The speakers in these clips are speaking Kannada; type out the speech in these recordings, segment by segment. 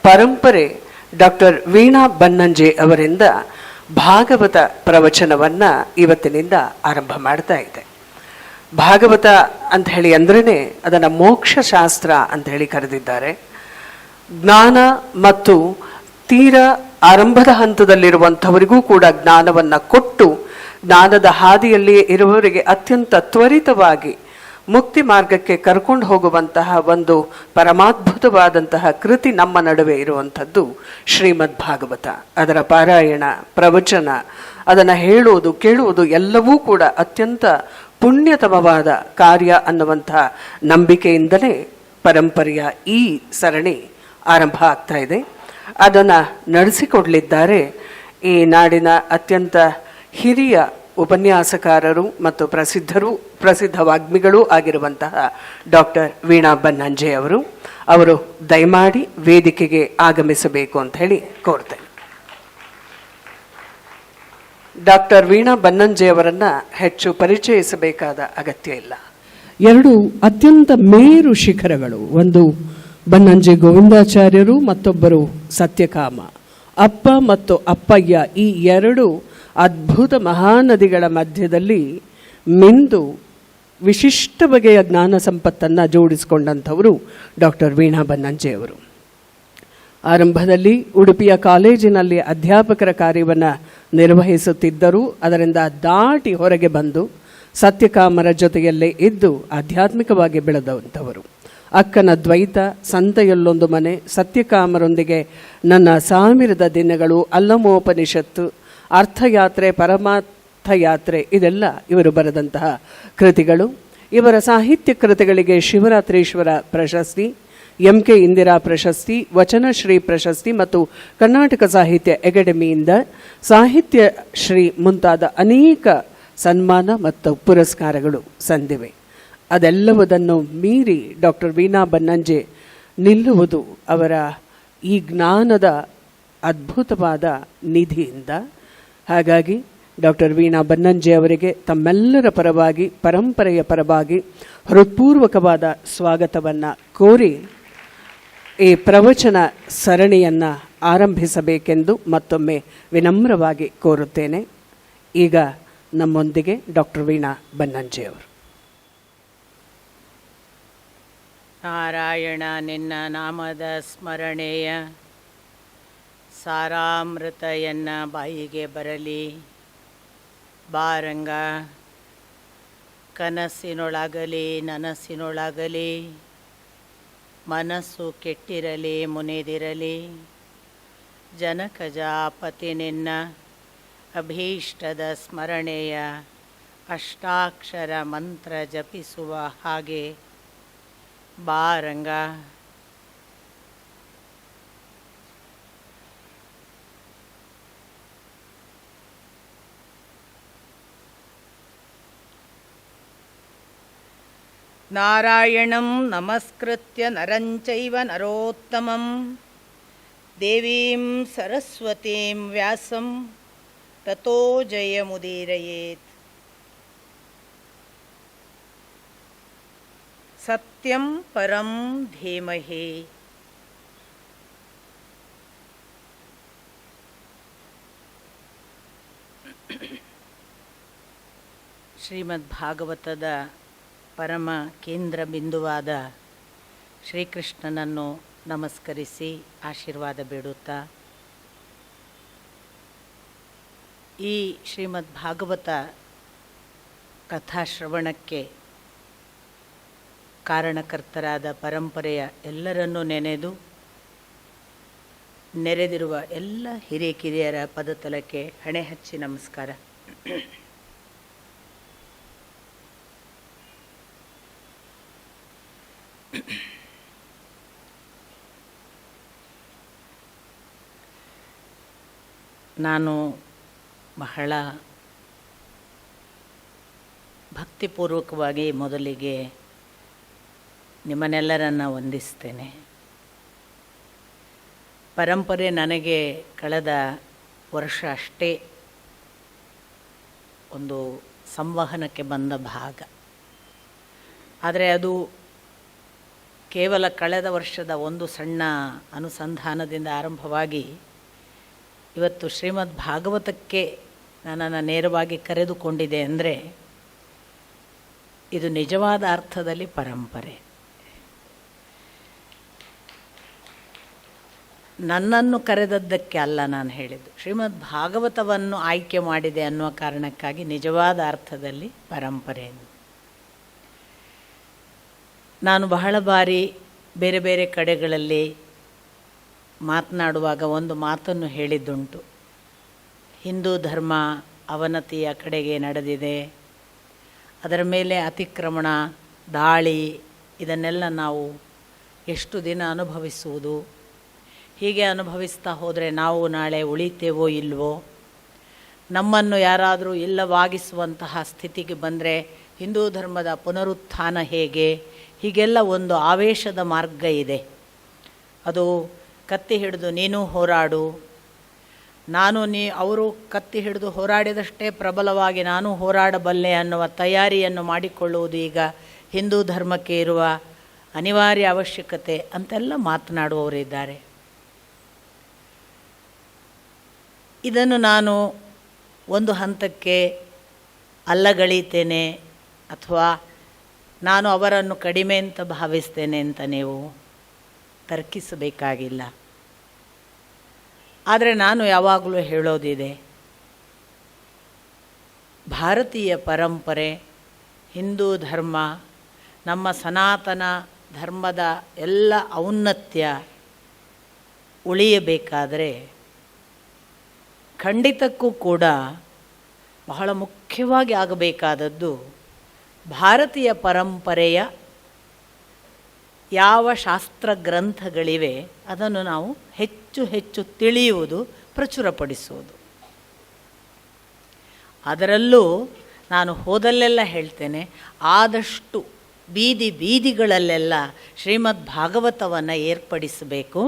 ಪರಂಪರೆ ಡಾಕ್ಟರ್ ವೀಣಾ ಬನ್ನಂಜೆ ಅವರಿಂದ ಭಾಗವತ ಪ್ರವಚನವನ್ನು ಇವತ್ತಿನಿಂದ ಆರಂಭ ಮಾಡ್ತಾ ಇದೆ. ಭಾಗವತ ಅಂತ ಹೇಳಿ ಅಂದ್ರೇ ಅದನ್ನು ಮೋಕ್ಷಶಾಸ್ತ್ರ ಅಂತ ಹೇಳಿ ಕರೆದಿದ್ದಾರೆ. ಜ್ಞಾನ ಮತ್ತು ತೀರ ಆರಂಭದ ಹಂತದಲ್ಲಿರುವಂಥವರಿಗೂ ಕೂಡ ಜ್ಞಾನವನ್ನು ಕೊಟ್ಟು ಜ್ಞಾನದ ಹಾದಿಯಲ್ಲಿಯೇ ಇರುವವರಿಗೆ ಅತ್ಯಂತ ತ್ವರಿತವಾಗಿ ಮುಕ್ತಿ ಮಾರ್ಗಕ್ಕೆ ಕರ್ಕೊಂಡು ಹೋಗುವಂತಹ ಒಂದು ಪರಮಾದ್ಭುತವಾದಂತಹ ಕೃತಿ ನಮ್ಮ ನಡುವೆ ಇರುವಂಥದ್ದು ಶ್ರೀಮದ್ ಭಾಗವತ. ಅದರ ಪಾರಾಯಣ, ಪ್ರವಚನ, ಅದನ್ನು ಹೇಳುವುದು, ಕೇಳುವುದು ಎಲ್ಲವೂ ಕೂಡ ಅತ್ಯಂತ ಪುಣ್ಯತಮವಾದ ಕಾರ್ಯ ಅನ್ನುವಂಥ ನಂಬಿಕೆಯಿಂದಲೇ ಪರಂಪರೆಯ ಈ ಸರಣಿ ಆರಂಭ ಆಗ್ತಾ ಇದೆ. ಅದನ್ನು ನಡೆಸಿಕೊಡಲಿದ್ದಾರೆ ಈ ನಾಡಿನ ಅತ್ಯಂತ ಹಿರಿಯ ಉಪನ್ಯಾಸಕಾರರು ಮತ್ತು ಪ್ರಸಿದ್ಧ ವಾಗ್ಮಿಗಳೂ ಆಗಿರುವಂತಹ ಡಾಕ್ಟರ್ ವೀಣಾ ಬನ್ನಂಜೆ ಅವರು ದಯಮಾಡಿ ವೇದಿಕೆಗೆ ಆಗಮಿಸಬೇಕು ಅಂತ ಹೇಳಿ ಕೋರ್ತೇನೆ. ಡಾಕ್ಟರ್ ವೀಣಾ ಬನ್ನಂಜೆ ಅವರನ್ನು ಹೆಚ್ಚು ಪರಿಚಯಿಸಬೇಕಾದ ಅಗತ್ಯ ಇಲ್ಲ. ಎರಡು ಅತ್ಯಂತ ಮೇರು ಶಿಖರಗಳು, ಒಂದು ಬನ್ನಂಜೆ ಗೋವಿಂದಾಚಾರ್ಯರು, ಮತ್ತೊಬ್ಬರು ಸತ್ಯಕಾಮ. ಅಪ್ಪ ಮತ್ತು ಅಪ್ಪಯ್ಯ ಈ ಎರಡು ಅದ್ಭುತ ಮಹಾನದಿಗಳ ಮಧ್ಯದಲ್ಲಿ ಮಿಂದು ವಿಶಿಷ್ಟ ಬಗೆಯ ಜ್ಞಾನ ಸಂಪತ್ತನ್ನು ಜೋಡಿಸಿಕೊಂಡಂಥವರು ಡಾಕ್ಟರ್ ವೀಣಾ ಬನ್ನಂಜೆಯವರು. ಆರಂಭದಲ್ಲಿ ಉಡುಪಿಯ ಕಾಲೇಜಿನಲ್ಲಿ ಅಧ್ಯಾಪಕರ ಕಾರ್ಯವನ್ನು ನಿರ್ವಹಿಸುತ್ತಿದ್ದರು. ಅದರಿಂದ ದಾಟಿ ಹೊರಗೆ ಬಂದು ಸತ್ಯಕಾಮರ ಜೊತೆಯಲ್ಲೇ ಇದ್ದು ಆಧ್ಯಾತ್ಮಿಕವಾಗಿ ಬೆಳೆದಂಥವರು. ಅಕ್ಕನ ದ್ವೈತ, ಸಂತೆಯಲ್ಲೊಂದು ಮನೆ, ಸತ್ಯಕಾಮರೊಂದಿಗೆ ನನ್ನ 1000 ದಿನಗಳು, ಅಲ್ಲಮೋಪನಿಷತ್ತು, ಅರ್ಥಯಾತ್ರೆ, ಪರಮಾರ್ಥಯಾತ್ರೆ, ಇದೆಲ್ಲ ಇವರು ಬರೆದಂತಹ ಕೃತಿಗಳು. ಇವರ ಸಾಹಿತ್ಯ ಕೃತಿಗಳಿಗೆ ಶಿವರಾತ್ರೀಶ್ವರ ಪ್ರಶಸ್ತಿ, MK ಇಂದಿರಾ ಪ್ರಶಸ್ತಿ, ವಚನಶ್ರೀ ಪ್ರಶಸ್ತಿ ಮತ್ತು ಕರ್ನಾಟಕ ಸಾಹಿತ್ಯ ಅಕಾಡೆಮಿಯಿಂದ ಸಾಹಿತ್ಯ ಶ್ರೀ ಮುಂತಾದ ಅನೇಕ ಸನ್ಮಾನ ಮತ್ತು ಪುರಸ್ಕಾರಗಳು ಸಂದಿವೆ. ಅದೆಲ್ಲವುದನ್ನು ಮೀರಿ ಡಾಕ್ಟರ್ ವೀಣಾ ಬನ್ನಂಜೆ ನಿಲ್ಲುವುದು ಅವರ ಈ ಜ್ಞಾನದ ಅದ್ಭುತವಾದ ನಿಧಿಯಿಂದ. ಹಾಗಾಗಿ ಡಾಕ್ಟರ್ ವೀಣಾ ಬನ್ನಂಜೆ ಅವರಿಗೆ ತಮ್ಮೆಲ್ಲರ ಪರವಾಗಿ, ಪರಂಪರೆಯ ಪರವಾಗಿ ಹೃತ್ಪೂರ್ವಕವಾದ ಸ್ವಾಗತವನ್ನು ಕೋರಿ ಈ ಪ್ರವಚನ ಸರಣಿಯನ್ನು ಆರಂಭಿಸಬೇಕೆಂದು ಮತ್ತೊಮ್ಮೆ ವಿನಮ್ರವಾಗಿ ಕೋರುತ್ತೇನೆ. ಈಗ ನಮ್ಮೊಂದಿಗೆ ಡಾಕ್ಟರ್ ವೀಣಾ ಬನ್ನಂಜೆ ಅವರು. ನಾರಾಯಣ ನಿನ್ನ ನಾಮದ ಸ್ಮರಣೆಯ ಸಾರಾಮೃತ ಎನ್ನ ಬಾಯಿಗೆ ಬರಲಿ ಬಾರಂಗ. ಕನಸಿನೊಳಗಲಿ ನನಸಿನೊಳಗಲಿ ಮನಸ್ಸು ಕೆಟ್ಟಿರಲಿ ಮುನಿದಿರಲಿ. ಜನಕಜಾಪತಿ ನಿನ್ನ ಅಭೀಷ್ಟದ ಸ್ಮರಣೆಯ ಅಷ್ಟಾಕ್ಷರ ಮಂತ್ರ ಜಪಿಸುವ ಹಾಗೆ ಬಾರಂಗ. ನಾರಾಯಣಂ ನಮಸ್ಕೃತ್ಯ ನರಂಚೈವ ನರೋತ್ತಮಂ ದೇವೀಂ ಸರಸ್ವತೀಂ ವ್ಯಾಸಂ ತತೋ ಜಯಮುದೀರಯೇತ್. ಸತ್ಯಂ ಪರಂ ಧೀಮಹಿ. ಶ್ರೀಮದ್ ಭಾಗವತದ ಪರಮ ಕೇಂದ್ರ ಬಿಂದುವಾದ ಶ್ರೀಕೃಷ್ಣನನ್ನು ನಮಸ್ಕರಿಸಿ ಆಶೀರ್ವಾದ ಬೇಡುತ್ತಾ, ಈ ಶ್ರೀಮದ್ ಭಾಗವತ ಕಥಾಶ್ರವಣಕ್ಕೆ ಕಾರಣಕರ್ತರಾದ ಪರಂಪರೆಯ ಎಲ್ಲರನ್ನೂ ನೆರೆದಿರುವ ಎಲ್ಲ ಹಿರಿಯರ ಪದತಲಕ್ಕೆ ಹಣೆ ಹಚ್ಚಿ ನಮಸ್ಕಾರ. ನಾನು ಬಹಳ ಭಕ್ತಿಪೂರ್ವಕವಾಗಿ ಮೊದಲಿಗೆ ನಿಮ್ಮನ್ನೆಲ್ಲರನ್ನು ವಂದಿಸ್ತೇನೆ. ಪರಂಪರೆ ನನಗೆ ಕಳೆದ ವರ್ಷ ಅಷ್ಟೇ ಒಂದು ಸಂವಹನಕ್ಕೆ ಬಂದ ಭಾಗ. ಆದರೆ ಅದು ಕೇವಲ ಕಳೆದ ವರ್ಷದ ಒಂದು ಸಣ್ಣ ಅನುಸಂಧಾನದಿಂದ ಆರಂಭವಾಗಿ ಇವತ್ತು ಶ್ರೀಮದ್ ಭಾಗವತಕ್ಕೆ ನನ್ನನ್ನು ನೇರವಾಗಿ ಕರೆದುಕೊಂಡಿದೆ ಅಂದರೆ ಇದು ನಿಜವಾದ ಅರ್ಥದಲ್ಲಿ ಪರಂಪರೆ. ನನ್ನನ್ನು ಕರೆದದ್ದಕ್ಕೆ ಅಲ್ಲ ನಾನು ಹೇಳಿದ್ದು, ಶ್ರೀಮದ್ ಭಾಗವತವನ್ನು ಆಯ್ಕೆ ಮಾಡಿದೆ ಅನ್ನುವ ಕಾರಣಕ್ಕಾಗಿ ನಿಜವಾದ ಅರ್ಥದಲ್ಲಿ ಪರಂಪರೆ. ನಾನು ಬಹಳ ಬಾರಿ ಬೇರೆ ಬೇರೆ ಕಡೆಗಳಲ್ಲಿ ಮಾತನಾಡುವಾಗ ಒಂದು ಮಾತನ್ನು ಹೇಳಿದ್ದುಂಟು. ಹಿಂದೂ ಧರ್ಮ ಅವನತಿಯ ಕಡೆಗೆ ನಡೆದಿದೆ, ಅದರ ಮೇಲೆ ಅತಿಕ್ರಮಣ, ದಾಳಿ, ಇದನ್ನೆಲ್ಲ ನಾವು ಎಷ್ಟು ದಿನ ಅನುಭವಿಸುವುದು, ಹೀಗೆ ಅನುಭವಿಸ್ತಾ ಹೋದರೆ ನಾವು ನಾಳೆ ಉಳಿತೇವೋ ಇಲ್ವೋ, ನಮ್ಮನ್ನು ಯಾರಾದರೂ ಇಲ್ಲವಾಗಿಸುವಂತಹ ಸ್ಥಿತಿಗೆ ಬಂದರೆ ಹಿಂದೂ ಧರ್ಮದ ಪುನರುತ್ಥಾನ ಹೇಗೆ, ಹೀಗೆಲ್ಲ ಒಂದು ಆವೇಶದ ಮಾರ್ಗ ಇದೆ. ಅದು ಕತ್ತಿ ಹಿಡಿದು ನೀನು ಹೋರಾಡು, ಅವರು ಕತ್ತಿ ಹಿಡಿದು ಹೋರಾಡಿದಷ್ಟೇ ಪ್ರಬಲವಾಗಿ ನಾನು ಹೋರಾಡಬಲ್ಲೆ ಅನ್ನುವ ತಯಾರಿಯನ್ನು ಮಾಡಿಕೊಳ್ಳುವುದು ಈಗ ಹಿಂದೂ ಧರ್ಮಕ್ಕೆ ಇರುವ ಅನಿವಾರ್ಯ ಅವಶ್ಯಕತೆ ಅಂತೆಲ್ಲ ಮಾತನಾಡುವವರಿದ್ದಾರೆ. ಇದನ್ನು ನಾನು ಒಂದು ಹಂತಕ್ಕೆ ಅಲ್ಲಗಳೀತೇನೆ ಅಥವಾ ನಾನು ಅವರನ್ನು ಕಡಿಮೆ ಅಂತ ಭಾವಿಸ್ತೇನೆ ಅಂತ ನೀವು ತರ್ಕಿಸಬೇಕಾಗಿಲ್ಲ. ಆದರೆ ನಾನು ಯಾವಾಗಲೂ ಹೇಳೋದಿದೆ, ಭಾರತೀಯ ಪರಂಪರೆ, ಹಿಂದೂ ಧರ್ಮ, ನಮ್ಮ ಸನಾತನ ಧರ್ಮದ ಎಲ್ಲ ಔನ್ನತ್ಯ ಉಳಿಯಬೇಕಾದರೆ ಖಂಡಿತಕ್ಕೂ ಕೂಡ ಬಹಳ ಮುಖ್ಯವಾಗಿ ಆಗಬೇಕಾದದ್ದು ಭಾರತೀಯ ಪರಂಪರೆಯ ಯಾವ ಶಾಸ್ತ್ರ ಗ್ರಂಥಗಳಿವೆ ಅದನ್ನು ನಾವು ಹೆಚ್ಚು ಹೆಚ್ಚು ತಿಳಿಯುವುದು, ಪ್ರಚುರಪಡಿಸುವುದು. ಅದರಲ್ಲೂ ನಾನು ಹೋದಲ್ಲೆಲ್ಲ ಹೇಳ್ತೇನೆ, ಆದಷ್ಟು ಬೀದಿ ಬೀದಿಗಳಲ್ಲೆಲ್ಲ ಶ್ರೀಮದ್ ಭಾಗವತವನ್ನು ಏರ್ಪಡಿಸಬೇಕು.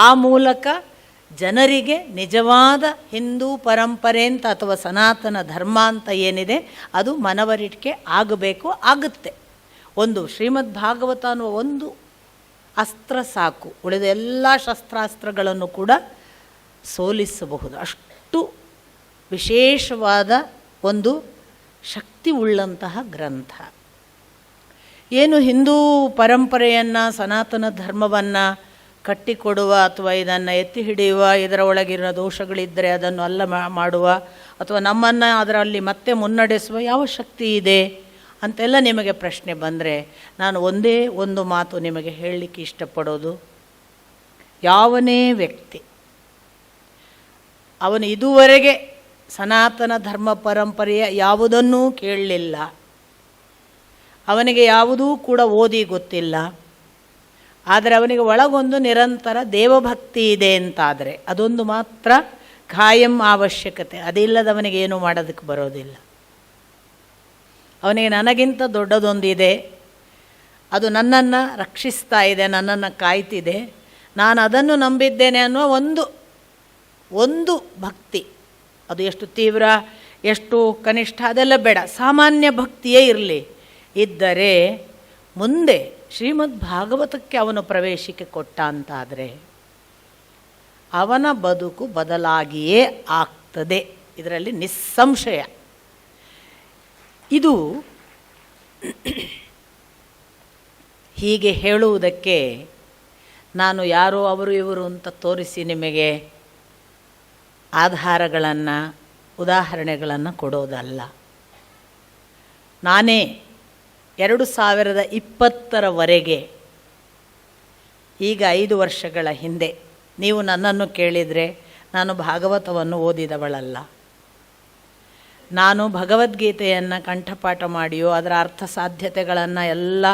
ಆ ಮೂಲಕ ಜನರಿಗೆ ನಿಜವಾದ ಹಿಂದೂ ಪರಂಪರೆ ಅಂತ ಅಥವಾ ಸನಾತನ ಧರ್ಮ ಅಂತ ಏನಿದೆ ಅದು ಮನವರಿಕೆ ಆಗಬೇಕು, ಆಗುತ್ತೆ. ಒಂದು ಶ್ರೀಮದ್ ಭಾಗವತ ಅನ್ನುವ ಒಂದು ಅಸ್ತ್ರ ಸಾಕು, ಉಳಿದ ಎಲ್ಲ ಶಸ್ತ್ರಾಸ್ತ್ರಗಳನ್ನು ಕೂಡ ಸೋಲಿಸಬಹುದು. ಅಷ್ಟು ವಿಶೇಷವಾದ ಒಂದು ಶಕ್ತಿ ಉಳ್ಳಂತಹ ಗ್ರಂಥ. ಏನು ಹಿಂದೂ ಪರಂಪರೆಯನ್ನು, ಸನಾತನ ಧರ್ಮವನ್ನು ಕಟ್ಟಿಕೊಡುವ ಅಥವಾ ಇದನ್ನು ಎತ್ತಿ ಹಿಡಿಯುವ, ಇದರ ಒಳಗಿರೋ ದೋಷಗಳಿದ್ದರೆ ಅದನ್ನು ಅಲ್ಲ ಮಾಡುವ ಅಥವಾ ನಮ್ಮನ್ನು ಅದರಲ್ಲಿ ಮತ್ತೆ ಮುನ್ನಡೆಸುವ ಯಾವ ಶಕ್ತಿ ಇದೆ ಅಂತೆಲ್ಲ ನಿಮಗೆ ಪ್ರಶ್ನೆ ಬಂದರೆ ನಾನು ಒಂದೇ ಒಂದು ಮಾತು ನಿಮಗೆ ಹೇಳಲಿಕ್ಕೆ ಇಷ್ಟಪಡೋದು, ಯಾವನೇ ವ್ಯಕ್ತಿ ಅವನು ಇದುವರೆಗೆ ಸನಾತನ ಧರ್ಮ ಪರಂಪರೆಯ ಯಾವುದನ್ನೂ ಕೇಳಲಿಲ್ಲ, ಅವನಿಗೆ ಯಾವುದೂ ಕೂಡ ಓದಿ ಗೊತ್ತಿಲ್ಲ, ಆದರೆ ಅವನಿಗೆ ಒಳಗೊಂದು ನಿರಂತರ ದೇವಭಕ್ತಿ ಇದೆ ಅಂತಾದರೆ ಅದೊಂದು ಮಾತ್ರ ಖಾಯಂ ಅವಶ್ಯಕತೆ. ಅದಿಲ್ಲದವನಿಗೆ ಏನೂ ಮಾಡೋದಕ್ಕೆ ಬರೋದಿಲ್ಲ. ಅವನಿಗೆ ನನಗಿಂತ ದೊಡ್ಡದೊಂದಿದೆ, ಅದು ನನ್ನನ್ನು ರಕ್ಷಿಸ್ತಾ ಇದೆ, ನನ್ನನ್ನು ಕಾಯ್ತಿದೆ, ನಾನು ಅದನ್ನು ನಂಬಿದ್ದೇನೆ ಅನ್ನುವ ಒಂದು ಭಕ್ತಿ. ಅದು ಎಷ್ಟು ತೀವ್ರ, ಎಷ್ಟು ಕನಿಷ್ಠ ಅದೆಲ್ಲ ಬೇಡ, ಸಾಮಾನ್ಯ ಭಕ್ತಿಯೇ ಇರಲಿ. ಇದ್ದರೆ ಮುಂದೆ ಶ್ರೀಮದ್ ಭಾಗವತಕ್ಕೆ ಅವನು ಪ್ರವೇಶಿಕೆ ಕೊಟ್ಟ ಅಂತಾದರೆ ಅವನ ಬದುಕು ಬದಲಾಗಿಯೇ ಆಗ್ತದೆ, ಇದರಲ್ಲಿ ನಿಸ್ಸಂಶಯ. ಇದು ಹೀಗೆ ಹೇಳುವುದಕ್ಕೆ ನಾನು ಯಾರೋ ಅವರು ಇವರು ಅಂತ ತೋರಿಸಿ ನಿಮಗೆ ಆಧಾರಗಳನ್ನು, ಉದಾಹರಣೆಗಳನ್ನು ಕೊಡೋದಲ್ಲ. ನಾನೇ 2020ರವರೆಗೆ, ಈಗ 5 ವರ್ಷಗಳ ಹಿಂದೆ ನೀವು ನನ್ನನ್ನು ಕೇಳಿದರೆ ನಾನು ಭಾಗವತವನ್ನು ಓದಿದವಳಲ್ಲ. ನಾನು ಭಗವದ್ಗೀತೆಯನ್ನು ಕಂಠಪಾಠ ಮಾಡಿಯೋ ಅದರ ಅರ್ಥ ಸಾಧ್ಯತೆಗಳನ್ನು ಎಲ್ಲ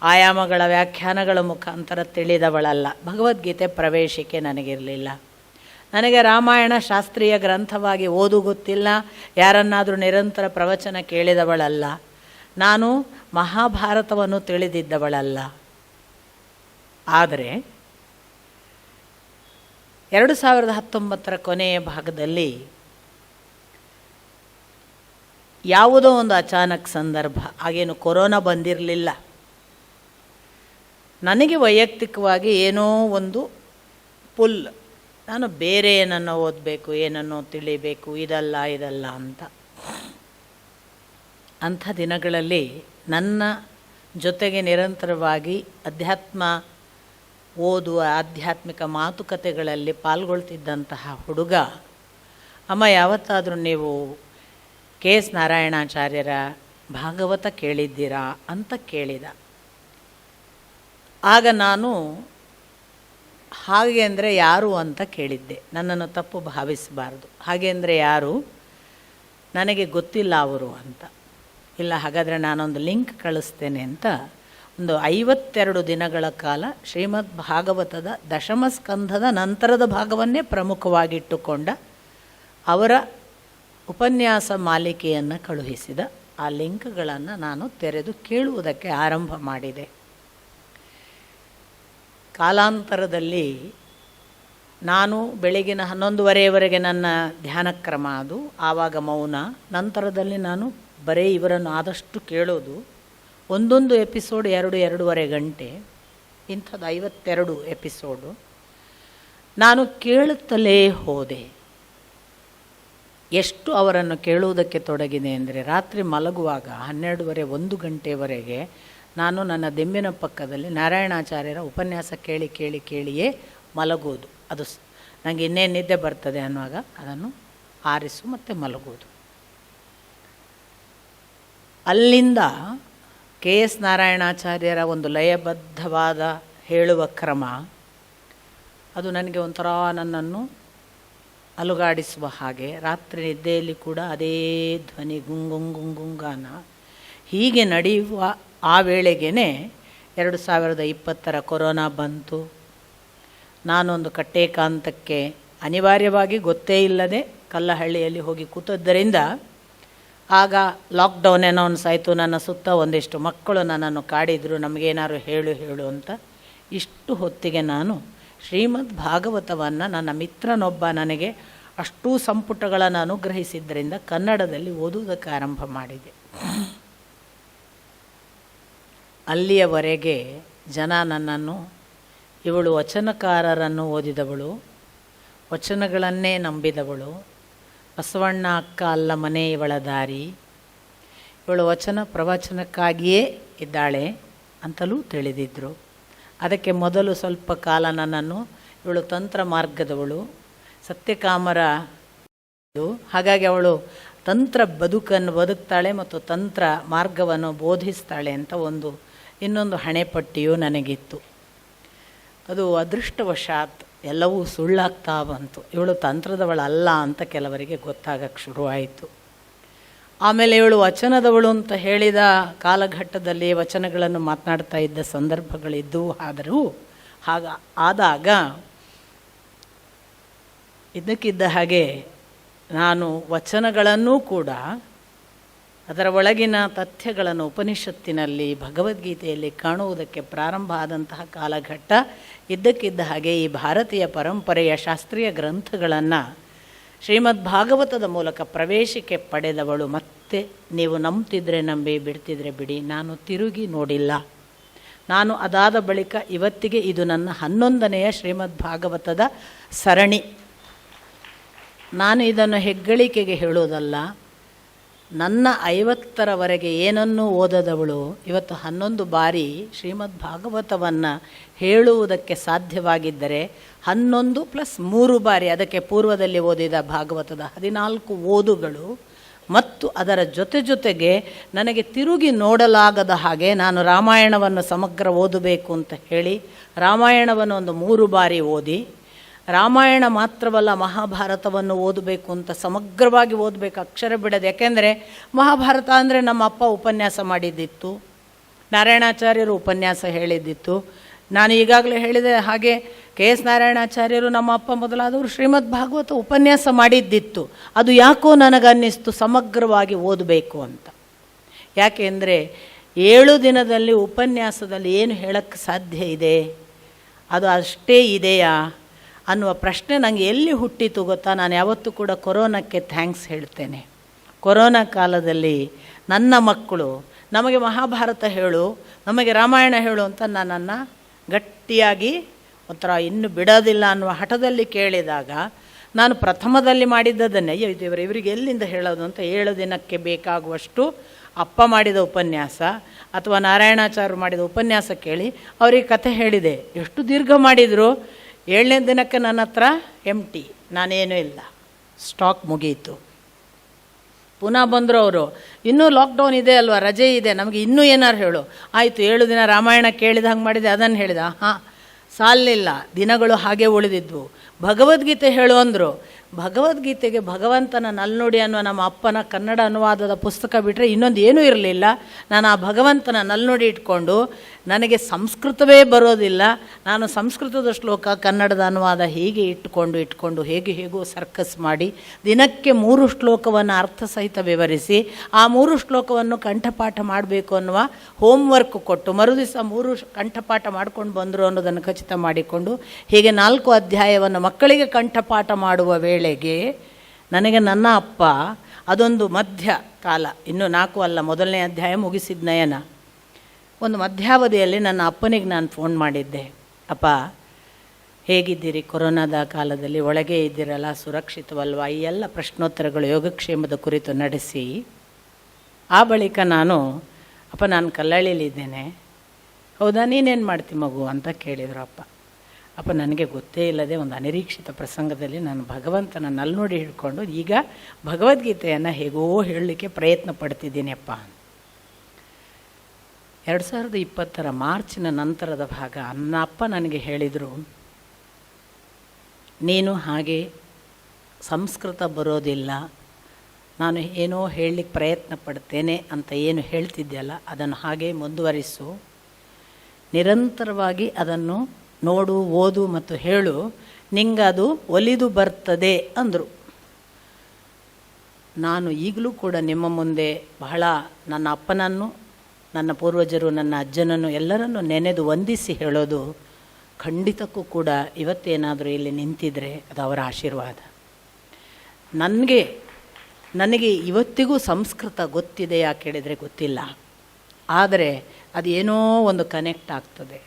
ಆಯಾಮಗಳ ವ್ಯಾಖ್ಯಾನಗಳ ಮುಖಾಂತರ ತಿಳಿದವಳಲ್ಲ. ಭಗವದ್ಗೀತೆ ಪ್ರವೇಶಿಕೆ ನನಗಿರಲಿಲ್ಲ. ನನಗೆ ರಾಮಾಯಣ ಶಾಸ್ತ್ರೀಯ ಗ್ರಂಥವಾಗಿ ಓದು ಗೊತ್ತಿಲ್ಲ, ಯಾರನ್ನಾದರೂ ನಿರಂತರ ಪ್ರವಚನ ಕೇಳಿದವಳಲ್ಲ, ನಾನು ಮಹಾಭಾರತವನ್ನು ತಿಳಿದಿದ್ದವಳಲ್ಲ. ಆದರೆ 2019 ಕೊನೆಯ ಭಾಗದಲ್ಲಿ ಯಾವುದೋ ಒಂದು ಅಚಾನಕ್ ಸಂದರ್ಭ, ಆಗೇನು ಕೊರೋನಾ ಬಂದಿರಲಿಲ್ಲ, ನನಗೆ ವೈಯಕ್ತಿಕವಾಗಿ ಏನೋ ಒಂದು ಪುಲ್, ನಾನು ಬೇರೆ ಏನನ್ನೋ ಓದಬೇಕು, ಏನನ್ನೋ ತಿಳಿಬೇಕು, ಇದಲ್ಲ ಅಂತ. ಅಂಥ ದಿನಗಳಲ್ಲಿ ನನ್ನ ಜೊತೆಗೆ ನಿರಂತರವಾಗಿ ಅಧ್ಯಾತ್ಮ ಓದುವ ಆಧ್ಯಾತ್ಮಿಕ ಮಾತುಕತೆಗಳಲ್ಲಿ ಪಾಲ್ಗೊಳ್ತಿದ್ದಂತಹ ಹುಡುಗ, ಅಮ್ಮ ಯಾವತ್ತಾದರೂ ನೀವು KS ನಾರಾಯಣಾಚಾರ್ಯರ ಭಾಗವತ ಕೇಳಿದ್ದೀರಾ ಅಂತ ಕೇಳಿದ. ಆಗ ನಾನು ಹಾಗೆ ಅಂದರೆ ಯಾರು ಅಂತ ಕೇಳಿದ್ದೆ. ನನ್ನನ್ನು ತಪ್ಪು ಭಾವಿಸಬಾರ್ದು. ಹಾಗೆ ಅಂದರೆ ಯಾರು, ನನಗೆ ಗೊತ್ತಿಲ್ಲ ಅವರು ಅಂತ. ಇಲ್ಲ, ಹಾಗಾದರೆ ನಾನೊಂದು ಲಿಂಕ್ ಕಳಿಸ್ತೇನೆ ಅಂತ ಒಂದು 52 ದಿನಗಳ ಕಾಲ ಶ್ರೀಮದ್ ಭಾಗವತದ ದಶಮ ಸ್ಕಂಧದ ನಂತರದ ಭಾಗವನ್ನೇ ಪ್ರಮುಖವಾಗಿಟ್ಟುಕೊಂಡ ಅವರ ಉಪನ್ಯಾಸ ಮಾಲಿಕೆಯನ್ನು ಕಳುಹಿಸಿದ. ಆ ಲಿಂಕ್ಗಳನ್ನು ನಾನು ತೆರೆದು ಕೇಳುವುದಕ್ಕೆ ಆರಂಭ ಮಾಡಿದೆ. ಕಾಲಾಂತರದಲ್ಲಿ ನಾನು ಬೆಳಗಿನ 11:30ವರೆಗೆ ನನ್ನ ಧ್ಯಾನ ಕ್ರಮ, ಅದು ಆವಾಗ ಮೌನ. ನಂತರದಲ್ಲಿ ನಾನು ಬರೀ ಇವರನ್ನು ಆದಷ್ಟು ಕೇಳೋದು. ಒಂದೊಂದು ಎಪಿಸೋಡ್ 2-2.5 ಗಂಟೆ, ಇಂಥದ್ದು 52 ಎಪಿಸೋಡು ನಾನು ಕೇಳುತ್ತಲೇ ಹೋದೆ. ಎಷ್ಟು ಅವರನ್ನು ಕೇಳುವುದಕ್ಕೆ ತೊಡಗಿದೆ ಅಂದರೆ, ರಾತ್ರಿ ಮಲಗುವಾಗ 12:30-1 ಗಂಟೆವರೆಗೆ ನಾನು ನನ್ನ ದಿಂಬಿನ ಪಕ್ಕದಲ್ಲಿ ನಾರಾಯಣಾಚಾರ್ಯರ ಉಪನ್ಯಾಸ ಕೇಳಿಯೇ ಮಲಗುವುದು. ಅದು ನನಗೆ ಇನ್ನೇನು ನಿದ್ದೆ ಬರ್ತದೆ ಅನ್ನುವಾಗ ಅದನ್ನು ಆರಿಸು ಮತ್ತು ಮಲಗುವುದು. ಅಲ್ಲಿಂದ KS ನಾರಾಯಣಾಚಾರ್ಯರ ಒಂದು ಲಯಬದ್ಧವಾದ ಹೇಳುವ ಕ್ರಮ, ಅದು ನನಗೆ ಒಂಥರ ನನ್ನನ್ನು ಅಲುಗಾಡಿಸುವ ಹಾಗೆ. ರಾತ್ರಿ ನಿದ್ದೆಯಲ್ಲಿ ಕೂಡ ಅದೇ ಧ್ವನಿ, ಗುಂಗುಂಗಾನ ಹೀಗೆ ನಡೆಯುವ ಆ ವೇಳೆಗೇ 2020 ಕೊರೋನಾ ಬಂತು. ನಾನೊಂದು ಕಟ್ಟೇಕಾಂತಕ್ಕೆ ಅನಿವಾರ್ಯವಾಗಿ ಗೊತ್ತೇ ಇಲ್ಲದೆ ಕಲ್ಲಹಳ್ಳಿಯಲ್ಲಿ ಹೋಗಿ ಕೂತದ್ದರಿಂದ ಆಗ ಲಾಕ್ಡೌನ್ ಅನೌನ್ಸ್ ಆಯಿತು. ನನ್ನ ಸುತ್ತ ಒಂದಿಷ್ಟು ಮಕ್ಕಳು ನನ್ನನ್ನು ಕಾಡಿದರು, ನಮಗೇನಾದ್ರು ಹೇಳು ಅಂತ. ಇಷ್ಟು ಹೊತ್ತಿಗೆ ನಾನು ಶ್ರೀಮದ್ ಭಾಗವತವನ್ನು ನನ್ನ ಮಿತ್ರನೊಬ್ಬ ನನಗೆ ಅಷ್ಟೂ ಸಂಪುಟಗಳನ್ನು ಅನುಗ್ರಹಿಸಿದ್ದರಿಂದ ಕನ್ನಡದಲ್ಲಿ ಓದುವುದಕ್ಕೆ ಆರಂಭ ಮಾಡಿದೆ. ಅಲ್ಲಿಯವರೆಗೆ ಜನ ನನ್ನನ್ನು ಇವಳು ವಚನಕಾರರನ್ನು ಓದಿದವಳು, ವಚನಗಳನ್ನೇ ನಂಬಿದವಳು, ಬಸವಣ್ಣ ಅಕ್ಕ ಅಲ್ಲ ಮನೆ ಇವಳ ದಾರಿ, ಇವಳು ವಚನ ಪ್ರವಚನಕ್ಕಾಗಿಯೇ ಇದ್ದಾಳೆ ಅಂತಲೂ ತಿಳಿದಿದ್ದರು. ಅದಕ್ಕೆ ಮೊದಲು ಸ್ವಲ್ಪ ಕಾಲ ನನ್ನನ್ನು ಇವಳು ತಂತ್ರ ಮಾರ್ಗದವಳು, ಸತ್ಯಕಾಮರ, ಹಾಗಾಗಿ ಅವಳು ತಂತ್ರ ಬದುಕನ್ನು ಬದುಕ್ತಾಳೆ ಮತ್ತು ತಂತ್ರ ಮಾರ್ಗವನ್ನು ಬೋಧಿಸ್ತಾಳೆ ಅಂತ ಇನ್ನೊಂದು ಹಣೆಪಟ್ಟಿಯೂ ನನಗಿತ್ತು. ಅದು ಅದೃಷ್ಟವಶಾತ್ ಎಲ್ಲವೂ ಸುಳ್ಳಾಗ್ತಾ ಬಂತು. ಇವಳು ತಂತ್ರದವಳಲ್ಲ ಅಂತ ಕೆಲವರಿಗೆ ಗೊತ್ತಾಗಕ್ಕೆ ಶುರುವಾಯಿತು. ಆಮೇಲೆ ಇವಳು ವಚನದವಳು ಅಂತ ಹೇಳಿದ ಕಾಲಘಟ್ಟದಲ್ಲಿ ವಚನಗಳನ್ನು ಮಾತನಾಡ್ತಾ ಇದ್ದ ಸಂದರ್ಭಗಳಿದ್ದವು. ಆದಾಗ ಇದಕ್ಕಿದ್ದ ಹಾಗೆ ನಾನು ವಚನಗಳನ್ನೂ ಕೂಡ ಅದರ ಒಳಗಿನ ತಥ್ಯಗಳನ್ನು ಉಪನಿಷತ್ತಿನಲ್ಲಿ, ಭಗವದ್ಗೀತೆಯಲ್ಲಿ ಕಾಣುವುದಕ್ಕೆ ಪ್ರಾರಂಭ ಆದಂತಹ ಕಾಲಘಟ್ಟ. ಇದ್ದಕ್ಕಿದ್ದ ಹಾಗೆ ಈ ಭಾರತೀಯ ಪರಂಪರೆಯ ಶಾಸ್ತ್ರೀಯ ಗ್ರಂಥಗಳನ್ನು ಶ್ರೀಮದ್ ಭಾಗವತದ ಮೂಲಕ ಪ್ರವೇಶಿಕೆ ಪಡೆದವಳು. ಮತ್ತೆ ನೀವು ನಂಬ್ತಿದ್ರೆ ನಂಬಿ, ಬಿಡ್ತಿದ್ರೆ ಬಿಡಿ, ನಾನು ತಿರುಗಿ ನೋಡಿಲ್ಲ. ನಾನು ಅದಾದ ಬಳಿಕ ಇವತ್ತಿಗೆ ಇದು ನನ್ನ 11ನೆಯ ಶ್ರೀಮದ್ ಭಾಗವತದ ಸರಣಿ. ನಾನು ಇದನ್ನು ಹೆಗ್ಗಳಿಕೆಗೆ ಹೇಳೋದಲ್ಲ. ನನ್ನ 50ರವರೆಗೆ ಏನನ್ನೂ ಓದದವಳು ಇವತ್ತು 11 ಬಾರಿ ಶ್ರೀಮದ್ ಭಾಗವತವನ್ನು ಹೇಳುವುದಕ್ಕೆ ಸಾಧ್ಯವಾಗಿದ್ದರೆ 11 + 3 ಬಾರಿ ಅದಕ್ಕೆ ಪೂರ್ವದಲ್ಲಿ ಓದಿದ ಭಾಗವತದ 14 ಓದುಗಳು ಮತ್ತು ಅದರ ಜೊತೆಗೆ ನನಗೆ ತಿರುಗಿ ನೋಡಲಾಗದ ಹಾಗೆ ನಾನು ರಾಮಾಯಣವನ್ನು ಸಮಗ್ರ ಓದಬೇಕು ಅಂತ ಹೇಳಿ ರಾಮಾಯಣವನ್ನು ಒಂದು 3 ಬಾರಿ ಓದಿ, ರಾಮಾಯಣ ಮಾತ್ರವಲ್ಲ ಮಹಾಭಾರತವನ್ನು ಓದಬೇಕು ಅಂತ ಸಮಗ್ರವಾಗಿ ಓದಬೇಕು, ಅಕ್ಷರ ಬಿಡೋದು. ಯಾಕೆಂದರೆ ಮಹಾಭಾರತ ಅಂದರೆ ನಮ್ಮ ಅಪ್ಪ ಉಪನ್ಯಾಸ ಮಾಡಿದ್ದಿತ್ತು, ನಾರಾಯಣಾಚಾರ್ಯರು ಉಪನ್ಯಾಸ ಹೇಳಿದ್ದಿತ್ತು. ನಾನು ಈಗಾಗಲೇ ಹೇಳಿದೆ ಹಾಗೆ KS ನಾರಾಯಣಾಚಾರ್ಯರು, ನಮ್ಮ ಅಪ್ಪ ಮೊದಲಾದವರು ಶ್ರೀಮದ್ ಭಾಗವತ ಉಪನ್ಯಾಸ ಮಾಡಿದ್ದಿತ್ತು. ಅದು ಯಾಕೋ ನನಗನ್ನಿಸ್ತು ಸಮಗ್ರವಾಗಿ ಓದಬೇಕು ಅಂತ. ಯಾಕೆ ಅಂದರೆ 7 ದಿನದಲ್ಲಿ ಉಪನ್ಯಾಸದಲ್ಲಿ ಏನು ಹೇಳಕ್ಕೆ ಸಾಧ್ಯ ಇದೆ, ಅದು ಅಷ್ಟೇ ಇದೆಯಾ ಅನ್ನುವ ಪ್ರಶ್ನೆ ನನಗೆ ಎಲ್ಲಿ ಹುಟ್ಟಿತು ಗೊತ್ತಾ? ನಾನು ಯಾವತ್ತೂ ಕೂಡ ಕೊರೋನಾಕ್ಕೆ ಥ್ಯಾಂಕ್ಸ್ ಹೇಳ್ತೇನೆ. ಕೊರೋನಾ ಕಾಲದಲ್ಲಿ ನನ್ನ ಮಕ್ಕಳು ನಮಗೆ ಮಹಾಭಾರತ ಹೇಳು, ನಮಗೆ ರಾಮಾಯಣ ಹೇಳು ಅಂತ ನನ್ನನ್ನು ಗಟ್ಟಿಯಾಗಿ ಒಂಥರ ಇನ್ನು ಬಿಡೋದಿಲ್ಲ ಅನ್ನುವ ಹಠದಲ್ಲಿ ಕೇಳಿದಾಗ ನಾನು ಪ್ರಥಮದಲ್ಲಿ ಮಾಡಿದ್ದದನ್ನೇ ಇವರಿಗೆ ಎಲ್ಲಿಂದ ಹೇಳೋದು ಅಂತ 7 ದಿನಕ್ಕೆ ಬೇಕಾಗುವಷ್ಟು ಅಪ್ಪ ಮಾಡಿದ ಉಪನ್ಯಾಸ ಅಥವಾ ನಾರಾಯಣಾಚಾರ್ಯರು ಮಾಡಿದ ಉಪನ್ಯಾಸ ಕೇಳಿ ಅವರಿಗೆ ಕಥೆ ಹೇಳಿದೆ. ಎಷ್ಟು ದೀರ್ಘ ಮಾಡಿದರು. 7ನೇ ದಿನಕ್ಕೆ ನನ್ನ ಹತ್ರ ಎಂಟಿ, ನಾನೇನೂ ಇಲ್ಲ, ಸ್ಟಾಕ್ ಮುಗೀತು. ಪುನಃ ಬಂದರು ಅವರು, ಇನ್ನೂ ಲಾಕ್ಡೌನ್ ಇದೆ ಅಲ್ವಾ, ರಜೆ ಇದೆ, ನಮಗೆ ಇನ್ನೂ ಏನಾರು ಹೇಳು. ಆಯಿತು, 7 ದಿನ ರಾಮಾಯಣ ಕೇಳಿದ ಹಂಗೆ ಮಾಡಿದೆ, ಅದನ್ನು ಹೇಳಿದ. ಹಾಂ, ಸಾಲಿಲ್ಲ, ದಿನಗಳು ಹಾಗೆ ಉಳಿದಿದ್ವು. ಭಗವದ್ಗೀತೆ ಹೇಳು ಅಂದರು. ಭಗವದ್ಗೀತೆಗೆ ಭಗವಂತನ ನಲ್ನುಡಿ ಅನ್ನುವ ನಮ್ಮ ಅಪ್ಪನ ಕನ್ನಡ ಅನುವಾದದ ಪುಸ್ತಕ ಬಿಟ್ಟರೆ ಇನ್ನೊಂದು ಏನೂ ಇರಲಿಲ್ಲ. ನಾನು ಆ ಭಗವಂತನ ನಲ್ನುಡಿ ಇಟ್ಕೊಂಡು, ನನಗೆ ಸಂಸ್ಕೃತವೇ ಬರೋದಿಲ್ಲ, ನಾನು ಸಂಸ್ಕೃತದ ಶ್ಲೋಕ ಕನ್ನಡದ ಅನುವಾದ ಹೀಗೆ ಇಟ್ಕೊಂಡು ಹೇಗೋ ಸರ್ಕಸ್ ಮಾಡಿ ದಿನಕ್ಕೆ 3 ಶ್ಲೋಕವನ್ನು ಅರ್ಥಸಹಿತ ವಿವರಿಸಿ ಆ 3 ಶ್ಲೋಕವನ್ನು ಕಂಠಪಾಠ ಮಾಡಬೇಕು ಅನ್ನುವ ಹೋಮ್ವರ್ಕ್ ಕೊಟ್ಟು ಮರುದಿವಸ 3 ಕಂಠಪಾಠ ಮಾಡ್ಕೊಂಡು ಬಂದರು ಅನ್ನೋದನ್ನು ಖಚಿತ ಮಾಡಿಕೊಂಡು ಹೀಗೆ 4 ಅಧ್ಯಾಯವನ್ನು ಮಕ್ಕಳಿಗೆ ಕಂಠಪಾಠ ಮಾಡುವ ವೇಳೆಗೆ ನನಗೆ ನನ್ನ ಅಪ್ಪ ಅದೊಂದು ಮಧ್ಯ ಕಾಲ, ಇನ್ನೂ 4 ಅಲ್ಲ, 1ನೇ ಅಧ್ಯಾಯ ಮುಗಿಸಿದ ನಯನ. ಒಂದು ಮಧ್ಯಾವಧಿಯಲ್ಲಿ ನನ್ನ ಅಪ್ಪನಿಗೆ ನಾನು ಫೋನ್ ಮಾಡಿದ್ದೆ, ಅಪ್ಪ ಹೇಗಿದ್ದೀರಿ, ಕೊರೋನಾದ ಕಾಲದಲ್ಲಿ ಒಳಗೆ ಇದ್ದೀರಲ್ಲ, ಸುರಕ್ಷಿತವಲ್ವಾ, ಈ ಎಲ್ಲ ಪ್ರಶ್ನೋತ್ತರಗಳು ಯೋಗಕ್ಷೇಮದ ಕುರಿತು ನಡೆಸಿ ಆ ಬಳಿಕ ನಾನು, ಅಪ್ಪ ನಾನು ಕಲ್ಲಳ್ಳಿಲಿದ್ದೇನೆ, ಹೌದಾ, ನೀನೇನು ಮಾಡ್ತಿ ಮಗು ಅಂತ ಕೇಳಿದರು ಅಪ್ಪ. ಅಪ್ಪ ನನಗೆ ಗೊತ್ತೇ ಇಲ್ಲದೆ ಒಂದು ಅನಿರೀಕ್ಷಿತ ಪ್ರಸಂಗದಲ್ಲಿ ನಾನು ಭಗವಂತನ ನಲ್ನುಡಿ ಹಿಡ್ಕೊಂಡು ಈಗ ಭಗವದ್ಗೀತೆಯನ್ನು ಹೇಗೋ ಹೇಳಲಿಕ್ಕೆ ಪ್ರಯತ್ನ ಪಡ್ತಿದ್ದೀನಿ ಅಪ್ಪ. 2020 ಮಾರ್ಚಿನ ನಂತರದ ಭಾಗ ನನ್ನ ಅಪ್ಪ ನನಗೆ ಹೇಳಿದರು, ನೀನು ಹಾಗೆ ಸಂಸ್ಕೃತ ಬರೋದಿಲ್ಲ, ನಾನು ಏನೋ ಹೇಳಲಿಕ್ಕೆ ಪ್ರಯತ್ನ ಪಡ್ತೇನೆ ಅಂತ ಏನು ಹೇಳ್ತಿದ್ಯಲ್ಲ ಅದನ್ನು ಹಾಗೆ ಮುಂದುವರಿಸು, ನಿರಂತರವಾಗಿ ಅದನ್ನು ನೋಡು, ಓದು ಮತ್ತು ಹೇಳು, ನಿಂಗೆ ಅದು ಒಲಿದು ಬರ್ತದೆ ಅಂದರು. ನಾನು ಈಗಲೂ ಕೂಡ ನಿಮ್ಮ ಮುಂದೆ ಬಹಳ ನನ್ನ ಅಪ್ಪನನ್ನು, ನನ್ನ ಪೂರ್ವಜರು, ನನ್ನ ಅಜ್ಜನನ್ನು ಎಲ್ಲರನ್ನು ನೆನೆದು ವಂದಿಸಿ ಹೇಳೋದು, ಖಂಡಿತಕ್ಕೂ ಕೂಡ ಇವತ್ತೇನಾದರೂ ಇಲ್ಲಿ ನಿಂತಿದ್ರೆ ಅದು ಅವರ ಆಶೀರ್ವಾದ. ನನಗೆ ಇವತ್ತಿಗೂ ಸಂಸ್ಕೃತ ಗೊತ್ತಿದೆ, ಯಾಕೆ ಹೇಳಿದರೆ ಗೊತ್ತಿಲ್ಲ, ಆದರೆ ಅದೇನೋ ಒಂದು ಕನೆಕ್ಟ್ ಆಗ್ತದೆ,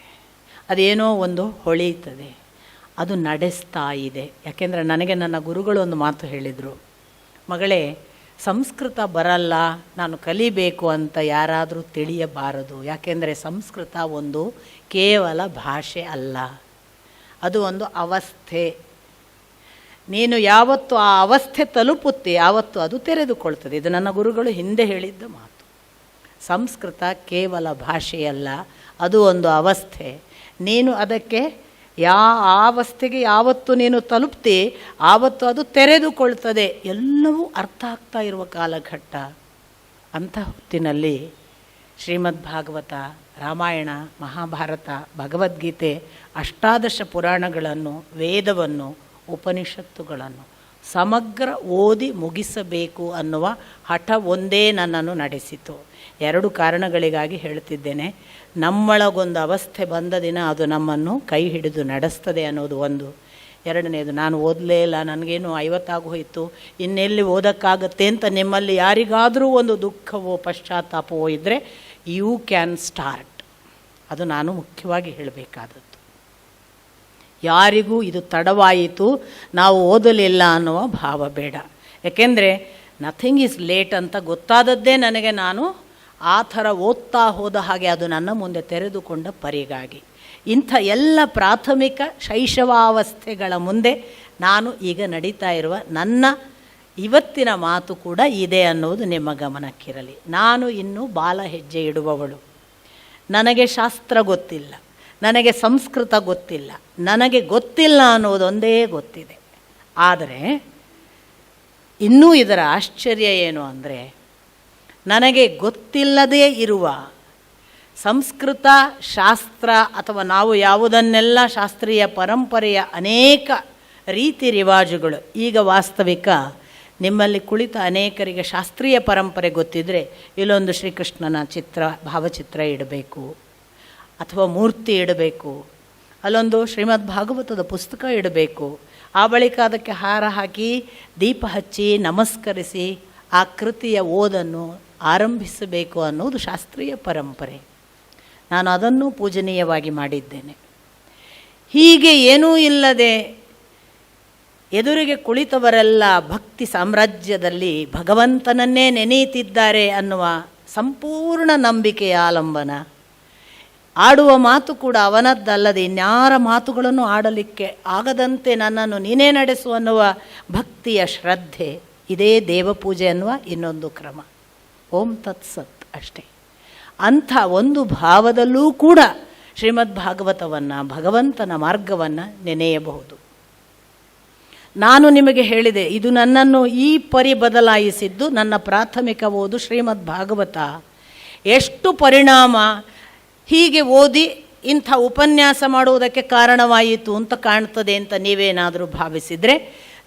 ಅದೇನೋ ಒಂದು ಹೊಳೆಯುತ್ತದೆ, ಅದು ನಡೆಸ್ತಾ ಇದೆ. ಯಾಕೆಂದರೆ ನನಗೆ ನನ್ನ ಗುರುಗಳು ಒಂದು ಮಾತು ಹೇಳಿದರು, ಮಗಳೇ ಸಂಸ್ಕೃತ ಬರಲ್ಲ, ನಾನು ಕಲಿಬೇಕು ಅಂತ ಯಾರಾದರೂ ತಿಳಿಯಬಾರದು. ಯಾಕೆಂದರೆ ಸಂಸ್ಕೃತ ಒಂದು ಕೇವಲ ಭಾಷೆ ಅಲ್ಲ, ಅದು ಒಂದು ಅವಸ್ಥೆ. ನೀನು ಯಾವತ್ತು ಆ ಅವಸ್ಥೆ ತಲುಪುತ್ತೆ ಯಾವತ್ತು ಅದು ತೆರೆದುಕೊಳ್ತದೆ. ಇದು ನನ್ನ ಗುರುಗಳು ಹಿಂದೆ ಹೇಳಿದ್ದ ಮಾತು. ಸಂಸ್ಕೃತ ಕೇವಲ ಭಾಷೆಯಲ್ಲ, ಅದು ಒಂದು ಅವಸ್ಥೆ. ನೀನು ಅದಕ್ಕೆ ಆ ಅವಸ್ಥೆಗೆ ಯಾವತ್ತು ನೀನು ತಲುಪ್ತಿ ಆವತ್ತು ಅದು ತೆರೆದುಕೊಳ್ತದೆ. ಎಲ್ಲವೂ ಅರ್ಥ ಆಗ್ತಾ ಇರುವ ಕಾಲಘಟ್ಟ. ಅಂಥ ಹೊತ್ತಿನಲ್ಲಿ ಶ್ರೀಮದ್ ಭಾಗವತ, ರಾಮಾಯಣ, ಮಹಾಭಾರತ, ಭಗವದ್ಗೀತೆ, 18 ಪುರಾಣಗಳನ್ನು, ವೇದವನ್ನು, ಉಪನಿಷತ್ತುಗಳನ್ನು ಸಮಗ್ರ ಓದಿ ಮುಗಿಸಬೇಕು ಅನ್ನುವ ಹಠ ಒಂದೇ ನನ್ನನ್ನು ನಡೆಸಿತು. 2 ಕಾರಣಗಳಿಗಾಗಿ ಹೇಳ್ತಿದ್ದೇನೆ. ನಮ್ಮೊಳಗೊಂದು ಅವಸ್ಥೆ ಬಂದ ದಿನ ಅದು ನಮ್ಮನ್ನು ಕೈ ಹಿಡಿದು ನಡೆಸ್ತದೆ ಅನ್ನೋದು ಒಂದು. 2ನೇದು, ನಾನು ಓದಲೇ ಇಲ್ಲ, ನನಗೇನು 50 ಆಗೋಯಿತು, ಇನ್ನೆಲ್ಲಿ ಓದೋಕ್ಕಾಗತ್ತೆ ಅಂತ ನಿಮ್ಮಲ್ಲಿ ಯಾರಿಗಾದರೂ ಒಂದು ದುಃಖವೋ ಪಶ್ಚಾತ್ತಾಪವೋ ಇದ್ದರೆ ಯು ಕ್ಯಾನ್ ಸ್ಟಾರ್ಟ್. ಅದು ನಾನು ಮುಖ್ಯವಾಗಿ ಹೇಳಬೇಕಾದದ್ದು. ಯಾರಿಗೂ ಇದು ತಡವಾಯಿತು, ನಾವು ಓದಲಿಲ್ಲ ಅನ್ನುವ ಭಾವ ಬೇಡ. ಯಾಕೆಂದರೆ ನಥಿಂಗ್ ಈಸ್ ಲೇಟ್ ಅಂತ ಗೊತ್ತಾದದ್ದೇ ನನಗೆ ನಾನು ಆ ಥರ ಓದ್ತಾ ಹೋದ ಹಾಗೆ ಅದು ನನ್ನ ಮುಂದೆ ತೆರೆದುಕೊಂಡ ಪರಿಗಾಗಿ. ಇಂಥ ಎಲ್ಲ ಪ್ರಾಥಮಿಕ ಶೈಶವಾವಸ್ಥೆಗಳ ಮುಂದೆ ನಾನು ಈಗ ನಡೀತಾ ಇರುವ ನನ್ನ ಇವತ್ತಿನ ಮಾತು ಕೂಡ ಇದೆ ಅನ್ನೋದು ನಿಮ್ಮ ಗಮನಕ್ಕಿರಲಿ. ನಾನು ಇನ್ನೂ ಬಾಲ ಹೆಜ್ಜೆ ಇಡುವವಳು. ನನಗೆ ಶಾಸ್ತ್ರ ಗೊತ್ತಿಲ್ಲ, ನನಗೆ ಸಂಸ್ಕೃತ ಗೊತ್ತಿಲ್ಲ, ನನಗೆ ಗೊತ್ತಿಲ್ಲ ಅನ್ನೋದೊಂದೇ ಗೊತ್ತಿದೆ. ಆದರೆ ಇನ್ನೂ ಇದರ ಆಶ್ಚರ್ಯ ಏನು ಅಂದರೆ, ನನಗೆ ಗೊತ್ತಿಲ್ಲದೇ ಇರುವ ಸಂಸ್ಕೃತ ಶಾಸ್ತ್ರ ಅಥವಾ ನಾವು ಯಾವುದನ್ನೆಲ್ಲ ಶಾಸ್ತ್ರೀಯ ಪರಂಪರೆಯ ಅನೇಕ ರೀತಿ ರಿವಾಜುಗಳು, ಈಗ ವಾಸ್ತವಿಕ ನಿಮ್ಮಲ್ಲಿ ಕುಳಿತ ಅನೇಕರಿಗೆ ಶಾಸ್ತ್ರೀಯ ಪರಂಪರೆ ಗೊತ್ತಿದ್ದರೆ ಇಲ್ಲೊಂದು ಶ್ರೀಕೃಷ್ಣನ ಚಿತ್ರ, ಭಾವಚಿತ್ರ ಇಡಬೇಕು ಅಥವಾ ಮೂರ್ತಿ ಇಡಬೇಕು, ಅಲ್ಲೊಂದು ಶ್ರೀಮದ್ ಭಾಗವತದ ಪುಸ್ತಕ ಇಡಬೇಕು, ಆ ಬಳಿಕ ಅದಕ್ಕೆ ಹಾರ ಹಾಕಿ ದೀಪ ಹಚ್ಚಿ ನಮಸ್ಕರಿಸಿ ಆ ಕೃತಿಯ ಓದನ್ನು ಆರಂಭಿಸಬೇಕು ಅನ್ನೋದು ಶಾಸ್ತ್ರೀಯ ಪರಂಪರೆ. ನಾನು ಅದನ್ನು ಪೂಜನೀಯವಾಗಿ ಮಾಡಿದ್ದೇನೆ. ಹೀಗೆ ಏನೂ ಇಲ್ಲದೆ ಎದುರಿಗೆ ಕುಳಿತವರೆಲ್ಲ ಭಕ್ತಿ ಸಾಮ್ರಾಜ್ಯದಲ್ಲಿ ಭಗವಂತನನ್ನೇ ನೆನೆಯುತ್ತಿದ್ದಾರೆ ಅನ್ನುವ ಸಂಪೂರ್ಣ ನಂಬಿಕೆಯ ಆಲಂಬನ. ಆಡುವ ಮಾತು ಕೂಡ ಅವನದ್ದಲ್ಲದೆ ಇನ್ಯಾರ ಮಾತುಗಳನ್ನು ಆಡಲಿಕ್ಕೆ ಆಗದಂತೆ ನನ್ನನ್ನು ನೀನೇ ನಡೆಸು ಅನ್ನುವ ಭಕ್ತಿಯ ಶ್ರದ್ಧೆ, ಇದೇ ದೇವಪೂಜೆ ಅನ್ನುವ ಇನ್ನೊಂದು ಕ್ರಮ. ಓಂ ತತ್ಸತ್ ಅಷ್ಟೇ. ಅಂಥ ಒಂದು ಭಾವದಲ್ಲೂ ಕೂಡ ಶ್ರೀಮದ್ ಭಾಗವತವನ್ನು, ಭಗವಂತನ ಮಾರ್ಗವನ್ನು ನೆನೆಯಬಹುದು. ನಾನು ನಿಮಗೆ ಹೇಳಿದೆ, ಇದು ನನ್ನನ್ನು ಈ ಪರಿ ಬದಲಾಯಿಸಿದ್ದು ನನ್ನ ಪ್ರಾಥಮಿಕ ಓದು ಶ್ರೀಮದ್ ಭಾಗವತ. ಎಷ್ಟು ಪರಿಣಾಮ ಹೀಗೆ ಓದಿ ಇಂಥ ಉಪನ್ಯಾಸ ಮಾಡುವುದಕ್ಕೆ ಕಾರಣವಾಯಿತು ಅಂತ ಕಾಣ್ತದೆ ಅಂತ ನೀವೇನಾದರೂ ಭಾವಿಸಿದರೆ,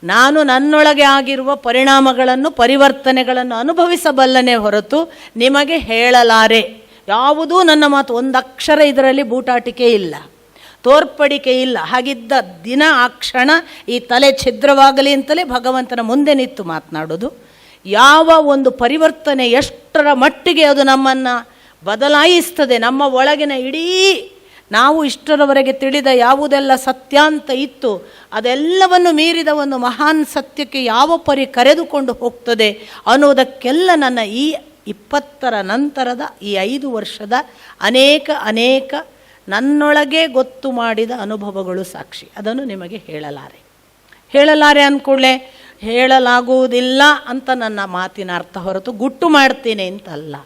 ನಾನು ನನ್ನೊಳಗೆ ಆಗಿರುವ ಪರಿಣಾಮಗಳನ್ನು, ಪರಿವರ್ತನೆಗಳನ್ನು ಅನುಭವಿಸಬಲ್ಲನೆ ಹೊರತು ನಿಮಗೆ ಹೇಳಲಾರೆ. ಯಾವುದೂ ನನ್ನ ಮಾತು ಒಂದಕ್ಷರ ಇದರಲ್ಲಿ ಬೂಟಾಟಿಕೆ ಇಲ್ಲ, ತೋರ್ಪಡಿಕೆ ಇಲ್ಲ. ಹಾಗಿದ್ದ ದಿನ ಆ ಕ್ಷಣ ಈ ತಲೆ ಛಿದ್ರವಾಗಲಿ ಅಂತಲೇ ಭಗವಂತನ ಮುಂದೆ ನಿಂತು ಮಾತನಾಡೋದು. ಯಾವ ಒಂದು ಪರಿವರ್ತನೆ, ಎಷ್ಟರ ಮಟ್ಟಿಗೆ ಅದು ನಮ್ಮನ್ನು ಬದಲಾಯಿಸ್ತದೆ, ನಮ್ಮ ಒಳಗಿನ ಇಡೀ ನಾವು ಇಷ್ಟರವರೆಗೆ ತಿಳಿದ ಯಾವುದೆಲ್ಲ ಸತ್ಯ ಅಂತ ಇತ್ತು ಅದೆಲ್ಲವನ್ನು ಮೀರಿದ ಒಂದು ಮಹಾನ್ ಸತ್ಯಕ್ಕೆ ಯಾವ ಪರಿ ಕರೆದುಕೊಂಡು ಹೋಗ್ತದೆ ಅನ್ನೋದಕ್ಕೆಲ್ಲ ನನ್ನ ಈ 20ರ ನಂತರದ ಈ 5 ವರ್ಷದ ಅನೇಕ ನನ್ನೊಳಗೆ ಗೊತ್ತು ಮಾಡಿದ ಅನುಭವಗಳು ಸಾಕ್ಷಿ. ಅದನ್ನು ನಿಮಗೆ ಹೇಳಲಾರೆ ಅಂದ್ಕೊಳ್ಳೆ ಹೇಳಲಾಗುವುದಿಲ್ಲ ಅಂತ ನನ್ನ ಮಾತಿನ ಅರ್ಥ ಹೊರತು ಗುಟ್ಟು ಮಾಡ್ತೀನಿ ಅಂತಲ್ಲ.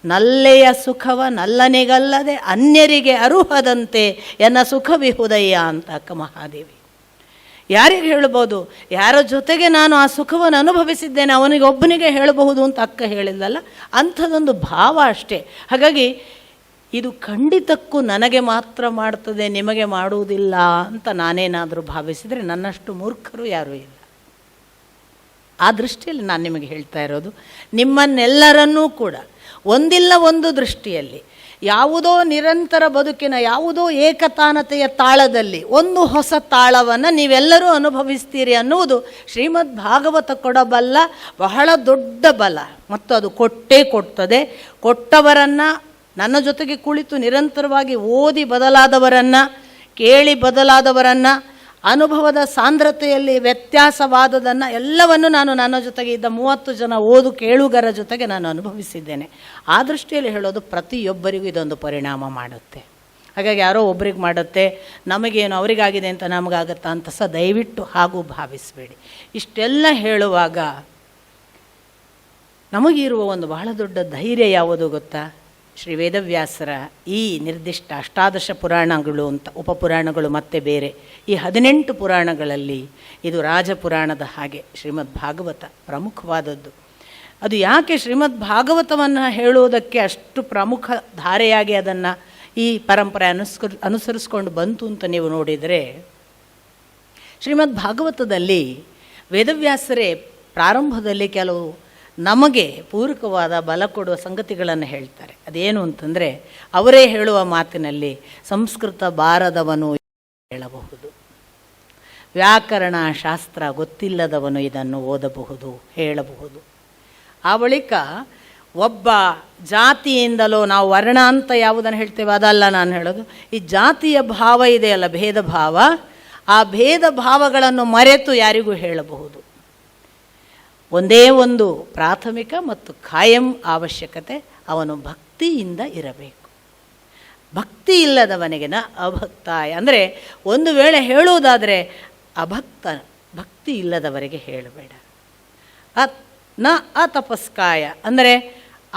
ನಲ್ಲೆಯ ಸುಖವ ನಲ್ಲನಿಗಲ್ಲದೆ ಅನ್ಯರಿಗೆ ಅರುಹದಂತೆ ಎನ್ನ ಸುಖವಿಹುದಯ್ಯ ಅಂತ ಅಕ್ಕ ಮಹಾದೇವಿ. ಯಾರಿಗೆ ಹೇಳ್ಬೋದು? ಯಾರ ಜೊತೆಗೆ ನಾನು ಆ ಸುಖವನ್ನು ಅನುಭವಿಸಿದ್ದೇನೆ ಅವನಿಗೆ ಒಬ್ಬನಿಗೆ ಹೇಳಬಹುದು ಅಂತ ಅಕ್ಕ ಹೇಳಿಲ್ಲಲ್ಲ, ಅಂಥದ್ದೊಂದು ಭಾವ ಅಷ್ಟೇ. ಹಾಗಾಗಿ ಇದು ಖಂಡಿತಕ್ಕೂ ನನಗೆ ಮಾತ್ರ ಮಾಡ್ತದೆ, ನಿಮಗೆ ಮಾಡುವುದಿಲ್ಲ ಅಂತ ನಾನೇನಾದರೂ ಭಾವಿಸಿದರೆ ನನ್ನಷ್ಟು ಮೂರ್ಖರು ಯಾರೂ ಇಲ್ಲ. ಆ ದೃಷ್ಟಿಯಲ್ಲಿ ನಾನು ನಿಮಗೆ ಹೇಳ್ತಾ ಇರೋದು, ನಿಮ್ಮನ್ನೆಲ್ಲರನ್ನೂ ಕೂಡ ಒಂದಿಲ್ಲ ಒಂದು ದೃಷ್ಟಿಯಲ್ಲಿ ಯಾವುದೋ ನಿರಂತರ ಬದುಕಿನ ಯಾವುದೋ ಏಕತಾನತೆಯ ತಾಳದಲ್ಲಿ ಒಂದು ಹೊಸ ತಾಳವನ್ನು ನೀವೆಲ್ಲರೂ ಅನುಭವಿಸ್ತೀರಿ ಅನ್ನುವುದು ಶ್ರೀಮದ್ ಭಾಗವತ ಕೊಡಬಲ್ಲ ಬಹಳ ದೊಡ್ಡ ಬಲ. ಮತ್ತು ಅದು ಕೊಡ್ತದೆ. ಕೊಟ್ಟವರನ್ನು, ನನ್ನ ಜೊತೆಗೆ ಕುಳಿತು ನಿರಂತರವಾಗಿ ಓದಿ ಬದಲಾದವರನ್ನು, ಕೇಳಿ ಬದಲಾದವರನ್ನು, ಅನುಭವದ ಸಾಂದ್ರತೆಯಲ್ಲಿ ವ್ಯತ್ಯಾಸವಾದದನ್ನು ಎಲ್ಲವನ್ನು ನಾನು ನನ್ನ ಜೊತೆಗೆ ಇದ್ದ 30 ಜನ ಕೇಳುಗರ ಜೊತೆಗೆ ನಾನು ಅನುಭವಿಸಿದ್ದೇನೆ. ಆ ದೃಷ್ಟಿಯಲ್ಲಿ ಹೇಳೋದು ಪ್ರತಿಯೊಬ್ಬರಿಗೂ ಇದೊಂದು ಪರಿಣಾಮ ಮಾಡುತ್ತೆ. ಹಾಗಾಗಿ ಯಾರೋ ಒಬ್ರಿಗೆ ಮಾಡುತ್ತೆ, ನಮಗೇನು ಅವರಿಗಾಗಿದೆ ಅಂತ ನಮಗಾಗತ್ತಾ ಅಂತ ದಯವಿಟ್ಟು ಹಾಗೂ ಭಾವಿಸಬೇಡಿ. ಇಷ್ಟೆಲ್ಲ ಹೇಳುವಾಗ ನಮಗಿರುವ ಒಂದು ಬಹಳ ದೊಡ್ಡ ಧೈರ್ಯ ಯಾವುದು ಗೊತ್ತಾ? ಶ್ರೀ ವೇದವ್ಯಾಸರ ಈ ನಿರ್ದಿಷ್ಟ 18 ಪುರಾಣಗಳು ಅಂತ ಉಪಪುರಾಣಗಳು ಮತ್ತೆ ಬೇರೆ ಈ 18 ಪುರಾಣಗಳಲ್ಲಿ ಇದು ರಾಜಪುರಾಣದ ಹಾಗೆ ಶ್ರೀಮದ್ ಭಾಗವತ ಪ್ರಮುಖವಾದದ್ದು. ಅದು ಯಾಕೆ ಶ್ರೀಮದ್ ಭಾಗವತವನ್ನು ಹೇಳುವುದಕ್ಕೆ ಅಷ್ಟು ಪ್ರಮುಖ ಧಾರೆಯಾಗಿ ಅದನ್ನು ಈ ಪರಂಪರೆ ಅನುಸರಿಸ್ಕೊಂಡು ಬಂತು ಅಂತ ನೀವು ನೋಡಿದರೆ, ಶ್ರೀಮದ್ ಭಾಗವತದಲ್ಲಿ ವೇದವ್ಯಾಸರೇ ಪ್ರಾರಂಭದಲ್ಲಿ ಕೆಲವು ನಮಗೆ ಪೂರಕವಾದ ಬಲ ಕೊಡುವ ಸಂಗತಿಗಳನ್ನು ಹೇಳ್ತಾರೆ. ಅದೇನು ಅಂತಂದರೆ, ಅವರೇ ಹೇಳುವ ಮಾತಿನಲ್ಲಿ ಸಂಸ್ಕೃತ ಬಾರದವನು ಹೇಳಬಹುದು, ವ್ಯಾಕರಣ ಶಾಸ್ತ್ರ ಗೊತ್ತಿಲ್ಲದವನು ಇದನ್ನು ಓದಬಹುದು, ಹೇಳಬಹುದು. ಆ ಬಳಿಕ ಒಬ್ಬ ಜಾತಿಯಿಂದಲೋ, ನಾವು ವರ್ಣ ಅಂತ ಯಾವುದನ್ನು ಹೇಳ್ತೇವೆ ಅದಲ್ಲ ನಾನು ಹೇಳೋದು, ಈ ಜಾತಿಯ ಭಾವ ಇದೆಯಲ್ಲ, ಭೇದ ಭಾವ, ಆ ಭೇದ ಭಾವಗಳನ್ನು ಮರೆತು ಯಾರಿಗೂ ಹೇಳಬಹುದು. ಒಂದೇ ಒಂದು ಪ್ರಾಥಮಿಕ ಮತ್ತು ಕಾಯಂ ಅವಶ್ಯಕತೆ, ಅವನು ಭಕ್ತಿಯಿಂದ ಇರಬೇಕು. ಭಕ್ತಿ ಇಲ್ಲದವನಿಗೆ ಅಭಕ್ತಾಯ ಅಂದರೆ, ಒಂದು ವೇಳೆ ಹೇಳುವುದಾದರೆ ಭಕ್ತಿ ಇಲ್ಲದವರಿಗೆ ಹೇಳಬೇಡ. ಅತಪಸ್ಕಾಯ ಅಂದರೆ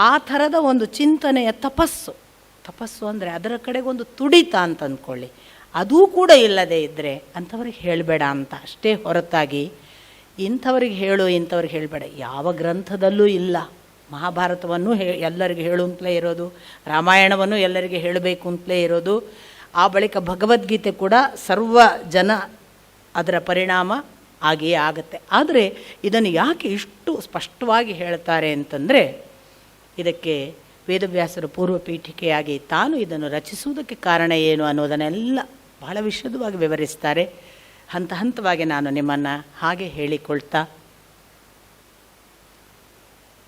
ಆ ಥರದ ಒಂದು ಚಿಂತನೆಯ ತಪಸ್ಸು ಅಂದರೆ ಅದರ ಕಡೆಗೊಂದು ತುಡಿತ ಅಂತ ಅಂದ್ಕೊಳ್ಳಿ, ಅದೂ ಕೂಡ ಇಲ್ಲದೆ ಇದ್ದರೆ ಅಂಥವ್ರಿಗೆ ಹೇಳಬೇಡ ಅಂತ ಅಷ್ಟೇ ಹೊರತಾಗಿ ಇಂಥವ್ರಿಗೆ ಹೇಳಬೇಡ ಯಾವ ಗ್ರಂಥದಲ್ಲೂ ಇಲ್ಲ. ಮಹಾಭಾರತವನ್ನು ಎಲ್ಲರಿಗೆ ಹೇಳುವಂತಲೇ ಇರೋದು, ರಾಮಾಯಣವನ್ನು ಎಲ್ಲರಿಗೆ ಹೇಳಬೇಕು ಅಂತಲೇ ಇರೋದು. ಆ ಬಳಿಕ ಭಗವದ್ಗೀತೆ ಕೂಡ ಸರ್ವ ಜನ ಅದರ ಪರಿಣಾಮ ಆಗಿಯೇ ಆಗುತ್ತೆ. ಆದರೆ ಇದನ್ನು ಯಾಕೆ ಇಷ್ಟು ಸ್ಪಷ್ಟವಾಗಿ ಹೇಳ್ತಾರೆ ಅಂತಂದರೆ, ಇದಕ್ಕೆ ವೇದವ್ಯಾಸರು ಪೂರ್ವ ಪೀಠಿಕೆಯಾಗಿ ತಾನು ಇದನ್ನು ರಚಿಸುವುದಕ್ಕೆ ಕಾರಣ ಏನು ಅನ್ನೋದನ್ನೆಲ್ಲ ಬಹಳ ವಿಶದವಾಗಿ ವಿವರಿಸ್ತಾರೆ. ಹಂತ ಹಂತವಾಗಿ ನಾನು ನಿಮ್ಮನ್ನು ಹಾಗೆ ಹೇಳಿಕೊಳ್ತಾ,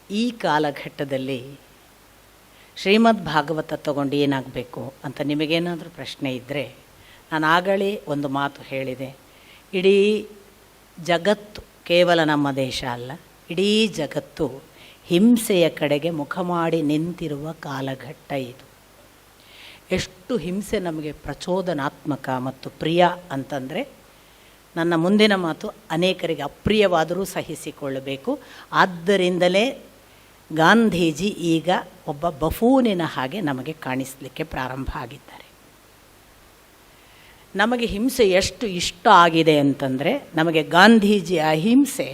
ಈ ಕಾಲಘಟ್ಟದಲ್ಲಿ ಶ್ರೀಮದ್ ಭಾಗವತ ತಗೊಂಡು ಏನಾಗಬೇಕು ಅಂತ ನಿಮಗೇನಾದರೂ ಪ್ರಶ್ನೆ ಇದ್ದರೆ, ನಾನು ಆಗಲೇ ಒಂದು ಮಾತು ಹೇಳಿದೆ. ಇಡೀ ಜಗತ್ತು, ಕೇವಲ ನಮ್ಮ ದೇಶ ಅಲ್ಲ, ಇಡೀ ಜಗತ್ತು ಹಿಂಸೆಯ ಕಡೆಗೆ ಮುಖ ಮಾಡಿ ನಿಂತಿರುವ ಕಾಲಘಟ್ಟ ಇದು. ಎಷ್ಟು ಹಿಂಸೆ ನಮಗೆ ಪ್ರಚೋದನಾತ್ಮಕ ಮತ್ತು ಪ್ರಿಯ ಅಂತಂದರೆ, ನನ್ನ ಮುಂದಿನ ಮಾತು ಅನೇಕರಿಗೆ ಅಪ್ರಿಯವಾದರೂ ಸಹಿಸಿಕೊಳ್ಳಬೇಕು. ಆದ್ದರಿಂದಲೇ ಗಾಂಧೀಜಿ ಈಗ ಒಬ್ಬ ಬಫೂನಿನ ಹಾಗೆ ನಮಗೆ ಕಾಣಿಸಲಿಕ್ಕೆ ಪ್ರಾರಂಭ ಆಗಿದ್ದಾರೆ. ನಮಗೆ ಹಿಂಸೆ ಎಷ್ಟು ಇಷ್ಟ ಆಗಿದೆ ಅಂತಂದರೆ, ನಮಗೆ ಗಾಂಧೀಜಿ ಅಹಿಂಸೆ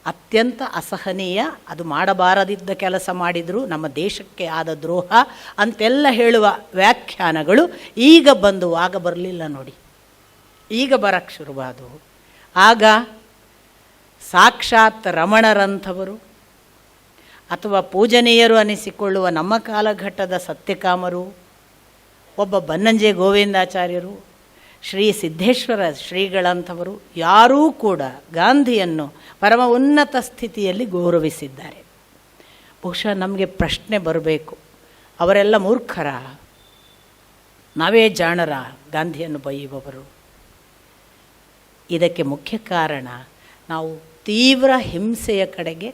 ಅತ್ಯಂತ ಅಸಹನೀಯ, ಅದು ಮಾಡಬಾರದಿದ್ದ ಕೆಲಸ ಮಾಡಿದರೂ ನಮ್ಮ ದೇಶಕ್ಕೆ ಆದ ದ್ರೋಹ ಅಂತೆಲ್ಲ ಹೇಳುವ ವ್ಯಾಖ್ಯಾನಗಳು ಈಗ ಬಂದು, ಆಗ ಬರಲಿಲ್ಲ ನೋಡಿ, ಈಗ ಬರಕ್ಕೆ ಶುರುವಾದವು. ಆಗ ಸಾಕ್ಷಾತ್ ರಮಣರಂಥವರು ಅಥವಾ ಪೂಜನೀಯರು ಅನಿಸಿಕೊಳ್ಳುವ ನಮ್ಮ ಕಾಲಘಟ್ಟದ ಸತ್ಯಕಾಮರು, ಒಬ್ಬ ಬನ್ನಂಜೆ ಗೋವಿಂದಾಚಾರ್ಯರು, ಶ್ರೀ ಸಿದ್ದೇಶ್ವರ ಶ್ರೀಗಳಂಥವರು ಯಾರೂ ಕೂಡ ಗಾಂಧಿಯನ್ನು ಪರಮ ಉನ್ನತ ಸ್ಥಿತಿಯಲ್ಲಿ ಗೌರವಿಸಿದ್ದಾರೆ. ಬಹುಶಃ ನಮಗೆ ಪ್ರಶ್ನೆ ಬರಬೇಕು, ಅವರೆಲ್ಲ ಮೂರ್ಖರ, ನಾವೇ ಜಾಣರ ಗಾಂಧಿಯನ್ನು ಬೈಯುವವರು? ಇದಕ್ಕೆ ಮುಖ್ಯ ಕಾರಣ, ನಾವು ತೀವ್ರ ಹಿಂಸೆಯ ಕಡೆಗೆ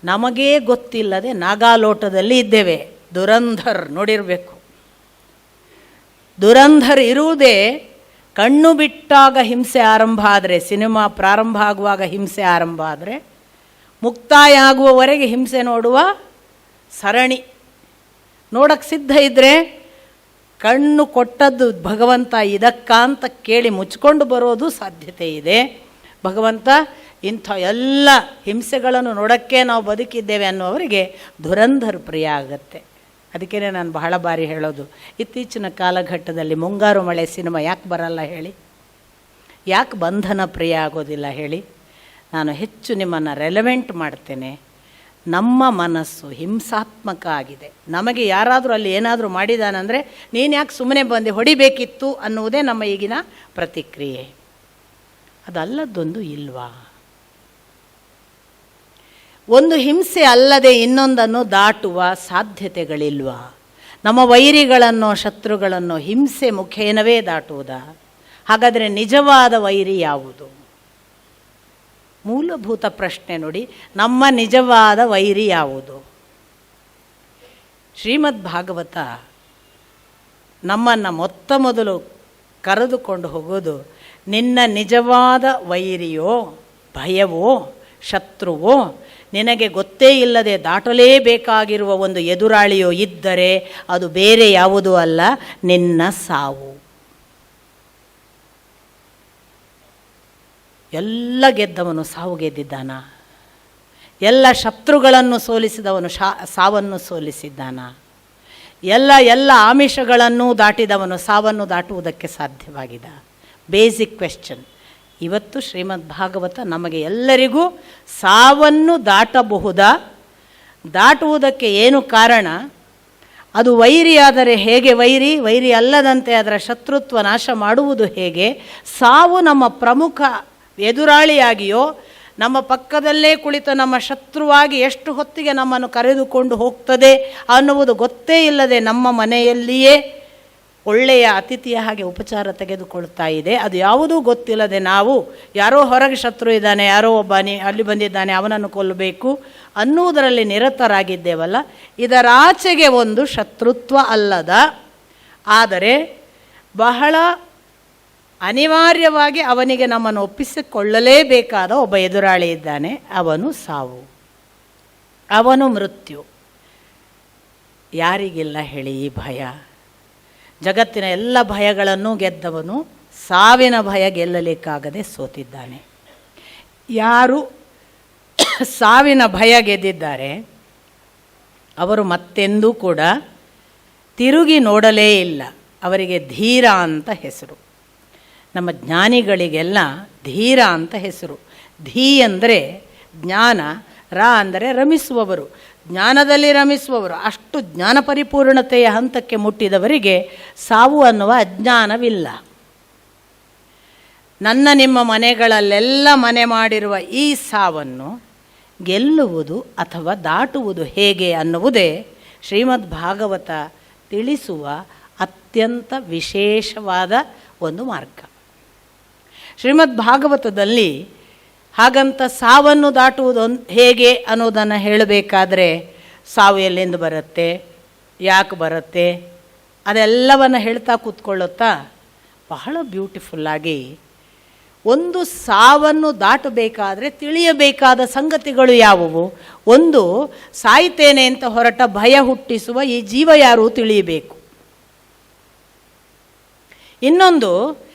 ನಮಗೇ ಗೊತ್ತಿಲ್ಲದೆ ನಾಗಾಲೋಟದಲ್ಲಿ ಇದ್ದೇವೆ. ದುರಂಧರ್ ನೋಡಿರಬೇಕು. ದುರಂಧರ್ ಇರುವುದೇ ಕಣ್ಣು ಬಿಟ್ಟಾಗ ಹಿಂಸೆ ಆರಂಭ ಆದರೆ, ಸಿನಿಮಾ ಪ್ರಾರಂಭ ಆಗುವಾಗ ಹಿಂಸೆ ಆರಂಭ ಆದರೆ, ಮುಕ್ತಾಯ ಆಗುವವರೆಗೆ ಹಿಂಸೆ ನೋಡುವ ಸರಣಿ. ನೋಡಕ್ಕೆ ಸಿದ್ಧ ಇದ್ದರೆ ಕಣ್ಣು ಕೊಟ್ಟದ್ದು ಭಗವಂತ ಇದಕ್ಕಾಂತ ಕೇಳಿ ಮುಚ್ಕೊಂಡು ಬರೋದು ಸಾಧ್ಯತೆ ಇದೆ. ಭಗವಂತ ಇಂಥ ಎಲ್ಲ ಹಿಂಸೆಗಳನ್ನು ನೋಡೋಕ್ಕೆ ನಾವು ಬದುಕಿದ್ದೇವೆ ಅನ್ನುವವರಿಗೆ ಧುರಂಧರ್ ಪ್ರಿಯ ಆಗುತ್ತೆ. ಅದಕ್ಕೇ ನಾನು ಬಹಳ ಬಾರಿ ಹೇಳೋದು, ಇತ್ತೀಚಿನ ಕಾಲಘಟ್ಟದಲ್ಲಿ ಮುಂಗಾರು ಮಳೆ ಸಿನಿಮಾ ಯಾಕೆ ಬರಲ್ಲ ಹೇಳಿ? ಯಾಕೆ ಬಂಧನ ಪ್ರಿಯ ಆಗೋದಿಲ್ಲ ಹೇಳಿ? ನಾನು ಹೆಚ್ಚು ನಿಮ್ಮನ್ನು ರೆಲೆವೆಂಟ್ ಮಾಡ್ತೇನೆ. ನಮ್ಮ ಮನಸ್ಸು ಹಿಂಸಾತ್ಮಕ ಆಗಿದೆ. ನಮಗೆ ಯಾರಾದರೂ ಅಲ್ಲಿ ಏನಾದರೂ ಮಾಡಿದಾನಂದರೆ, ನೀನು ಯಾಕೆ ಸುಮ್ಮನೆ ಬಂದು ಹೊಡಿಬೇಕಿತ್ತು ಅನ್ನುವುದೇ ನಮ್ಮ ಈಗಿನ ಪ್ರತಿಕ್ರಿಯೆ. ಅದಲ್ಲದೊಂದು ಇಲ್ವಾ? ಒಂದು ಹಿಂಸೆ ಅಲ್ಲದೆ ಇನ್ನೊಂದನ್ನು ದಾಟುವ ಸಾಧ್ಯತೆಗಳಿಲ್ವಾ? ನಮ್ಮ ವೈರಿಗಳನ್ನು, ಶತ್ರುಗಳನ್ನು ಹಿಂಸೆ ಮುಖೇನವೇ ದಾಟುವುದಾ? ಹಾಗಾದರೆ ನಿಜವಾದ ವೈರಿ ಯಾವುದು? ಮೂಲಭೂತ ಪ್ರಶ್ನೆ ನೋಡಿ, ನಮ್ಮ ನಿಜವಾದ ವೈರಿ ಯಾವುದು? ಶ್ರೀಮದ್ ಭಾಗವತ ನಮ್ಮನ್ನು ಮೊತ್ತ ಮೊದಲು ಕರೆದುಕೊಂಡು ಹೋಗೋದು, ನಿನ್ನ ನಿಜವಾದ ವೈರಿಯೋ, ಭಯವೋ, ಶತ್ರುವೋ, ನಿನಗೆ ಗೊತ್ತೇ ಇಲ್ಲದೆ ದಾಟಲೇಬೇಕಾಗಿರುವ ಒಂದು ಎದುರಾಳಿಯೋ ಇದ್ದರೆ ಅದು ಬೇರೆ ಯಾವುದೂ ಅಲ್ಲ, ನಿನ್ನ ಸಾವು. ಎಲ್ಲ ಗೆದ್ದವನು ಸಾವು ಗೆದ್ದಿದ್ದಾನ? ಎಲ್ಲ ಶತ್ರುಗಳನ್ನು ಸೋಲಿಸಿದವನು ಸಾವನ್ನು ಸೋಲಿಸಿದ್ದಾನ? ಎಲ್ಲ ಆಮಿಷಗಳನ್ನು ದಾಟಿದವನು ಸಾವನ್ನು ದಾಟುವುದಕ್ಕೆ ಸಾಧ್ಯವಾಗಿದ? Basic question. ಇವತ್ತು ಶ್ರೀಮದ್ ಭಾಗವತ ನಮಗೆ ಎಲ್ಲರಿಗೂ ಸಾವನ್ನು ದಾಟಬಹುದಾ? ದಾಟುವುದಕ್ಕೆ ಏನು ಕಾರಣ? ಅದು ವೈರಿಯಾದರೆ ಹೇಗೆ ವೈರಿ, ವೈರಿ ಅಲ್ಲದಂತೆ ಅದರ ಶತ್ರುತ್ವ ನಾಶ ಮಾಡುವುದು ಹೇಗೆ? ಸಾವು ನಮ್ಮ ಪ್ರಮುಖ ಎದುರಾಳಿಯಾಗಿಯೋ, ನಮ್ಮ ಪಕ್ಕದಲ್ಲೇ ಕುಳಿತ ನಮ್ಮ ಶತ್ರುವಾಗಿ ಎಷ್ಟು ಹೊತ್ತಿಗೆ ನಮ್ಮನ್ನು ಕರೆದುಕೊಂಡು ಹೋಗ್ತದೆ ಅನ್ನುವುದು ಗೊತ್ತೇ ಇಲ್ಲದೆ ನಮ್ಮ ಮನೆಯಲ್ಲಿಯೇ ಒಳ್ಳೆಯ ಅತಿಥಿಯ ಹಾಗೆ ಉಪಚಾರ ತೆಗೆದುಕೊಳ್ತಾ ಇದೆ. ಅದು ಯಾವುದೂ ಗೊತ್ತಿಲ್ಲದೆ ನಾವು ಯಾರೋ ಹೊರಗೆ ಶತ್ರು ಇದ್ದಾನೆ, ಯಾರೋ ಒಬ್ಬ ಅಲ್ಲಿ ಬಂದಿದ್ದಾನೆ, ಅವನನ್ನು ಕೊಲ್ಲಬೇಕು ಅನ್ನುವುದರಲ್ಲಿ ನಿರತರಾಗಿದ್ದೇವಲ್ಲ. ಇದರಾಚೆಗೆ ಒಂದು ಶತ್ರುತ್ವ ಅಲ್ಲದ, ಆದರೆ ಬಹಳ ಅನಿವಾರ್ಯವಾಗಿ ಅವನಿಗೆ ನಮ್ಮನ್ನು ಒಪ್ಪಿಸಿಕೊಳ್ಳಲೇಬೇಕಾದ ಒಬ್ಬ ಎದುರಾಳಿ ಇದ್ದಾನೆ. ಅವನು ಸಾವು, ಅವನು ಮೃತ್ಯು. ಯಾರಿಗಿಲ್ಲ ಹೇಳಿ ಈ ಭಯ? ಜಗತ್ತಿನ ಎಲ್ಲ ಭಯಗಳನ್ನು ಗೆದ್ದವನು ಸಾವಿನ ಭಯ ಗೆಲ್ಲಲಿಕ್ಕಾಗದೆ ಸೋತಿದ್ದಾನೆ. ಯಾರು ಸಾವಿನ ಭಯ ಗೆದ್ದಿದ್ದಾರೆ ಅವರು ಮತ್ತೆಂದೂ ಕೂಡ ತಿರುಗಿ ನೋಡಲೇ ಇಲ್ಲ. ಅವರಿಗೆ ಧೀರ ಅಂತ ಹೆಸರು. ನಮ್ಮ ಜ್ಞಾನಿಗಳಿಗೆಲ್ಲ ಧೀರ ಅಂತ ಹೆಸರು. ಧೀ ಅಂದರೆ ಜ್ಞಾನ, ರ ಅಂದರೆ ರಮಿಸುವವರು, ಜ್ಞಾನದಲ್ಲಿ ರಮಿಸುವವರು. ಅಷ್ಟು ಜ್ಞಾನ ಪರಿಪೂರ್ಣತೆಯ ಹಂತಕ್ಕೆ ಮುಟ್ಟಿದವರಿಗೆ ಸಾವು ಅನ್ನುವ ಅಜ್ಞಾನವಿಲ್ಲ. ನನ್ನ ನಿಮ್ಮ ಮನೆಗಳಲ್ಲೆಲ್ಲ ಮನೆ ಮಾಡಿರುವ ಈ ಸಾವನ್ನು ಗೆಲ್ಲುವುದು ಅಥವಾ ದಾಟುವುದು ಹೇಗೆ ಅನ್ನುವುದೇ ಶ್ರೀಮದ್ ಭಾಗವತ ತಿಳಿಸುವ ಅತ್ಯಂತ ವಿಶೇಷವಾದ ಒಂದು ಮಾರ್ಗ. ಶ್ರೀಮದ್ ಭಾಗವತದಲ್ಲಿ ಹಾಗಂತ ಸಾವನ್ನು ದಾಟುವುದು ಹೇಗೆ ಅನ್ನೋದನ್ನು ಹೇಳಬೇಕಾದ್ರೆ ಸಾವು ಎಲ್ಲಿಂದ ಬರುತ್ತೆ, ಯಾಕೆ ಬರುತ್ತೆ, ಅದೆಲ್ಲವನ್ನು ಹೇಳ್ತಾ ಕೂತ್ಕೊಳ್ಳುತ್ತಾ ಬಹಳ ಬ್ಯೂಟಿಫುಲ್ಲಾಗಿ ಒಂದು ಸಾವನ್ನು ದಾಟಬೇಕಾದರೆ ತಿಳಿಯಬೇಕಾದ ಸಂಗತಿಗಳು ಯಾವುವು. ಒಂದು, ಸಾಯ್ತೇನೆ ಅಂತ ಹೊರಟ ಭಯ ಹುಟ್ಟಿಸುವ ಈ ಜೀವ ಯಾರು ತಿಳಿಯಬೇಕು. ಇನ್ನೊಂದು,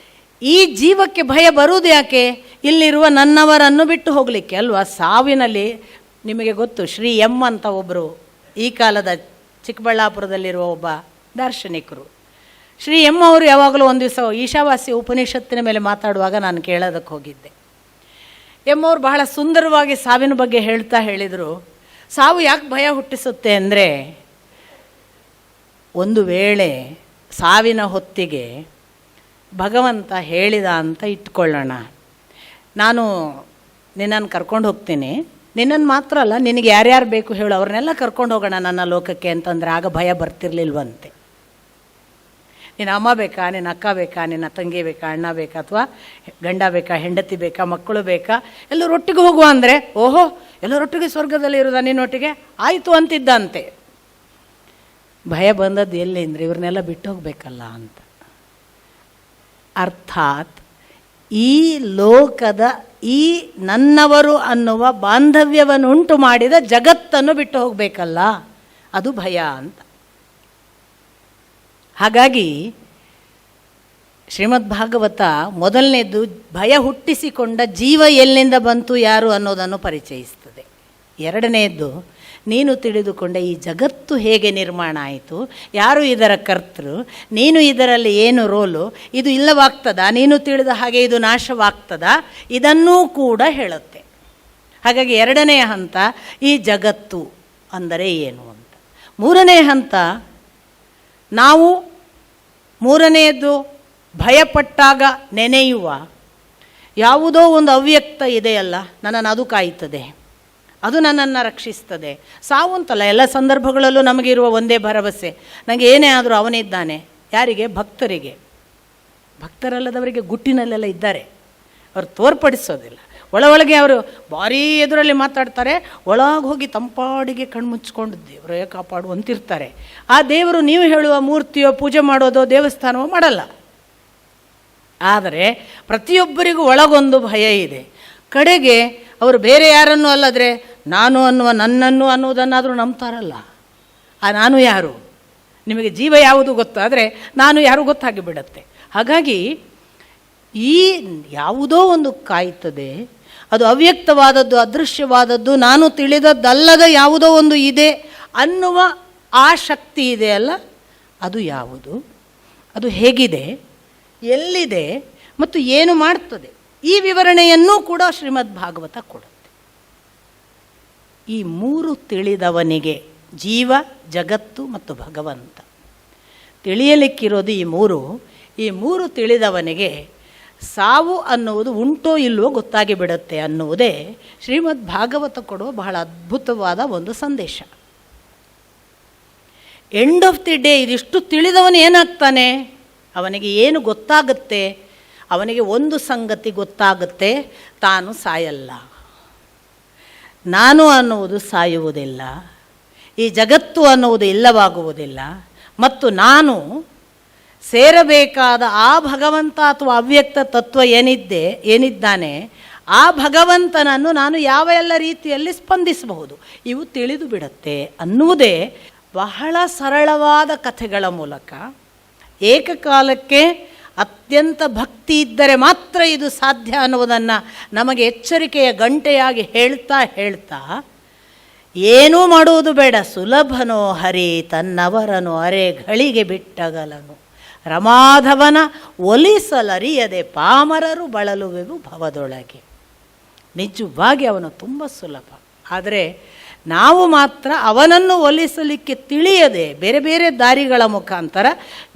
ಈ ಜೀವಕ್ಕೆ ಭಯ ಬರುವುದು ಯಾಕೆ? ಇಲ್ಲಿರುವ ನನ್ನವರನ್ನು ಬಿಟ್ಟು ಹೋಗಲಿಕ್ಕೆ ಅಲ್ವಾ. ಸಾವಿನಲ್ಲಿ ನಿಮಗೆ ಗೊತ್ತು, ಶ್ರೀ ಎಂ ಅಂತ ಒಬ್ಬರು ಈ ಕಾಲದ ಚಿಕ್ಕಬಳ್ಳಾಪುರದಲ್ಲಿರುವ ಒಬ್ಬ ದಾರ್ಶನಿಕರು. ಶ್ರೀ ಎಂ ಅವರು ಯಾವಾಗಲೂ ಒಂದು ದಿವಸ ಈಶಾವಾಸ್ಯ ಉಪನಿಷತ್ತಿನ ಮೇಲೆ ಮಾತಾಡುವಾಗ ನಾನು ಕೇಳೋದಕ್ಕೆ ಹೋಗಿದ್ದೆ. ಎಂ ಅವರು ಬಹಳ ಸುಂದರವಾಗಿ ಸಾವಿನ ಬಗ್ಗೆ ಹೇಳ್ತಾ ಹೇಳಿದರು, ಸಾವು ಯಾಕೆ ಭಯ ಹುಟ್ಟಿಸುತ್ತೆ ಅಂದರೆ, ಒಂದು ವೇಳೆ ಸಾವಿನ ಹೊತ್ತಿಗೆ ಭಗವಂತ ಹೇಳಿದ ಅಂತ ಇಟ್ಕೊಳ್ಳೋಣ, ನಾನು ನಿನ್ನನ್ನು ಕರ್ಕೊಂಡು ಹೋಗ್ತೀನಿ, ನಿನ್ನನ್ನು ಮಾತ್ರ ಅಲ್ಲ ನಿನಗೆ ಯಾರ್ಯಾರು ಬೇಕು ಹೇಳು ಅವ್ರನ್ನೆಲ್ಲ ಕರ್ಕೊಂಡು ಹೋಗೋಣ ನನ್ನ ಲೋಕಕ್ಕೆ ಅಂತಂದರೆ ಆಗ ಭಯ ಬರ್ತಿರ್ಲಿಲ್ವಂತೆ. ನಿನ್ನ ಅಮ್ಮ ಬೇಕಾ, ನಿನ್ನ ಅಕ್ಕ ಬೇಕಾ, ನಿನ್ನ ತಂಗಿ ಬೇಕಾ, ಅಣ್ಣ ಬೇಕಾ, ಅಥವಾ ಗಂಡ ಬೇಕಾ, ಹೆಂಡತಿ ಬೇಕಾ, ಮಕ್ಕಳು ಬೇಕಾ, ಎಲ್ಲರೊಟ್ಟಿಗೆ ಹೋಗುವ ಅಂದರೆ, ಓಹೋ ಎಲ್ಲರೊಟ್ಟಿಗೆ ಸ್ವರ್ಗದಲ್ಲಿ ಇರೋದ ನಿನ್ನೊಟ್ಟಿಗೆ ಆಯಿತು ಅಂತಿದ್ದಂತೆ. ಭಯ ಬಂದದ್ದು ಎಲ್ಲಿ ಅಂದರೆ ಇವ್ರನ್ನೆಲ್ಲ ಬಿಟ್ಟು ಹೋಗಬೇಕಲ್ಲ ಅಂತ. ಅರ್ಥಾತ್ ಈ ಲೋಕದ ಈ ನನ್ನವರು ಅನ್ನುವ ಬಾಂಧವ್ಯವನ್ನು ಉಂಟು ಮಾಡಿದ ಜಗತ್ತನ್ನು ಬಿಟ್ಟು ಹೋಗಬೇಕಲ್ಲ, ಅದು ಭಯ ಅಂತ. ಹಾಗಾಗಿ ಶ್ರೀಮದ್ ಭಾಗವತ ಮೊದಲನೇದು ಭಯ ಹುಟ್ಟಿಸಿಕೊಂಡ ಜೀವ ಎಲ್ಲಿಂದ ಬಂತು ಯಾರು ಅನ್ನೋದನ್ನು ಪರಿಚಯಿಸ್ತದೆ. ಎರಡನೆಯದ್ದು, ನೀನು ತಿಳಿದುಕೊಂಡ ಈ ಜಗತ್ತು ಹೇಗೆ ನಿರ್ಮಾಣ ಆಯಿತು, ಯಾರು ಇದರ ಕರ್ತೃ, ನೀನು ಇದರಲ್ಲಿ ಏನು ರೋಲು, ಇದು ಇಲ್ಲವಾಗ್ತದಾ, ನೀನು ತಿಳಿದ ಹಾಗೆ ಇದು ನಾಶವಾಗ್ತದಾ, ಇದನ್ನೂ ಕೂಡ ಹೇಳುತ್ತೆ. ಹಾಗಾಗಿ ಎರಡನೆಯ ಹಂತ ಈ ಜಗತ್ತು ಅಂದರೆ ಏನು ಅಂತ. ಮೂರನೇ ಹಂತ, ನಾವು ಮೂರನೆಯದು ಭಯಪಟ್ಟಾಗ ನೆನೆಯುವ ಯಾವುದೋ ಒಂದು ಅವ್ಯಕ್ತ ಇದೆಯಲ್ಲ, ನನ್ನನ್ನು ಅದು ಕಾಯ್ತದೆ, ಅದು ನನ್ನನ್ನು ರಕ್ಷಿಸ್ತದೆ. ಸಾವು ಅಂತಲ್ಲ, ಎಲ್ಲ ಸಂದರ್ಭಗಳಲ್ಲೂ ನಮಗಿರುವ ಒಂದೇ ಭರವಸೆ, ನನಗೆ ಏನೇ ಆದರೂ ಅವನಿದ್ದಾನೆ. ಯಾರಿಗೆ? ಭಕ್ತರಿಗೆ. ಭಕ್ತರಲ್ಲದವರಿಗೆ ಗುಟ್ಟಿನಲ್ಲೆಲ್ಲ ಇದ್ದಾರೆ, ಅವರು ತೋರ್ಪಡಿಸೋದಿಲ್ಲ. ಒಳಗೆ ಅವರು ಭಾರೀ ಎದುರಲ್ಲಿ ಮಾತಾಡ್ತಾರೆ, ಒಳಗೆ ಹೋಗಿ ತಂಪಾಡಿಗೆ ಕಣ್ಮುಚ್ಕೊಂಡು ದೇವರೇ ಕಾಪಾಡು ಅಂತಿರ್ತಾರೆ. ಆ ದೇವರು ನೀವು ಹೇಳುವ ಮೂರ್ತಿಯೋ ಪೂಜೆ ಮಾಡೋದೋ ದೇವಸ್ಥಾನವೋ ಮಾಡಲ್ಲ. ಆದರೆ ಪ್ರತಿಯೊಬ್ಬರಿಗೂ ಒಳಗೊಂದು ಭಯ ಇದೆ. ಕಡೆಗೆ ಅವರು ಬೇರೆ ಯಾರನ್ನೂ ಅಲ್ಲದ್ರೆ ನಾನು ಅನ್ನುವ ನನ್ನನ್ನು ಅನ್ನುವುದನ್ನಾದರೂ ನಂಬ್ತಾರಲ್ಲ. ಆ ನಾನು ಯಾರು, ನಿಮಗೆ ಜೀವ ಯಾವುದು ಗೊತ್ತಾದರೆ ನಾನು ಯಾರು ಗೊತ್ತಾಗಿ ಬಿಡುತ್ತೆ. ಹಾಗಾಗಿ ಈ ಯಾವುದೋ ಒಂದು ಕಾಯ್ತದೆ, ಅದು ಅವ್ಯಕ್ತವಾದದ್ದು, ಅದೃಶ್ಯವಾದದ್ದು, ನಾನು ತಿಳಿದದ್ದಲ್ಲದ ಯಾವುದೋ ಒಂದು ಇದೆ ಅನ್ನುವ ಆ ಶಕ್ತಿ ಇದೆಯಲ್ಲ, ಅದು ಯಾವುದು, ಅದು ಹೇಗಿದೆ, ಎಲ್ಲಿದೆ ಮತ್ತು ಏನು ಮಾಡ್ತದೆ, ಈ ವಿವರಣೆಯನ್ನೂ ಕೂಡ ಶ್ರೀಮದ್ ಭಾಗವತ ಕೊಡುತ್ತೆ. ಈ ಮೂರು ತಿಳಿದವನಿಗೆ, ಜೀವ, ಜಗತ್ತು ಮತ್ತು ಭಗವಂತ, ತಿಳಿಯಲಿಕ್ಕಿರೋದು ಈ ಮೂರು ತಿಳಿದವನಿಗೆ ಸಾವು ಅನ್ನುವುದು ಉಂಟೋ ಇಲ್ಲವೋ ಗೊತ್ತಾಗಿ ಬಿಡುತ್ತೆ ಅನ್ನುವುದೇ ಶ್ರೀಮದ್ ಭಾಗವತ ಕೊಡುವ ಬಹಳ ಅದ್ಭುತವಾದ ಒಂದು ಸಂದೇಶ. ಎಂಡ್ ಆಫ್ ದಿ ಡೇ ಇದಿಷ್ಟು ತಿಳಿದವನು ಏನಾಗ್ತಾನೆ, ಅವನಿಗೆ ಏನು ಗೊತ್ತಾಗುತ್ತೆ, ಅವನಿಗೆ ಒಂದು ಸಂಗತಿ ಗೊತ್ತಾಗುತ್ತೆ, ತಾನು ಸಾಯಲ್ಲ, ನಾನು ಅನ್ನುವುದು ಸಾಯುವುದಿಲ್ಲ, ಈ ಜಗತ್ತು ಅನ್ನುವುದು ಇಲ್ಲವಾಗುವುದಿಲ್ಲ, ಮತ್ತು ನಾನು ಸೇರಬೇಕಾದ ಆ ಭಗವಂತ ಅಥವಾ ಅವ್ಯಕ್ತ ತತ್ವ ಏನಿದ್ದಾನೆ ಆ ಭಗವಂತನನ್ನು ನಾನು ಯಾವ ಎಲ್ಲ ರೀತಿಯಲ್ಲಿ ಸ್ಪಂದಿಸಬಹುದು, ಇವು ತಿಳಿದು ಬಿಡುತ್ತೆ ಅನ್ನುವುದೇ ಬಹಳ ಸರಳವಾದ ಕಥೆಗಳ ಮೂಲಕ ಏಕಕಾಲಕ್ಕೆ ಅತ್ಯಂತ ಭಕ್ತಿ ಇದ್ದರೆ ಮಾತ್ರ ಇದು ಸಾಧ್ಯ ಅನ್ನುವುದನ್ನು ನಮಗೆ ಎಚ್ಚರಿಕೆಯ ಗಂಟೆಯಾಗಿ ಹೇಳ್ತಾ ಏನೂ ಮಾಡುವುದು ಬೇಡ, ಸುಲಭನೋ ಹರಿ ತನ್ನವರನು ಅರೆ ಗಳಿಗೆ ಬಿಟ್ಟಗಲನು, ರಮಾಧವನ ಒಲಿಸಲರಿಯದೆ ಪಾಮರರು ಬಳಲುವೆವು ಭವದೊಳಗೆ. ನಿಜವಾಗಿ ಅವನು ತುಂಬ ಸುಲಭ. ಆದರೆ ನಾವು ಮಾತ್ರ ಅವನನ್ನು ಒಲಿಸಲಿಕ್ಕೆ ತಿಳಿಯದೆ ಬೇರೆ ಬೇರೆ ದಾರಿಗಳ ಮುಖಾಂತರ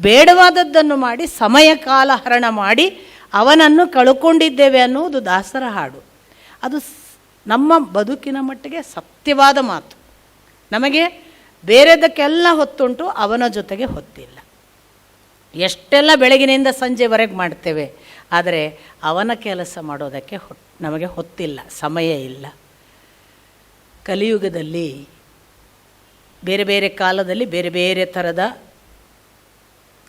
ಬೇಡವಾದದ್ದನ್ನು ಮಾಡಿ ಸಮಯ ಕಾಲ ಹರಣ ಮಾಡಿ ಅವನನ್ನು ಕಳ್ಕೊಂಡಿದ್ದೇವೆ ಅನ್ನುವುದು ದಾಸರ ಹಾಡು. ಅದು ನಮ್ಮ ಬದುಕಿನ ಮಟ್ಟಿಗೆ ಸತ್ಯವಾದ ಮಾತು. ನಮಗೆ ಬೇರೆದಕ್ಕೆಲ್ಲ ಹೊತ್ತುಂಟು, ಅವನ ಜೊತೆಗೆ ಹೊತ್ತಿಲ್ಲ. ಎಷ್ಟೆಲ್ಲ ಬೆಳಗಿನಿಂದ ಸಂಜೆವರೆಗೆ ಮಾಡ್ತೇವೆ, ಆದರೆ ಅವನ ಕೆಲಸ ಮಾಡೋದಕ್ಕೆ ನಮಗೆ ಹೊತ್ತಿಲ್ಲ, ಸಮಯ ಇಲ್ಲ. ಕಲಿಯುಗದಲ್ಲಿ ಬೇರೆ ಬೇರೆ ಕಾಲದಲ್ಲಿ ಬೇರೆ ಬೇರೆ ಥರದ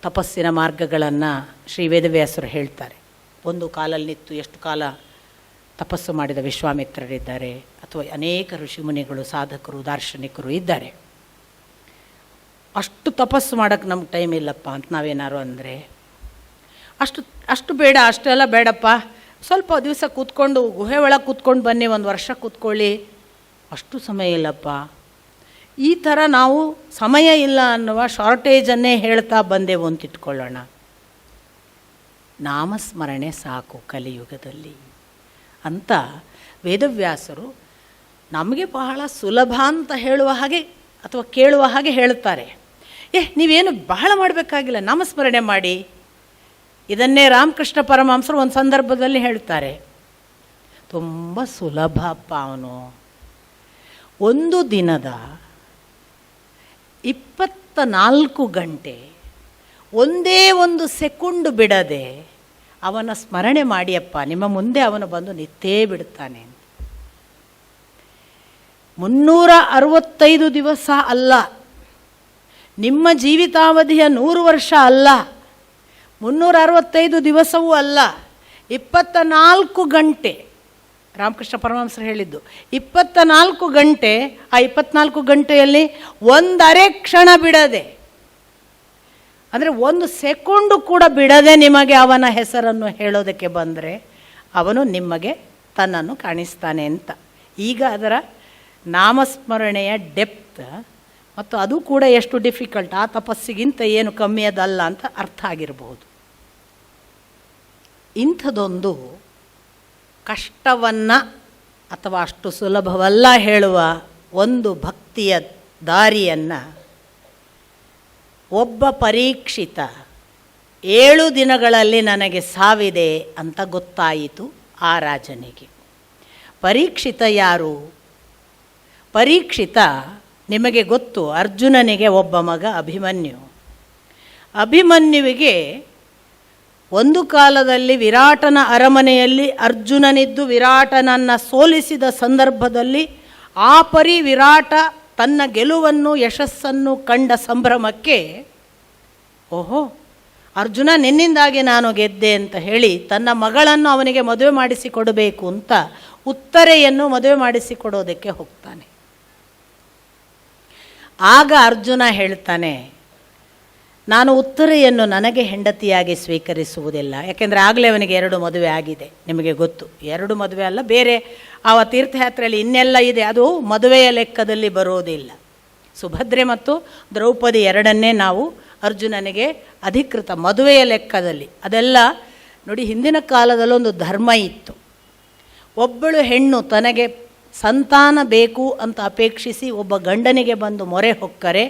ತಪಸ್ಸಿನ ಮಾರ್ಗಗಳನ್ನು ಶ್ರೀ ವೇದವ್ಯಾಸರು ಹೇಳ್ತಾರೆ. ಒಂದು ಕಾಲಲ್ಲಿ ನಿಂತು ಎಷ್ಟು ಕಾಲ ತಪಸ್ಸು ಮಾಡಿದ ವಿಶ್ವಾಮಿತ್ರರಿದ್ದಾರೆ, ಅಥವಾ ಅನೇಕ ಋಷಿಮುನಿಗಳು, ಸಾಧಕರು, ದಾರ್ಶನಿಕರು ಇದ್ದಾರೆ. ಅಷ್ಟು ತಪಸ್ಸು ಮಾಡೋಕ್ಕೆ ನಮ್ಗೆ ಟೈಮ್ ಇಲ್ಲಪ್ಪ ಅಂತ ನಾವೇನಾರು ಅಂದರೆ, ಅಷ್ಟು ಬೇಡ, ಅಷ್ಟೆಲ್ಲ ಬೇಡಪ್ಪ, ಸ್ವಲ್ಪ ದಿವಸ ಕೂತ್ಕೊಂಡು ಗುಹೆ ಒಳಗೆ ಕೂತ್ಕೊಂಡು ಬನ್ನಿ, ಒಂದು ವರ್ಷ ಕೂತ್ಕೊಳ್ಳಿ, ಅಷ್ಟು ಸಮಯ ಇಲ್ಲಪ್ಪ. ಈ ಥರ ನಾವು ಸಮಯ ಇಲ್ಲ ಅನ್ನುವ ಶಾರ್ಟೇಜನ್ನೇ ಹೇಳ್ತಾ ಬಂದೆವು ಅಂತ ಇಟ್ಕೊಳ್ಳೋಣ. ನಾಮಸ್ಮರಣೆ ಸಾಕು ಕಲಿಯುಗದಲ್ಲಿ ಅಂತ ವೇದವ್ಯಾಸರು ನಮಗೆ ಬಹಳ ಸುಲಭ ಅಂತ ಹೇಳುವ ಹಾಗೆ ಅಥವಾ ಕೇಳುವ ಹಾಗೆ ಹೇಳ್ತಾರೆ. ನೀವೇನು ಬಹಳ ಮಾಡಬೇಕಾಗಿಲ್ಲ, ನಾಮಸ್ಮರಣೆ ಮಾಡಿ. ಇದನ್ನೇ ರಾಮಕೃಷ್ಣ ಪರಮಹಂಸರು ಒಂದು ಸಂದರ್ಭದಲ್ಲಿ ಹೇಳ್ತಾರೆ. ತುಂಬ ಸುಲಭಪ್ಪ ಅವನು. ಒಂದು ದಿನದ 24 ಗಂಟೆ ಒಂದೇ ಒಂದು ಸೆಕೆಂಡ್ ಬಿಡದೆ ಅವನ ಸ್ಮರಣೆ ಮಾಡಿಯಪ್ಪ, ನಿಮ್ಮ ಮುಂದೆ ಅವನು ಬಂದು ನಿತ್ತೇ ಬಿಡ್ತಾನೆ. 365 ದಿವಸ ಅಲ್ಲ, ನಿಮ್ಮ ಜೀವಿತಾವಧಿಯ 100 ವರ್ಷ ಅಲ್ಲ, 365 ದಿವಸವೂ ಅಲ್ಲ, 24 ಗಂಟೆ. ರಾಮಕೃಷ್ಣ ಪರಮಹಂಸರು ಹೇಳಿದ್ದು 24 ಗಂಟೆ. ಆ 24 ಗಂಟೆಯಲ್ಲಿ ಒಂದರೆ ಕ್ಷಣ ಬಿಡದೆ, ಅಂದರೆ ಒಂದು ಸೆಕೆಂಡು ಕೂಡ ಬಿಡದೆ ನಿಮಗೆ ಅವನ ಹೆಸರನ್ನು ಹೇಳೋದಕ್ಕೆ ಬಂದರೆ ಅವನು ನಿಮಗೆ ತನ್ನನ್ನು ಕಾಣಿಸ್ತಾನೆ ಅಂತ. ಈಗ ಅದರ ನಾಮಸ್ಮರಣೆಯ ಡೆಪ್ತ್ ಮತ್ತು ಅದು ಕೂಡ ಎಷ್ಟು ಡಿಫಿಕಲ್ಟ್, ಆ ತಪಸ್ಸಿಗಿಂತ ಏನು ಕಮ್ಮಿಯದಲ್ಲ ಅಂತ ಅರ್ಥ ಆಗಿರಬಹುದು. ಇಂಥದೊಂದು ಕಷ್ಟವನ್ನು ಅಥವಾ ಅಷ್ಟು ಸುಲಭವಲ್ಲ ಹೇಳುವ ಒಂದು ಭಕ್ತಿಯ ದಾರಿಯನ್ನು ಒಬ್ಬ ಪರೀಕ್ಷಿತ 7 ದಿನಗಳಲ್ಲಿ ನನಗೆ ಸಾವಿದೆ ಅಂತ ಗೊತ್ತಾಯಿತು ಆ ರಾಜನಿಗೆ. ಪರೀಕ್ಷಿತ ಯಾರು? ಪರೀಕ್ಷಿತ ನಿಮಗೆ ಗೊತ್ತು, ಅರ್ಜುನನಿಗೆ ಒಬ್ಬ ಮಗ ಅಭಿಮನ್ಯು. ಅಭಿಮನ್ಯುವಿಗೆ ಒಂದು ಕಾಲದಲ್ಲಿ ವಿರಾಟನ ಅರಮನೆಯಲ್ಲಿ ಅರ್ಜುನನಿದ್ದು ವಿರಾಟನನ್ನು ಸೋಲಿಸಿದ ಸಂದರ್ಭದಲ್ಲಿ ಆ ವಿರಾಟ ತನ್ನ ಗೆಲುವನ್ನು ಯಶಸ್ಸನ್ನು ಕಂಡ ಸಂಭ್ರಮಕ್ಕೆ, ಓಹೋ ಅರ್ಜುನ ನಿನ್ನಿಂದಾಗಿ ನಾನು ಗೆದ್ದೆ ಅಂತ ಹೇಳಿ ತನ್ನ ಮಗಳನ್ನು ಅವನಿಗೆ ಮದುವೆ ಮಾಡಿಸಿಕೊಡಬೇಕು ಅಂತ ಉತ್ತರೆಯನ್ನು ಮದುವೆ ಮಾಡಿಸಿಕೊಡೋದಕ್ಕೆ ಹೋಗ್ತಾನೆ. ಆಗ ಅರ್ಜುನ ಹೇಳ್ತಾನೆ, ನಾನು ಉತ್ತರೆಯನ್ನು ನನಗೆ ಹೆಂಡತಿಯಾಗಿ ಸ್ವೀಕರಿಸುವುದಿಲ್ಲ. ಯಾಕೆಂದರೆ ಆಗಲೇ ಅವನಿಗೆ 2 ಮದುವೆ ಆಗಿದೆ, ನಿಮಗೆ ಗೊತ್ತು. 2 ಮದುವೆ ಅಲ್ಲ, ಬೇರೆ ಆ ತೀರ್ಥಯಾತ್ರೆಯಲ್ಲಿ ಇನ್ನೆಲ್ಲ ಇದೆ, ಅದು ಮದುವೆಯ ಲೆಕ್ಕದಲ್ಲಿ ಬರೋದಿಲ್ಲ. ಸುಭದ್ರೆ ಮತ್ತು ದ್ರೌಪದಿ 2ಅನ್ನೇ ನಾವು ಅರ್ಜುನನಿಗೆ ಅಧಿಕೃತ ಮದುವೆಯ ಲೆಕ್ಕದಲ್ಲಿ. ಅದೆಲ್ಲ ನೋಡಿ, ಹಿಂದಿನ ಕಾಲದಲ್ಲೊಂದು ಧರ್ಮ ಇತ್ತು. ಒಬ್ಬಳು ಹೆಣ್ಣು ತನಗೆ ಸಂತಾನ ಬೇಕು ಅಂತ ಅಪೇಕ್ಷಿಸಿ ಒಬ್ಬ ಗಂಡನಿಗೆ ಬಂದು ಮೊರೆ ಹೊಕ್ಕರೆ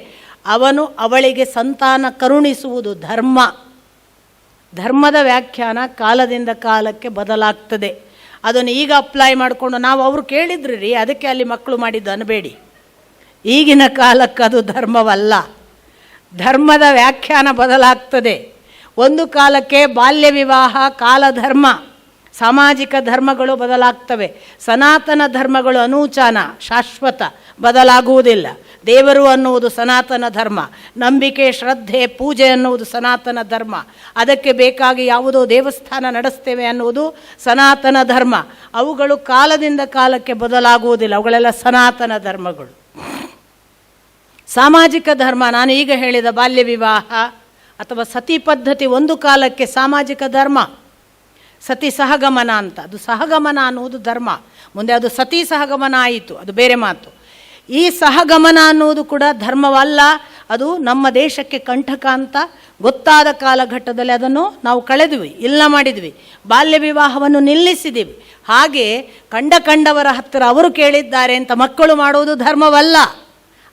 ಅವನು ಅವಳಿಗೆ ಸಂತಾನ ಕರುಣಿಸುವುದು ಧರ್ಮ. ಧರ್ಮದ ವ್ಯಾಖ್ಯಾನ ಕಾಲದಿಂದ ಕಾಲಕ್ಕೆ ಬದಲಾಗ್ತದೆ. ಅದನ್ನು ಈಗ ಅಪ್ಲೈ ಮಾಡಿಕೊಂಡು ನಾವು ಅವರು ಕೇಳಿದ್ರಿ ರೀ ಅದಕ್ಕೆ ಅಲ್ಲಿ ಮಕ್ಕಳು ಮಾಡಿದ್ದು ಅನ್ನಬೇಡಿ. ಈಗಿನ ಕಾಲಕ್ಕೆ ಅದು ಧರ್ಮವಲ್ಲ. ಧರ್ಮದ ವ್ಯಾಖ್ಯಾನ ಬದಲಾಗ್ತದೆ. ಒಂದು ಕಾಲಕ್ಕೆ ಬಾಲ್ಯ ವಿವಾಹ ಕಾಲಧರ್ಮ, ಸಾಮಾಜಿಕ ಧರ್ಮಗಳು ಬದಲಾಗ್ತವೆ. ಸನಾತನ ಧರ್ಮಗಳು ಅನೂಚಾನ, ಶಾಶ್ವತ, ಬದಲಾಗುವುದಿಲ್ಲ. ದೇವರು ಅನ್ನುವುದು ಸನಾತನ ಧರ್ಮ, ನಂಬಿಕೆ, ಶ್ರದ್ಧೆ, ಪೂಜೆ ಅನ್ನುವುದು ಸನಾತನ ಧರ್ಮ, ಅದಕ್ಕೆ ಬೇಕಾಗಿ ಯಾವುದೋ ದೇವಸ್ಥಾನ ನಡೆಸ್ತೇವೆ ಅನ್ನುವುದು ಸನಾತನ ಧರ್ಮ. ಅವುಗಳು ಕಾಲದಿಂದ ಕಾಲಕ್ಕೆ ಬದಲಾಗುವುದಿಲ್ಲ, ಅವುಗಳೆಲ್ಲ ಸನಾತನ ಧರ್ಮಗಳು. ಸಾಮಾಜಿಕ ಧರ್ಮ, ನಾನು ಈಗ ಹೇಳಿದ ಬಾಲ್ಯ ವಿವಾಹ ಅಥವಾ ಸತಿ ಪದ್ಧತಿ ಒಂದು ಕಾಲಕ್ಕೆ ಸಾಮಾಜಿಕ ಧರ್ಮ. ಸತಿ ಸಹಗಮನ ಅಂತ, ಅದು ಸಹಗಮನ ಅನ್ನುವುದು ಧರ್ಮ. ಮುಂದೆ ಅದು ಸತಿ ಸಹಗಮನ ಆಯಿತು, ಅದು ಬೇರೆ ಮಾತು. ಈ ಸಹಗಮನ ಅನ್ನುವುದು ಕೂಡ ಧರ್ಮವಲ್ಲ, ಅದು ನಮ್ಮ ದೇಶಕ್ಕೆ ಕಂಟಕ ಅಂತ ಗೊತ್ತಾದ ಕಾಲಘಟ್ಟದಲ್ಲಿ ಅದನ್ನು ನಾವು ಕಳೆದ್ವಿ, ಇಲ್ಲ ಮಾಡಿದ್ವಿ, ಬಾಲ್ಯ ವಿವಾಹವನ್ನು ನಿಲ್ಲಿಸಿದ್ದೀವಿ. ಹಾಗೆ ಕಂಡವರ ಹತ್ತಿರ ಅವರು ಕೇಳಿದ್ದಾರೆ ಅಂತ ಮಕ್ಕಳು ಮಾಡುವುದು ಧರ್ಮವಲ್ಲ,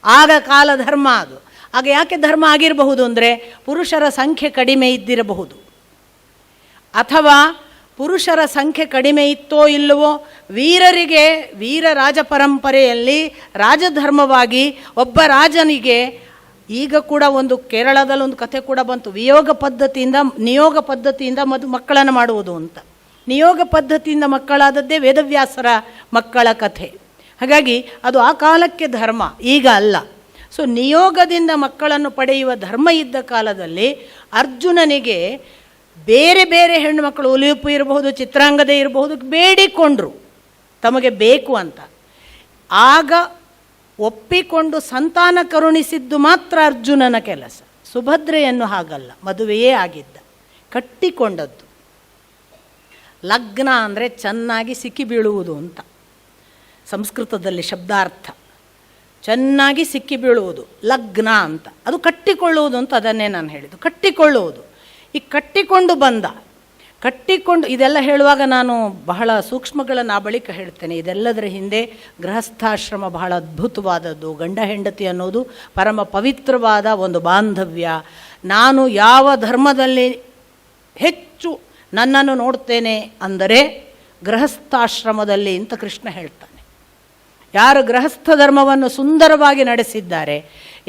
ಆಗ ಕಾಲ ಧರ್ಮ ಅದು. ಆಗ ಯಾಕೆ ಧರ್ಮ ಆಗಿರಬಹುದು ಅಂದರೆ ಪುರುಷರ ಸಂಖ್ಯೆ ಕಡಿಮೆ ಇದ್ದಿರಬಹುದು, ಅಥವಾ ಪುರುಷರ ಸಂಖ್ಯೆ ಕಡಿಮೆ ಇತ್ತೋ ಇಲ್ಲವೋ, ವೀರರಿಗೆ ವೀರ ರಾಜ ಪರಂಪರೆಯಲ್ಲಿ ರಾಜಧರ್ಮವಾಗಿ ಒಬ್ಬ ರಾಜನಿಗೆ, ಈಗ ಕೂಡ ಒಂದು ಕೇರಳದಲ್ಲಿ ಒಂದು ಕಥೆ ಕೂಡ ಬಂತು, ನಿಯೋಗ ಪದ್ಧತಿಯಿಂದ ಮಕ್ಕಳನ್ನು ಮಾಡುವುದು ಅಂತ. ನಿಯೋಗ ಪದ್ಧತಿಯಿಂದ ಮಕ್ಕಳಾದದ್ದೇ ವೇದವ್ಯಾಸರ ಮಕ್ಕಳ ಕಥೆ. ಹಾಗಾಗಿ ಅದು ಆ ಕಾಲಕ್ಕೆ ಧರ್ಮ, ಈಗ ಅಲ್ಲ. ಸೊ ನಿಯೋಗದಿಂದ ಮಕ್ಕಳನ್ನು ಪಡೆಯುವ ಧರ್ಮ ಇದ್ದ ಕಾಲದಲ್ಲಿ ಅರ್ಜುನನಿಗೆ ಬೇರೆ ಬೇರೆ ಹೆಣ್ಣು ಮಕ್ಕಳು, ಒಲಿಯುಪು ಇರಬಹುದು, ಚಿತ್ರಾಂಗದೆ ಇರಬಹುದು, ಬೇಡಿಕೊಂಡ್ರು ತಮಗೆ ಬೇಕು ಅಂತ. ಆಗ ಒಪ್ಪಿಕೊಂಡು ಸಂತಾನ ಕರುಣಿಸಿದ್ದು ಮಾತ್ರ ಅರ್ಜುನನ ಕೆಲಸ. ಸುಭದ್ರೆಯನ್ನು ಹಾಗಲ್ಲ, ಮದುವೆಯೇ ಆಗಿದ್ದ, ಕಟ್ಟಿಕೊಂಡದ್ದು. ಲಗ್ನ ಅಂದರೆ ಚೆನ್ನಾಗಿ ಸಿಕ್ಕಿ ಬೀಳುವುದು ಅಂತ ಸಂಸ್ಕೃತದಲ್ಲಿ ಶಬ್ದಾರ್ಥ. ಚೆನ್ನಾಗಿ ಸಿಕ್ಕಿ ಬೀಳುವುದು ಲಗ್ನ ಅಂತ, ಅದು ಕಟ್ಟಿಕೊಳ್ಳುವುದು ಅಂತ, ಅದನ್ನೇ ನಾನು ಹೇಳಿದ್ದು, ಕಟ್ಟಿಕೊಳ್ಳುವುದು. ಈ ಕಟ್ಟಿಕೊಂಡು ಇದೆಲ್ಲ ಹೇಳುವಾಗ ನಾನು ಬಹಳ ಸೂಕ್ಷ್ಮಗಳನ್ನು ಆ ಬಳಿಕ ಹೇಳ್ತೇನೆ. ಇದೆಲ್ಲದರ ಹಿಂದೆ ಗೃಹಸ್ಥಾಶ್ರಮ ಬಹಳ ಅದ್ಭುತವಾದದ್ದು. ಗಂಡ ಹೆಂಡತಿ ಅನ್ನೋದು ಪರಮ ಪವಿತ್ರವಾದ ಒಂದು ಬಾಂಧವ್ಯ. ನಾನು ಯಾವ ಧರ್ಮದಲ್ಲಿ ಹೆಚ್ಚು ನನ್ನನ್ನು ನೋಡ್ತೇನೆ ಅಂದರೆ ಗೃಹಸ್ಥಾಶ್ರಮದಲ್ಲಿ ಅಂತ ಕೃಷ್ಣ ಹೇಳ್ತಾನೆ. ಯಾರು ಗೃಹಸ್ಥ ಧರ್ಮವನ್ನು ಸುಂದರವಾಗಿ ನಡೆಸಿದ್ದಾರೆ,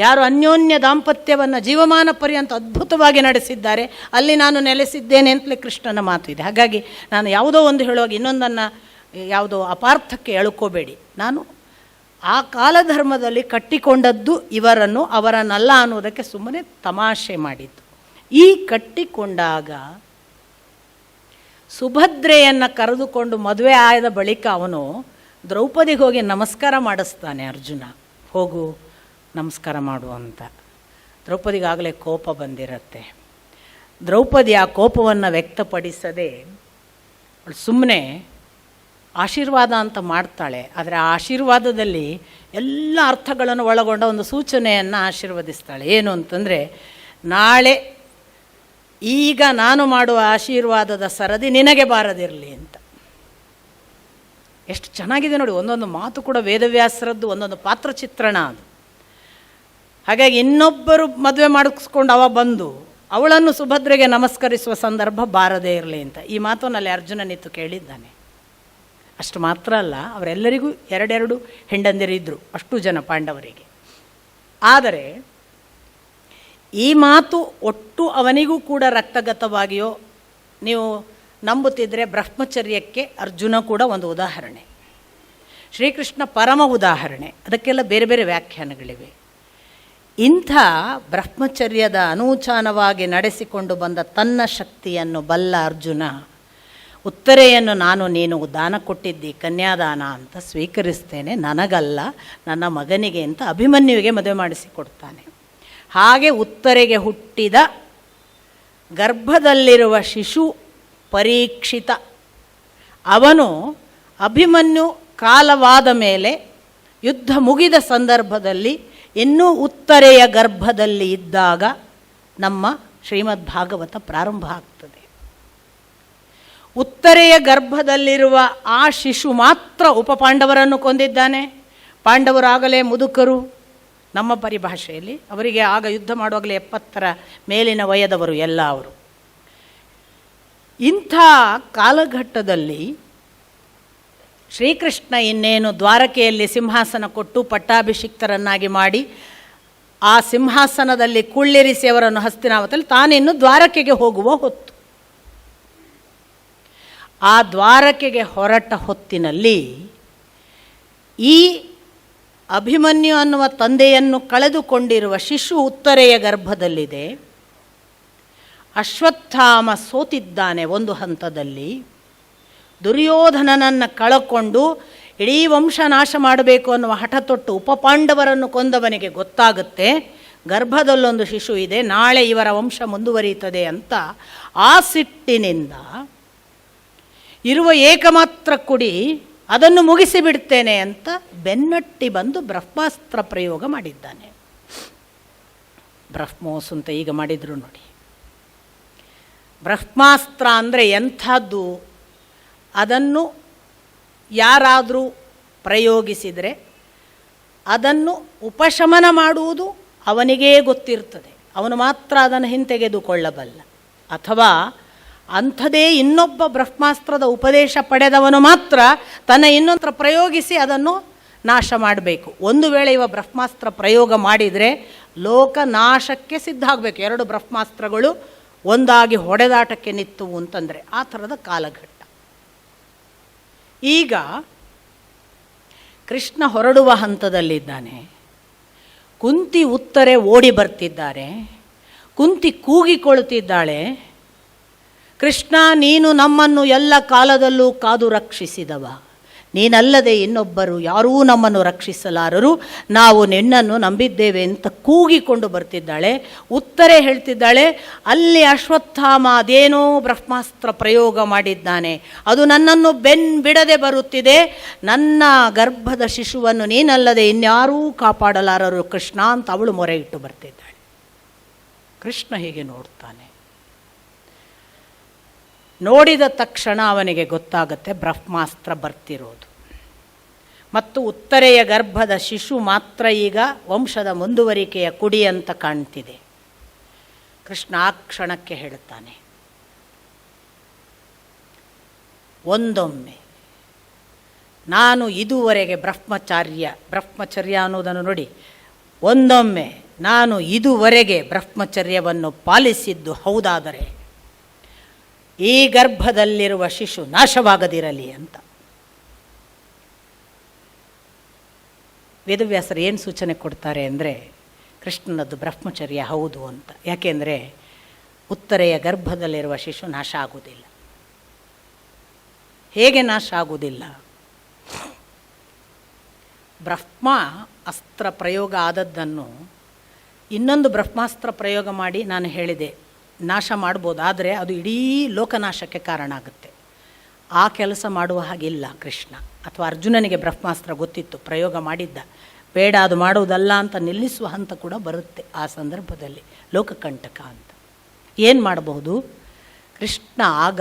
ಯಾರು ಅನ್ಯೋನ್ಯ ದಾಂಪತ್ಯವನ್ನು ಜೀವಮಾನ ಪರ್ಯಂತ ಅದ್ಭುತವಾಗಿ ನಡೆಸಿದ್ದಾರೆ, ಅಲ್ಲಿ ನಾನು ನೆಲೆಸಿದ್ದೇನೆ ಅಂತಲೇ ಕೃಷ್ಣನ ಮಾತು ಇದೆ. ಹಾಗಾಗಿ ನಾನು ಯಾವುದೋ ಒಂದು ಹೇಳುವಾಗ ಇನ್ನೊಂದನ್ನು ಯಾವುದೋ ಅಪಾರ್ಥಕ್ಕೆ ಎಳ್ಕೋಬೇಡಿ. ನಾನು ಆ ಕಾಲಧರ್ಮದಲ್ಲಿ ಕಟ್ಟಿಕೊಂಡದ್ದು ಇವರನ್ನು, ಅವರನ್ನಲ್ಲ ಅನ್ನೋದಕ್ಕೆ ಸುಮ್ಮನೆ ತಮಾಷೆ ಮಾಡಿದ್ದು. ಈ ಕಟ್ಟಿಕೊಂಡಾಗ ಸುಭದ್ರೆಯನ್ನು ಕರೆದುಕೊಂಡು ಮದುವೆ ಆದ ಬಳಿಕ ಅವನು ದ್ರೌಪದಿಗೆ ಹೋಗಿ ನಮಸ್ಕಾರ ಮಾಡಿಸ್ತಾನೆ. ಅರ್ಜುನ, ಹೋಗು ನಮಸ್ಕಾರ ಮಾಡು ಅಂತ. ದ್ರೌಪದಿಗಾಗಲೇ ಕೋಪ ಬಂದಿರತ್ತೆ. ದ್ರೌಪದಿ ಆ ಕೋಪವನ್ನು ವ್ಯಕ್ತಪಡಿಸದೆ ಸುಮ್ಮನೆ ಆಶೀರ್ವಾದ ಅಂತ ಮಾಡ್ತಾಳೆ. ಆದರೆ ಆ ಆಶೀರ್ವಾದದಲ್ಲಿ ಎಲ್ಲ ಅರ್ಥಗಳನ್ನು ಒಳಗೊಂಡ ಒಂದು ಸೂಚನೆಯನ್ನು ಆಶೀರ್ವದಿಸ್ತಾಳೆ. ಏನು ಅಂತಂದರೆ, ನಾಳೆ ಈಗ ನಾನು ಮಾಡುವ ಆಶೀರ್ವಾದದ ಸರದಿ ನಿನಗೆ ಬಾರದಿರಲಿ ಅಂತ. ಎಷ್ಟು ಚೆನ್ನಾಗಿದೆ ನೋಡಿ, ಒಂದೊಂದು ಮಾತು ಕೂಡ ವೇದವ್ಯಾಸರದ್ದು ಒಂದೊಂದು ಪಾತ್ರ ಚಿತ್ರಣ ಅದು. ಹಾಗಾಗಿ ಇನ್ನೊಬ್ಬರು ಮದುವೆ ಮಾಡಿಸ್ಕೊಂಡು ಅವ ಬಂದು ಅವಳನ್ನು ಸುಭದ್ರೆಗೆ ನಮಸ್ಕರಿಸುವ ಸಂದರ್ಭ ಬಾರದೇ ಇರಲಿ ಅಂತ ಈ ಮಾತನ್ನಲ್ಲಿ ಅರ್ಜುನ ನಿಂತು ಕೇಳಿದ್ದಾನೆ. ಅಷ್ಟು ಮಾತ್ರ ಅಲ್ಲ, ಅವರೆಲ್ಲರಿಗೂ ಎರಡೆರಡು ಹೆಂಡಂದಿರಿದ್ದರು, ಅಷ್ಟು ಜನ ಪಾಂಡವರಿಗೆ. ಆದರೆ ಈ ಮಾತು ಒಟ್ಟು ಅವನಿಗೂ ಕೂಡ ರಕ್ತಗತವಾಗಿಯೋ, ನೀವು ನಂಬುತ್ತಿದ್ದರೆ ಬ್ರಹ್ಮಚರ್ಯಕ್ಕೆ ಅರ್ಜುನ ಕೂಡ ಒಂದು ಉದಾಹರಣೆ, ಶ್ರೀಕೃಷ್ಣ ಪರಮ ಉದಾಹರಣೆ. ಅದಕ್ಕೆಲ್ಲ ಬೇರೆ ಬೇರೆ ವ್ಯಾಖ್ಯಾನಗಳಿವೆ. ಇಂಥ ಬ್ರಹ್ಮಚರ್ಯದ ಅನೂಚಾನವಾಗಿ ನಡೆಸಿಕೊಂಡು ಬಂದ ತನ್ನ ಶಕ್ತಿಯನ್ನು ಬಲ್ಲ ಅರ್ಜುನ ಉತ್ತರೆಯನ್ನು ನಾನು ನೀನು ದಾನ ಕೊಟ್ಟಿದ್ದಿ ಕನ್ಯಾದಾನ ಅಂತ ಸ್ವೀಕರಿಸ್ತೇನೆ, ನನಗಲ್ಲ ನನ್ನ ಮಗನಿಗೆ ಅಂತ ಅಭಿಮನ್ಯುವಿಗೆ ಮದುವೆ ಮಾಡಿಸಿಕೊಡ್ತಾನೆ. ಹಾಗೆ ಉತ್ತರೆಗೆ ಹುಟ್ಟಿದ ಗರ್ಭದಲ್ಲಿರುವ ಶಿಶು ಪರೀಕ್ಷಿತ, ಅವನು ಅಭಿಮನ್ಯು ಕಾಲವಾದ ಮೇಲೆ ಯುದ್ಧ ಮುಗಿದ ಸಂದರ್ಭದಲ್ಲಿ ಇನ್ನೂ ಉತ್ತರೆಯ ಗರ್ಭದಲ್ಲಿ ಇದ್ದಾಗ ನಮ್ಮ ಶ್ರೀಮದ್ ಭಾಗವತ ಪ್ರಾರಂಭ ಆಗ್ತದೆ. ಉತ್ತರೆಯ ಗರ್ಭದಲ್ಲಿರುವ ಆ ಶಿಶು ಮಾತ್ರ ಉಪಪಾಂಡವರನ್ನು ಕೊಂದಿದ್ದಾನೆ. ಪಾಂಡವರಾಗಲೇ ಮುದುಕರು ನಮ್ಮ ಪರಿಭಾಷೆಯಲ್ಲಿ, ಅವರಿಗೆ ಆಗ ಯುದ್ಧ ಮಾಡುವಾಗಲೇ 70ರ ಮೇಲಿನ ವಯದವರು ಎಲ್ಲ ಅವರು. ಇಂಥ ಕಾಲಘಟ್ಟದಲ್ಲಿ ಶ್ರೀಕೃಷ್ಣ ಇನ್ನೇನು ದ್ವಾರಕೆಯಲ್ಲಿ ಸಿಂಹಾಸನ ಕೊಟ್ಟು ಪಟ್ಟಾಭಿಷಿಕ್ತರನ್ನಾಗಿ ಮಾಡಿ ಆ ಸಿಂಹಾಸನದಲ್ಲಿ ಕುಳ್ಳಿರಿಸಿ ಅವರನ್ನು ಹಸ್ತಿನಾವತಿಯಲ್ಲಿ ತಾನಿನ್ನು ದ್ವಾರಕೆಗೆ ಹೋಗುವ ಹೊತ್ತು. ಆ ದ್ವಾರಕೆಗೆ ಹೊರಟ ಹೊತ್ತಿನಲ್ಲಿ ಈ ಅಭಿಮನ್ಯು ಅನ್ನುವ ತಂದೆಯನ್ನು ಕಳೆದುಕೊಂಡಿರುವ ಶಿಶು ಉತ್ತರೆಯ ಗರ್ಭದಲ್ಲಿದೆ. ಅಶ್ವತ್ಥಾಮ ಸೋತಿದ್ದಾನೆ ಒಂದು ಹಂತದಲ್ಲಿ. ದುರ್ಯೋಧನನನ್ನು ಕಳಕೊಂಡು ಇಡೀ ವಂಶ ನಾಶ ಮಾಡಬೇಕು ಅನ್ನುವ ಹಠ ತೊಟ್ಟು ಉಪಪಾಂಡವರನ್ನು ಕೊಂದವನಿಗೆ ಗೊತ್ತಾಗುತ್ತೆ, ಗರ್ಭದಲ್ಲೊಂದು ಶಿಶು ಇದೆ, ನಾಳೆ ಇವರ ವಂಶ ಮುಂದುವರಿಯುತ್ತದೆ ಅಂತ ಆ ಸಿಟ್ಟಿನಿಂದ ಇರುವ ಏಕಮಾತ್ರ ಕುಡಿ ಅದನ್ನು ಮುಗಿಸಿಬಿಡ್ತೇನೆ ಅಂತ ಬೆನ್ನಟ್ಟಿ ಬಂದು ಬ್ರಹ್ಮಾಸ್ತ್ರ ಪ್ರಯೋಗ ಮಾಡಿದ್ದಾನೆ. ಬ್ರಹ್ಮೋಸ್ ಅಂತ ಈಗ ಮಾಡಿದ್ರು ನೋಡಿ. ಬ್ರಹ್ಮಾಸ್ತ್ರ ಅಂದರೆ ಎಂಥದ್ದು? ಅದನ್ನು ಯಾರಾದರೂ ಪ್ರಯೋಗಿಸಿದರೆ ಅದನ್ನು ಉಪಶಮನ ಮಾಡುವುದು ಅವನಿಗೇ ಗೊತ್ತಿರ್ತದೆ, ಅವನು ಮಾತ್ರ ಅದನ್ನು ಹಿಂತೆಗೆದುಕೊಳ್ಳಬಲ್ಲ. ಅಥವಾ ಅಂಥದೇ ಇನ್ನೊಬ್ಬ ಬ್ರಹ್ಮಾಸ್ತ್ರದ ಉಪದೇಶ ಪಡೆದವನು ಮಾತ್ರ ತನ್ನ ಇನ್ನೊಂದು ಪ್ರಯೋಗಿಸಿ ಅದನ್ನು ನಾಶ ಮಾಡಬೇಕು. ಒಂದು ವೇಳೆ ಇವ ಬ್ರಹ್ಮಾಸ್ತ್ರ ಪ್ರಯೋಗ ಮಾಡಿದರೆ ಲೋಕ ನಾಶಕ್ಕೆ ಸಿದ್ಧ ಆಗಬೇಕು. ಎರಡು ಬ್ರಹ್ಮಾಸ್ತ್ರಗಳು ಒಂದಾಗಿ ಹೊಡೆದಾಟಕ್ಕೆ ನಿಂತವು ಅಂತಂದರೆ ಆ ಥರದ ಕಾಲಘಟ್ಟ. ಈಗ ಕೃಷ್ಣ ಹೊರಡುವ ಹಂತದಲ್ಲಿದ್ದಾನೆ. ಕುಂತಿ ಉತ್ತರೆ ಓಡಿ ಬರ್ತಿದ್ದಾರೆ. ಕುಂತಿ ಕೂಗಿಕೊಳ್ಳುತ್ತಿದ್ದಾಳೆ, ಕೃಷ್ಣ, ನೀನು ನಮ್ಮನ್ನು ಎಲ್ಲ ಕಾಲದಲ್ಲೂ ಕಾದು ರಕ್ಷಿಸಿದವ, ನೀನಲ್ಲದೆ ಇನ್ನೊಬ್ಬರು ಯಾರೂ ನಮ್ಮನ್ನು ರಕ್ಷಿಸಲಾರರು, ನಾವು ನಿನ್ನನ್ನು ನಂಬಿದ್ದೇವೆ ಅಂತ ಕೂಗಿಕೊಂಡು ಬರ್ತಿದ್ದಾಳೆ. ಉತ್ತರೆ ಹೇಳ್ತಿದ್ದಾಳೆ, ಅಲ್ಲಿ ಅಶ್ವತ್ಥಾಮ ಅದೇನೋ ಬ್ರಹ್ಮಾಸ್ತ್ರ ಪ್ರಯೋಗ ಮಾಡಿದ್ದಾನೆ, ಅದು ನನ್ನನ್ನು ಬಿಡದೆ ಬರುತ್ತಿದೆ, ನನ್ನ ಗರ್ಭದ ಶಿಶುವನ್ನು ನೀನಲ್ಲದೆ ಇನ್ಯಾರೂ ಕಾಪಾಡಲಾರರು ಕೃಷ್ಣ ಅಂತ ಅವಳು ಮೊರೆ ಇಟ್ಟು ಬರ್ತಿದ್ದಾಳೆ. ಕೃಷ್ಣ ಹೀಗೆ ನೋಡ್ತಾನೆ. ನೋಡಿದ ತಕ್ಷಣ ಅವನಿಗೆ ಗೊತ್ತಾಗುತ್ತೆ ಬ್ರಹ್ಮಾಸ್ತ್ರ ಬರ್ತಿರೋದು. ಮತ್ತು ಉತ್ತರೆಯ ಗರ್ಭದ ಶಿಶು ಮಾತ್ರ ಈಗ ವಂಶದ ಮುಂದುವರಿಕೆಯ ಕುಡಿ ಅಂತ ಕಾಣ್ತಿದೆ. ಕೃಷ್ಣ ಆ ಕ್ಷಣಕ್ಕೆ ಹೇಳುತ್ತಾನೆ, ಒಂದೊಮ್ಮೆ ನಾನು ಇದುವರೆಗೆ ಬ್ರಹ್ಮಚರ್ಯ ಅನ್ನೋದನ್ನು ನೋಡಿ, ಒಂದೊಮ್ಮೆ ನಾನು ಇದುವರೆಗೆ ಬ್ರಹ್ಮಚರ್ಯವನ್ನು ಪಾಲಿಸಿದ್ದು ಹೌದಾದರೆ ಈ ಗರ್ಭದಲ್ಲಿರುವ ಶಿಶು ನಾಶವಾಗದಿರಲಿ ಅಂತ. ವೇದವ್ಯಾಸರು ಏನು ಸೂಚನೆ ಕೊಡ್ತಾರೆ ಅಂದರೆ, ಕೃಷ್ಣನದ್ದು ಬ್ರಹ್ಮಚರ್ಯ ಹೌದು ಅಂತ. ಯಾಕೆಂದರೆ ಉತ್ತರೆಯ ಗರ್ಭದಲ್ಲಿರುವ ಶಿಶು ನಾಶ ಆಗುವುದಿಲ್ಲ. ಹೇಗೆ ನಾಶ ಆಗುವುದಿಲ್ಲ? ಬ್ರಹ್ಮ ಅಸ್ತ್ರ ಪ್ರಯೋಗ ಆದದ್ದನ್ನು ಇನ್ನೊಂದು ಬ್ರಹ್ಮಾಸ್ತ್ರ ಪ್ರಯೋಗ ಮಾಡಿ ನಾನು ಹೇಳಿದೆ ನಾಶ ಮಾಡ್ಬೋದು, ಆದರೆ ಅದು ಇಡೀ ಲೋಕನಾಶಕ್ಕೆ ಕಾರಣ ಆಗುತ್ತೆ. ಆ ಕೆಲಸ ಮಾಡುವ ಹಾಗಿಲ್ಲ ಕೃಷ್ಣ. ಅಥವಾ ಅರ್ಜುನನಿಗೆ ಬ್ರಹ್ಮಾಸ್ತ್ರ ಗೊತ್ತಿತ್ತು, ಪ್ರಯೋಗ ಮಾಡಿದ್ದ, ಬೇಡ ಅದು ಮಾಡುವುದಲ್ಲ ಅಂತ ನಿಲ್ಲಿಸುವ ಹಂತ ಕೂಡ ಬರುತ್ತೆ ಆ ಸಂದರ್ಭದಲ್ಲಿ, ಲೋಕಕಂಟಕ ಅಂತ. ಏನು ಮಾಡಬಹುದು ಕೃಷ್ಣ ಆಗ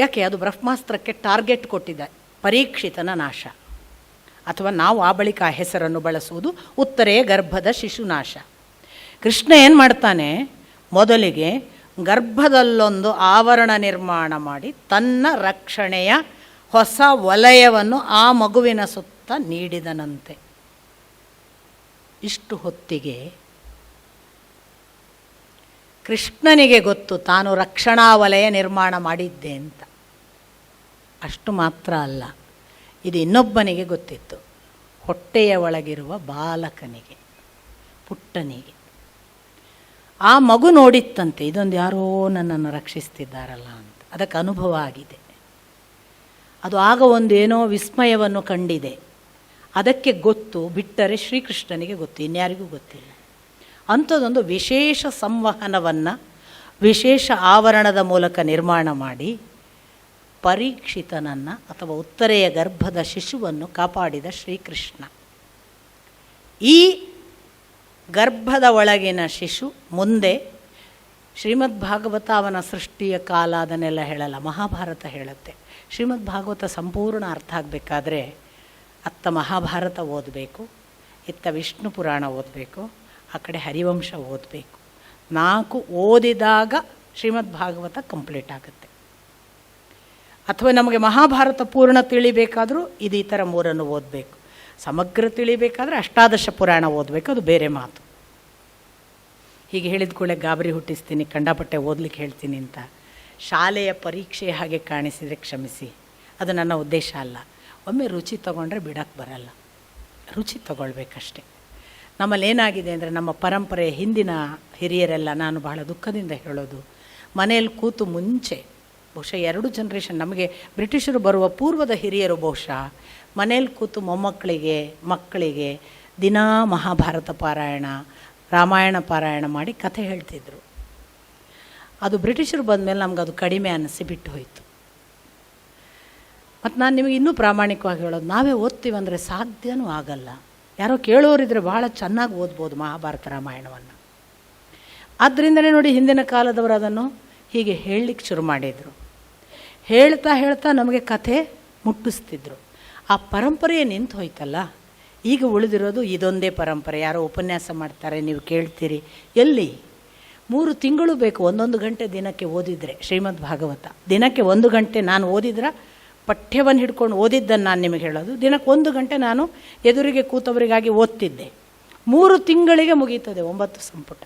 ಯಾಕೆ ಅದು ಬ್ರಹ್ಮಾಸ್ತ್ರಕ್ಕೆ ಟಾರ್ಗೆಟ್ ಕೊಟ್ಟಿದ್ದ, ಪರೀಕ್ಷಿತನ ನಾಶ. ಅಥವಾ ನಾವು ಆ ಬಳಿಕ ಆ ಹೆಸರನ್ನು ಬಳಸುವುದು ಉತ್ತರೆಯ ಗರ್ಭದ ಶಿಶುನಾಶ. ಕೃಷ್ಣ ಏನು ಮಾಡ್ತಾನೆ, ಮೊದಲಿಗೆ ಗರ್ಭದಲ್ಲೊಂದು ಆವರಣ ನಿರ್ಮಾಣ ಮಾಡಿ ತನ್ನ ರಕ್ಷಣೆಯ ಹೊಸ ವಲಯವನ್ನು ಆ ಮಗುವಿನ ಸುತ್ತ ನೀಡಿದನಂತೆ. ಇಷ್ಟು ಹೊತ್ತಿಗೆ ಕೃಷ್ಣನಿಗೆ ಗೊತ್ತು ತಾನು ರಕ್ಷಣಾ ವಲಯ ನಿರ್ಮಾಣ ಮಾಡಿದ್ದೆ ಅಂತ. ಅಷ್ಟು ಮಾತ್ರ ಅಲ್ಲ, ಇದು ಇನ್ನೊಬ್ಬನಿಗೆ ಗೊತ್ತಿತ್ತು, ಹೊಟ್ಟೆಯ ಒಳಗಿರುವ ಬಾಲಕನಿಗೆ, ಪುಟ್ಟನಿಗೆ. ಆ ಮಗು ನೋಡಿತ್ತಂತೆ, ಇದೊಂದು ಯಾರೋ ನನ್ನನ್ನು ರಕ್ಷಿಸ್ತಿದ್ದಾರಲ್ಲ ಅಂತ. ಅದಕ್ಕೆ ಅನುಭವ ಆಗಿದೆ. ಅದು ಆಗ ಒಂದೇನೋ ವಿಸ್ಮಯವನ್ನು ಕಂಡಿದೆ. ಅದಕ್ಕೆ ಗೊತ್ತು, ಬಿಟ್ಟರೆ ಶ್ರೀಕೃಷ್ಣನಿಗೆ ಗೊತ್ತು, ಇನ್ಯಾರಿಗೂ ಗೊತ್ತಿಲ್ಲ. ಅಂಥದ್ದೊಂದು ವಿಶೇಷ ಸಂವಹನವನ್ನು ವಿಶೇಷ ಆವರಣದ ಮೂಲಕ ನಿರ್ಮಾಣ ಮಾಡಿ ಪರೀಕ್ಷಿತನನ್ನು ಅಥವಾ ಉತ್ತರೆಯ ಗರ್ಭದ ಶಿಶುವನ್ನು ಕಾಪಾಡಿದ ಶ್ರೀಕೃಷ್ಣ. ಈ ಗರ್ಭದ ಒಳಗಿನ ಶಿಶು ಮುಂದೆ ಶ್ರೀಮದ್ ಭಾಗವತ ಅವನ ಸೃಷ್ಟಿಯ ಕಾಲ ಅದನ್ನೆಲ್ಲ ಹೇಳಲ್ಲ, ಮಹಾಭಾರತ ಹೇಳುತ್ತೆ. ಶ್ರೀಮದ್ ಭಾಗವತ ಸಂಪೂರ್ಣ ಅರ್ಥ ಆಗಬೇಕಾದ್ರೆ ಅತ್ತ ಮಹಾಭಾರತ ಓದಬೇಕು, ಇತ್ತ ವಿಷ್ಣು ಪುರಾಣ ಓದಬೇಕು, ಆ ಕಡೆ ಹರಿವಂಶ ಓದಬೇಕು. 4 ಓದಿದಾಗ ಶ್ರೀಮದ್ ಭಾಗವತ ಕಂಪ್ಲೀಟ್ ಆಗುತ್ತೆ. ಅಥವಾ ನಮಗೆ ಮಹಾಭಾರತ ಪೂರ್ಣ ತಿಳಿಬೇಕಾದರೂ ಇದು ಈ ಥರ 3 ಓದಬೇಕು. ಸಮಗ್ರ ತಿಳಿಬೇಕಾದ್ರೆ ಅಷ್ಟಾದಶ ಪುರಾಣ ಓದಬೇಕು, ಅದು ಬೇರೆ ಮಾತು. ಹೀಗೆ ಹೇಳಿದ ಕೂಡಲೇ ಗಾಬರಿ ಹುಟ್ಟಿಸ್ತೀನಿ, ಕಂಡಪಟ್ಟೆ ಓದಲಿಕ್ಕೆ ಹೇಳ್ತೀನಿ ಅಂತ. ಶಾಲೆಯ ಪರೀಕ್ಷೆ ಹಾಗೆ ಕಾಣಿಸಿದರೆ ಕ್ಷಮಿಸಿ, ಅದು ನನ್ನ ಉದ್ದೇಶ ಅಲ್ಲ. ಒಮ್ಮೆ ರುಚಿ ತಗೊಂಡ್ರೆ ಬಿಡಕ್ಕೆ ಬರಲ್ಲ, ರುಚಿ ತಗೊಳ್ಬೇಕಷ್ಟೆ. ನಮ್ಮಲ್ಲಿ ಏನಾಗಿದೆ ಅಂದರೆ, ನಮ್ಮ ಪರಂಪರೆ ಹಿಂದಿನ ಹಿರಿಯರೆಲ್ಲ, ನಾನು ಬಹಳ ದುಃಖದಿಂದ ಹೇಳೋದು, ಮನೆಯಲ್ಲಿ ಕೂತು ಮುಂಚೆ ಬಹುಶಃ 2 ಜನ್ರೇಷನ್, ನಮಗೆ ಬ್ರಿಟಿಷರು ಬರುವ ಪೂರ್ವದ ಹಿರಿಯರು ಬಹುಶಃ ಮನೇಲಿ ಕೂತು ಮಕ್ಕಳಿಗೆ ದಿನಾ ಮಹಾಭಾರತ ಪಾರಾಯಣ, ರಾಮಾಯಣ ಪಾರಾಯಣ ಮಾಡಿ ಕಥೆ ಹೇಳ್ತಿದ್ರು. ಅದು ಬ್ರಿಟಿಷರು ಬಂದಮೇಲೆ ನಮ್ಗೆ ಅದು ಕಡಿಮೆ ಅನ್ನಿಸಿ ಬಿಟ್ಟು ಹೋಯಿತು. ಮತ್ತು ನಾನು ನಿಮಗೆ ಇನ್ನೂ ಪ್ರಾಮಾಣಿಕವಾಗಿ ಹೇಳೋದು, ನಾವೇ ಓದ್ತೀವಂದರೆ ಸಾಧ್ಯವೂ ಆಗಲ್ಲ. ಯಾರೋ ಕೇಳೋರಿದ್ರೆ ಭಾಳ ಚೆನ್ನಾಗಿ ಓದ್ಬೋದು ಮಹಾಭಾರತ ರಾಮಾಯಣವನ್ನು. ಆದ್ದರಿಂದಲೇ ನೋಡಿ ಹಿಂದಿನ ಕಾಲದವರು ಅದನ್ನು ಹೀಗೆ ಹೇಳಲಿಕ್ಕೆ ಶುರು ಮಾಡಿದರು. ಹೇಳ್ತಾ ಹೇಳ್ತಾ ನಮಗೆ ಕಥೆ ಮುಟ್ಟಿಸ್ತಿದ್ರು. ಆ ಪರಂಪರೆಯೇ ನಿಂತು ಹೋಯ್ತಲ್ಲ. ಈಗ ಉಳಿದಿರೋದು ಇದೊಂದೇ ಪರಂಪರೆ. ಯಾರೋ ಉಪನ್ಯಾಸ ಮಾಡ್ತಾರೆ, ನೀವು ಕೇಳ್ತೀರಿ. ಎಲ್ಲಿ 3 ತಿಂಗಳು ಬೇಕು 1 ಗಂಟೆ ದಿನಕ್ಕೆ ಓದಿದರೆ ಶ್ರೀಮದ್ ಭಾಗವತ. ದಿನಕ್ಕೆ 1 ಗಂಟೆ ನಾನು ಓದಿದ್ರೆ, ಪಠ್ಯವನ್ನು ಹಿಡ್ಕೊಂಡು ಓದಿದ್ದನ್ನು ನಾನು ನಿಮಗೆ ಹೇಳೋದು, ದಿನಕ್ಕೆ 1 ಗಂಟೆ ನಾನು ಎದುರಿಗೆ ಕೂತವರಿಗಾಗಿ ಓದ್ತಿದ್ದೆ. 3 ತಿಂಗಳಿಗೆ ಮುಗೀತದೆ 9 ಸಂಪುಟ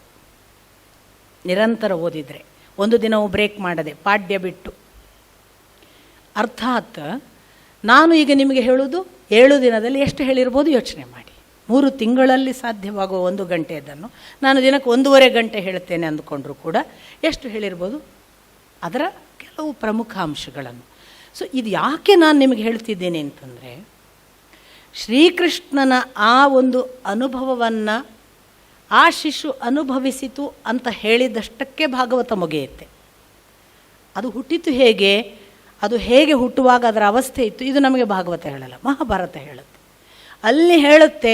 ನಿರಂತರ ಓದಿದರೆ, ಒಂದು ದಿನವೂ ಬ್ರೇಕ್ ಮಾಡದೆ, ಪಾಡ್ಯ ಬಿಟ್ಟು. ಅರ್ಥಾತ್ ನಾನು ಈಗ ನಿಮಗೆ ಹೇಳೋದು 7 ದಿನದಲ್ಲಿ ಎಷ್ಟು ಹೇಳಿರ್ಬೋದು ಯೋಚನೆ ಮಾಡಿ. 3 ತಿಂಗಳಲ್ಲಿ ಸಾಧ್ಯವಾಗುವ 1 ಗಂಟೆಯದನ್ನು ನಾನು ದಿನಕ್ಕೆ 1.5 ಗಂಟೆ ಹೇಳ್ತೇನೆ ಅಂದ್ಕೊಂಡ್ರೂ ಕೂಡ ಎಷ್ಟು ಹೇಳಿರ್ಬೋದು, ಅದರ ಕೆಲವು ಪ್ರಮುಖ ಅಂಶಗಳನ್ನು. ಸೊ ಇದು ಯಾಕೆ ನಾನು ನಿಮಗೆ ಹೇಳ್ತಿದ್ದೇನೆ ಅಂತಂದರೆ, ಶ್ರೀಕೃಷ್ಣನ ಆ ಒಂದು ಅನುಭವವನ್ನು ಆ ಶಿಶು ಅನುಭವಿಸಿತು ಅಂತ ಹೇಳಿದಷ್ಟಕ್ಕೆ ಭಾಗವತ ಮುಗಿಯುತ್ತೆ. ಅದು ಹುಟ್ಟಿತು ಹೇಗೆ, ಅದು ಹೇಗೆ ಹುಟ್ಟುವಾಗ ಅದರ ಅವಸ್ಥೆ ಇತ್ತು, ಇದು ನಮಗೆ ಭಾಗವತ ಹೇಳಲ್ಲ, ಮಹಾಭಾರತ ಹೇಳುತ್ತೆ. ಅಲ್ಲಿ ಹೇಳುತ್ತೆ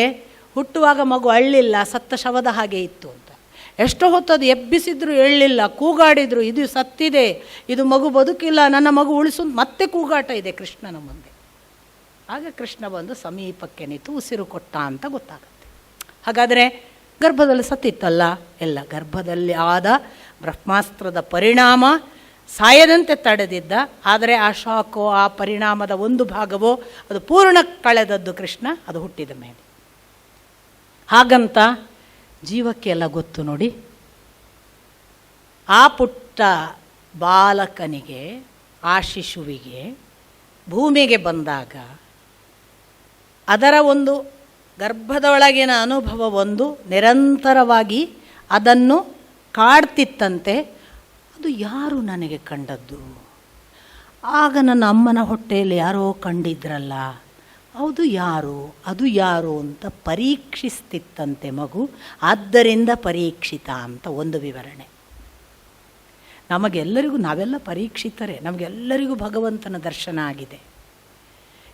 ಹುಟ್ಟುವಾಗ ಮಗು ಅಳ್ಳಿಲ್ಲ, ಸತ್ತ ಶವದ ಹಾಗೆ ಇತ್ತು ಅಂತ. ಎಷ್ಟೋ ಹೊತ್ತು ಅದು ಎಬ್ಬಿಸಿದ್ರು ಎಳ್ಳಿಲ್ಲ, ಕೂಗಾಡಿದ್ರು ಇದು ಸತ್ತಿದೆ, ಇದು ಮಗು ಬದುಕಿಲ್ಲ, ನನ್ನ ಮಗು ಉಳಿಸು, ಮತ್ತೆ ಕೂಗಾಟ ಇದೆ ಕೃಷ್ಣನ ಮುಂದೆ. ಆಗ ಕೃಷ್ಣ ಬಂದು ಸಮೀಪಕ್ಕೆ ನಿಂತು ಉಸಿರು ಕೊಟ್ಟ ಅಂತ ಗೊತ್ತಾಗುತ್ತೆ. ಹಾಗಾದರೆ ಗರ್ಭದಲ್ಲಿ ಸತ್ತಿತ್ತಲ್ಲ, ಎಲ್ಲ ಗರ್ಭದಲ್ಲಿ ಆದ ಬ್ರಹ್ಮಾಸ್ತ್ರದ ಪರಿಣಾಮ ಸಾಯದಂತೆ ತಡೆದಿದ್ದ. ಆದರೆ ಆ ಶಾಕೋ, ಆ ಪರಿಣಾಮದ ಒಂದು ಭಾಗವೋ ಅದು ಪೂರ್ಣ ಕಳೆದದ್ದು ಕೃಷ್ಣ, ಅದು ಹುಟ್ಟಿದ ಮೇಲೆ. ಹಾಗಂತ ಜೀವಕ್ಕೆ ಎಲ್ಲ ಗೊತ್ತು ನೋಡಿ. ಆ ಪುಟ್ಟ ಬಾಲಕನಿಗೆ, ಆ ಶಿಶುವಿಗೆ ಭೂಮಿಗೆ ಬಂದಾಗ ಅದರ ಒಂದು ಗರ್ಭದೊಳಗಿನ ಅನುಭವ ಒಂದು ನಿರಂತರವಾಗಿ ಅದನ್ನು ಕಾಡ್ತಿತ್ತಂತೆ. ಅದು ಯಾರು ನನಗೆ ಕಂಡದ್ದು? ಆಗ ನನ್ನ ಅಮ್ಮನ ಹೊಟ್ಟೆಯಲ್ಲಿ ಯಾರೋ ಕಂಡಿದ್ರಲ್ಲ, ಹೌದು ಯಾರು, ಅದು ಯಾರು ಅಂತ ಪರೀಕ್ಷಿಸ್ತಿತ್ತಂತೆ ಮಗು. ಆದ್ದರಿಂದ ಪರೀಕ್ಷಿತ ಅಂತ ಒಂದು ವಿವರಣೆ. ನಮಗೆಲ್ಲರಿಗೂ, ನಾವೆಲ್ಲ ಪರೀಕ್ಷಿತರೇ, ನಮಗೆಲ್ಲರಿಗೂ ಭಗವಂತನ ದರ್ಶನ ಆಗಿದೆ.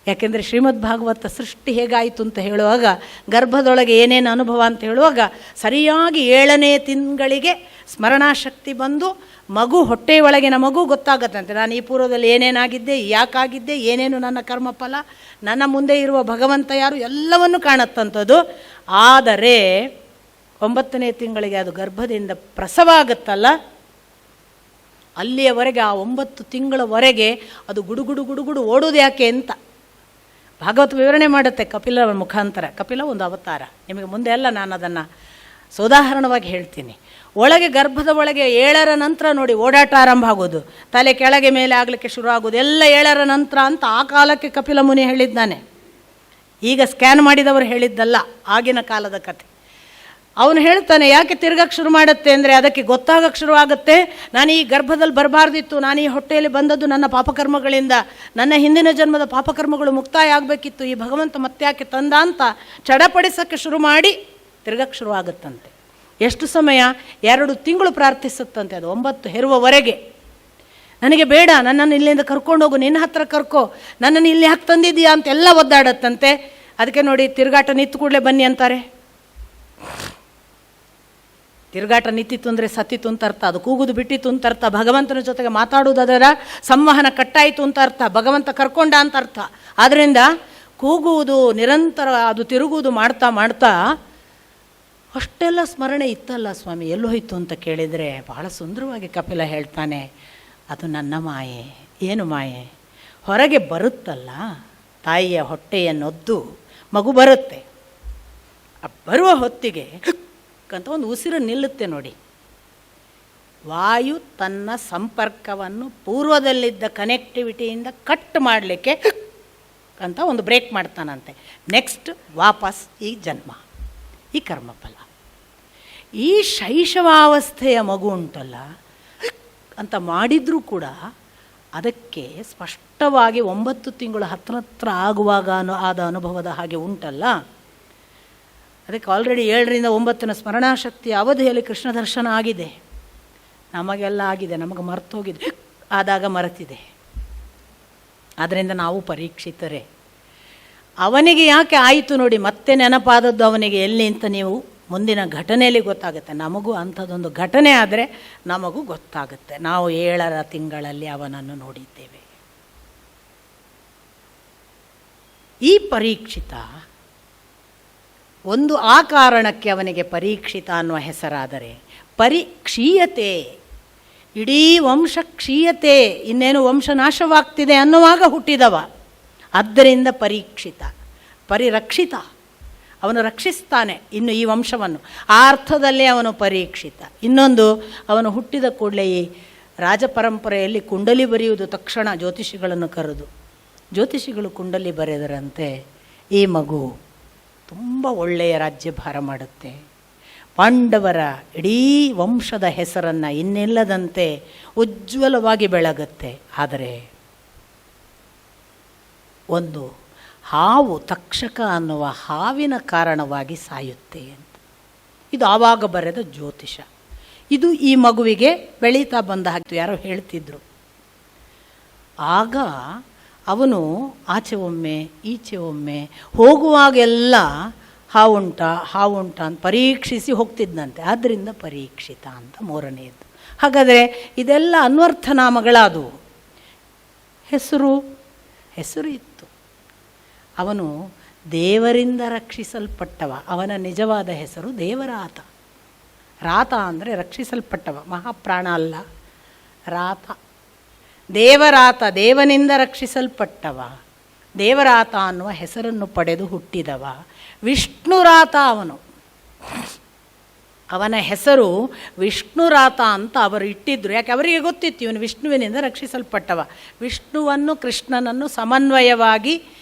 ಯಾಕೆಂದರೆ ಶ್ರೀಮದ್ ಭಾಗವತ ಸೃಷ್ಟಿ ಹೇಗಾಯಿತು ಅಂತ ಹೇಳುವಾಗ, ಗರ್ಭದೊಳಗೆ ಏನೇನು ಅನುಭವ ಅಂತ ಹೇಳುವಾಗ, ಸರಿಯಾಗಿ 7ನೇ ತಿಂಗಳಿಗೆ ಸ್ಮರಣಾಶಕ್ತಿ ಬಂದು ಮಗು, ಹೊಟ್ಟೆಯೊಳಗಿನ ಮಗು ಗೊತ್ತಾಗತ್ತಂತೆ, ನಾನು ಈ ಪೂರ್ವದಲ್ಲಿ ಏನೇನಾಗಿದ್ದೆ, ಯಾಕಾಗಿದ್ದೆ, ಏನೇನು ನನ್ನ ಕರ್ಮಫಲ, ನನ್ನ ಮುಂದೆ ಇರುವ ಭಗವಂತ ಯಾರು, ಎಲ್ಲವನ್ನು ಕಾಣತ್ತಂಥದ್ದು. ಆದರೆ 9ನೇ ತಿಂಗಳಿಗೆ ಅದು ಗರ್ಭದಿಂದ ಪ್ರಸವ ಆಗುತ್ತಲ್ಲ, ಅಲ್ಲಿಯವರೆಗೆ, ಆ 9 ತಿಂಗಳವರೆಗೆ ಅದು ಗುಡುಗುಡು ಗುಡುಗುಡು ಓಡೋದು ಯಾಕೆ ಅಂತ ಭಾಗವತ ವಿವರಣೆ ಮಾಡುತ್ತೆ ಕಪಿಲ ಮುಖಾಂತರ. ಕಪಿಲ ಒಂದು ಅವತಾರ, ನಿಮಗೆ ಮುಂದೆ ಎಲ್ಲ ನಾನು ಅದನ್ನು ಸೋದಾಹರಣವಾಗಿ ಹೇಳ್ತೀನಿ. ಒಳಗೆ, ಗರ್ಭದ ಒಳಗೆ 7ರ ನಂತರ ನೋಡಿ ಓಡಾಟ ಆರಂಭ ಆಗೋದು, ತಲೆ ಕೆಳಗೆ ಮೇಲೆ ಆಗಲಿಕ್ಕೆ ಶುರು ಆಗೋದು, ಎಲ್ಲ 7ರ ನಂತರ ಅಂತ ಆ ಕಾಲಕ್ಕೆ ಕಪಿಲ ಮುನಿ ಹೇಳಿದ್ದಾನೆ. ಈಗ ಸ್ಕ್ಯಾನ್ ಮಾಡಿದವರು ಹೇಳಿದ್ದಲ್ಲ, ಆಗಿನ ಕಾಲದ ಕಥೆ. ಅವನು ಹೇಳ್ತಾನೆ, ಯಾಕೆ ತಿರ್ಗಕ್ಕೆ ಶುರು ಮಾಡುತ್ತೆ ಅಂದರೆ, ಅದಕ್ಕೆ ಗೊತ್ತಾಗಕ್ಕೆ ಶುರು ಆಗುತ್ತೆ, ನಾನು ಈ ಗರ್ಭದಲ್ಲಿ ಬರಬಾರ್ದಿತ್ತು, ನಾನು ಈ ಹೊಟ್ಟೆಯಲ್ಲಿ ಬಂದದ್ದು ನನ್ನ ಪಾಪಕರ್ಮಗಳಿಂದ, ನನ್ನ ಹಿಂದಿನ ಜನ್ಮದ ಪಾಪಕರ್ಮಗಳು ಮುಕ್ತಾಯ ಆಗಬೇಕಿತ್ತು, ಈ ಭಗವಂತ ಮತ್ತೆ ಯಾಕೆ ತಂದ ಅಂತ ಚಡಪಡಿಸೋಕ್ಕೆ ಶುರು ಮಾಡಿ ತಿರ್ಗಕ್ಕೆ ಶುರು ಆಗುತ್ತಂತೆ. ಎಷ್ಟು ಸಮಯ? 2 ತಿಂಗಳು ಪ್ರಾರ್ಥಿಸುತ್ತಂತೆ ಅದು, 9 ಹೆರುವವರೆಗೆ. ನನಗೆ ಬೇಡ, ನನ್ನನ್ನು ಇಲ್ಲಿಂದ ಕರ್ಕೊಂಡೋಗು, ನಿನ್ನ ಹತ್ರ ಕರ್ಕೋ, ನನ್ನನ್ನು ಇಲ್ಲಿ ಯಾಕೆ ತಂದಿದ್ದೀಯಾ ಅಂತೆಲ್ಲ ಒದ್ದಾಡತ್ತಂತೆ. ಅದಕ್ಕೆ ನೋಡಿ, ತಿರುಗಾಟ ನಿಂತು ಕೂಡಲೇ ಬನ್ನಿ ಅಂತಾರೆ. ತಿರುಗಾಟ ನಿಂತಿತ್ತು ಅಂದರೆ ಸತ್ತಿತ್ತು ಅಂತ ಅರ್ಥ, ಅದು ಕೂಗುದು ಬಿಟ್ಟಿತ್ತು ಅಂತ ಅರ್ಥ, ಭಗವಂತನ ಜೊತೆಗೆ ಮಾತಾಡುವುದು ಅದರ ಸಂವಹನ ಕಟ್ಟಾಯಿತು ಅಂತ ಅರ್ಥ, ಭಗವಂತ ಕರ್ಕೊಂಡ ಅಂತ ಅರ್ಥ. ಆದ್ದರಿಂದ ಕೂಗುವುದು ನಿರಂತರ, ಅದು ತಿರುಗುವುದು ಮಾಡ್ತಾ ಮಾಡ್ತಾ ಅಷ್ಟೆಲ್ಲ ಸ್ಮರಣೆ ಇತ್ತಲ್ಲ ಸ್ವಾಮಿ, ಎಲ್ಲೋ ಹೋಯ್ತು ಅಂತ ಕೇಳಿದರೆ ಬಹಳ ಸುಂದರವಾಗಿ ಕಪಿಲ ಹೇಳ್ತಾನೆ, ಅದು ನನ್ನ ಮಾಯೆ. ಏನು ಮಾಯೆ? ಹೊರಗೆ ಬರುತ್ತಲ್ಲ, ತಾಯಿಯ ಹೊಟ್ಟೆಯನ್ನೊದ್ದು ಮಗು ಬರುತ್ತೆ, ಬರುವ ಹೊತ್ತಿಗೆ ಅಂತ ಒಂದು ಉಸಿರು ನಿಲ್ಲುತ್ತೆ ನೋಡಿ. ವಾಯು ತನ್ನ ಸಂಪರ್ಕವನ್ನು ಪೂರ್ವದಲ್ಲಿದ್ದ ಕನೆಕ್ಟಿವಿಟಿಯಿಂದ ಕಟ್ ಮಾಡಲಿಕ್ಕೆ ಅಂತ ಒಂದು ಬ್ರೇಕ್ ಮಾಡ್ತಾನಂತೆ. ನೆಕ್ಸ್ಟ್ ವಾಪಸ್ ಈ ಜನ್ಮ, ಈ ಕರ್ಮಫಲ. ಈ ಶೈಶವಾವಸ್ಥೆಯ ಮಗು ಉಂಟಲ್ಲ ಅಂತ ಮಾಡಿದರೂ ಕೂಡ ಅದಕ್ಕೆ ಸ್ಪಷ್ಟವಾಗಿ 9 ತಿಂಗಳು ಹತ್ರ ಆಗುವಾಗ ಆದ ಅನುಭವದ ಹಾಗೆ ಉಂಟಲ್ಲ. ಅದಕ್ಕೆ ಆಲ್ರೆಡಿ 7ರಿಂದ 9ನ ಸ್ಮರಣಾಶಕ್ತಿಯ ಅವಧಿಯಲ್ಲಿ ಕೃಷ್ಣ ದರ್ಶನ ಆಗಿದೆ. ನಮಗೆಲ್ಲ ಆಗಿದೆ, ನಮಗೆ ಮರ್ತೋಗಿದೆ, ಆದಾಗ ಮರೆತಿದೆ. ಆದ್ದರಿಂದ ನಾವು ಪರೀಕ್ಷಿತರೇ. ಅವನಿಗೆ ಯಾಕೆ ಆಯಿತು ನೋಡಿ, ಮತ್ತೆ ನೆನಪಾದದ್ದು ಅವನಿಗೆ ಎಲ್ಲಿ ಅಂತ ನೀವು ಮುಂದಿನ ಘಟನೆಯಲ್ಲಿ ಗೊತ್ತಾಗುತ್ತೆ. ನಮಗೂ ಅಂಥದ್ದೊಂದು ಘಟನೆ ಆದರೆ ನಮಗೂ ಗೊತ್ತಾಗುತ್ತೆ. ನಾವು 7ರ ತಿಂಗಳಲ್ಲಿ ಅವನನ್ನು ನೋಡಿದ್ದೇವೆ. ಈ ಪರೀಕ್ಷಿತ ಒಂದು ಆ ಕಾರಣಕ್ಕೆ ಅವನಿಗೆ ಪರೀಕ್ಷಿತ ಅನ್ನುವ ಹೆಸರಾದರೆ, ಕ್ಷೀಯತೆ, ಇಡೀ ವಂಶ ಕ್ಷೀಯತೆ, ಇನ್ನೇನು ವಂಶ ನಾಶವಾಗ್ತಿದೆ ಅನ್ನುವಾಗ ಹುಟ್ಟಿದವ. ಆದ್ದರಿಂದ ಪರೀಕ್ಷಿತ, ಪರಿರಕ್ಷಿತ, ಅವನು ರಕ್ಷಿಸ್ತಾನೆ ಇನ್ನು ಈ ವಂಶವನ್ನು. ಆ ಅರ್ಥದಲ್ಲೇ ಅವನು ಪರೀಕ್ಷಿತ. ಇನ್ನೊಂದು, ಅವನು ಹುಟ್ಟಿದ ಕೂಡಲೇ ಈ ರಾಜಪರಂಪರೆಯಲ್ಲಿ ಕುಂಡಲಿ ಬರೆಯುವುದು ತಕ್ಷಣ ಜ್ಯೋತಿಷಿಗಳನ್ನು ಕರೆದು, ಜ್ಯೋತಿಷಿಗಳು ಕುಂಡಲಿ ಬರೆದರಂತೆ ಈ ಮಗು ತುಂಬ ಒಳ್ಳೆಯ ರಾಜ್ಯಭಾರ ಮಾಡುತ್ತೆ, ಪಾಂಡವರ ಇಡೀ ವಂಶದ ಹೆಸರನ್ನು ಇನ್ನಿಲ್ಲದಂತೆ ಉಜ್ವಲವಾಗಿ ಬೆಳಗುತ್ತೆ. ಆದರೆ ಒಂದು ಹಾವು, ತಕ್ಷಕ ಅನ್ನುವ ಹಾವಿನ ಕಾರಣವಾಗಿ ಸಾಯುತ್ತೆ ಅಂತ. ಇದು ಆವಾಗ ಬರೆದ ಜ್ಯೋತಿಷ. ಇದು ಈ ಮಗುವಿಗೆ ಬೆಳೀತಾ ಬಂದ ಹಾಗೆ ಯಾರೋ ಹೇಳ್ತಿದ್ರು. ಆಗ ಅವನು ಆಚೆ ಒಮ್ಮೆ ಈಚೆ ಒಮ್ಮೆ ಹೋಗುವಾಗೆಲ್ಲ ಹಾವುಂಟ ಅಂತ ಪರೀಕ್ಷಿಸಿ ಹೋಗ್ತಿದ್ದಂತೆ. ಆದ್ದರಿಂದ ಪರೀಕ್ಷಿತ ಅಂತ 3ನೇದು. ಹಾಗಾದರೆ ಇದೆಲ್ಲ ಅನ್ವರ್ಥನಾಮಗಳಾದವು. ಹೆಸರು ಇತ್ತು. ಅವನು ದೇವರಿಂದ ರಕ್ಷಿಸಲ್ಪಟ್ಟವ. ಅವನ ನಿಜವಾದ ಹೆಸರು ದೇವರಾತ. ರಾತ ಅಂದರೆ ರಕ್ಷಿಸಲ್ಪಟ್ಟವ, ಮಹಾಪ್ರಾಣ ಅಲ್ಲ, ರಾತ. ದೇವರಾತ, ದೇವನಿಂದ ರಕ್ಷಿಸಲ್ಪಟ್ಟವ, ದೇವರಾತ ಅನ್ನುವ ಹೆಸರನ್ನು ಪಡೆದು ಹುಟ್ಟಿದವ. ವಿಷ್ಣುರಾತ ಅವನು. ಅವನ ಹೆಸರು ವಿಷ್ಣುರಾತ ಅಂತ ಅವರು ಇಟ್ಟಿದ್ರು. ಯಾಕೆ ಅವರಿಗೆ ಗೊತ್ತಿತ್ತು ಇವನು ವಿಷ್ಣುವಿನಿಂದ ರಕ್ಷಿಸಲ್ಪಟ್ಟವ. ವಿಷ್ಣುವನ್ನು ಕೃಷ್ಣನನ್ನು ಸಮನ್ವಯವಾಗಿ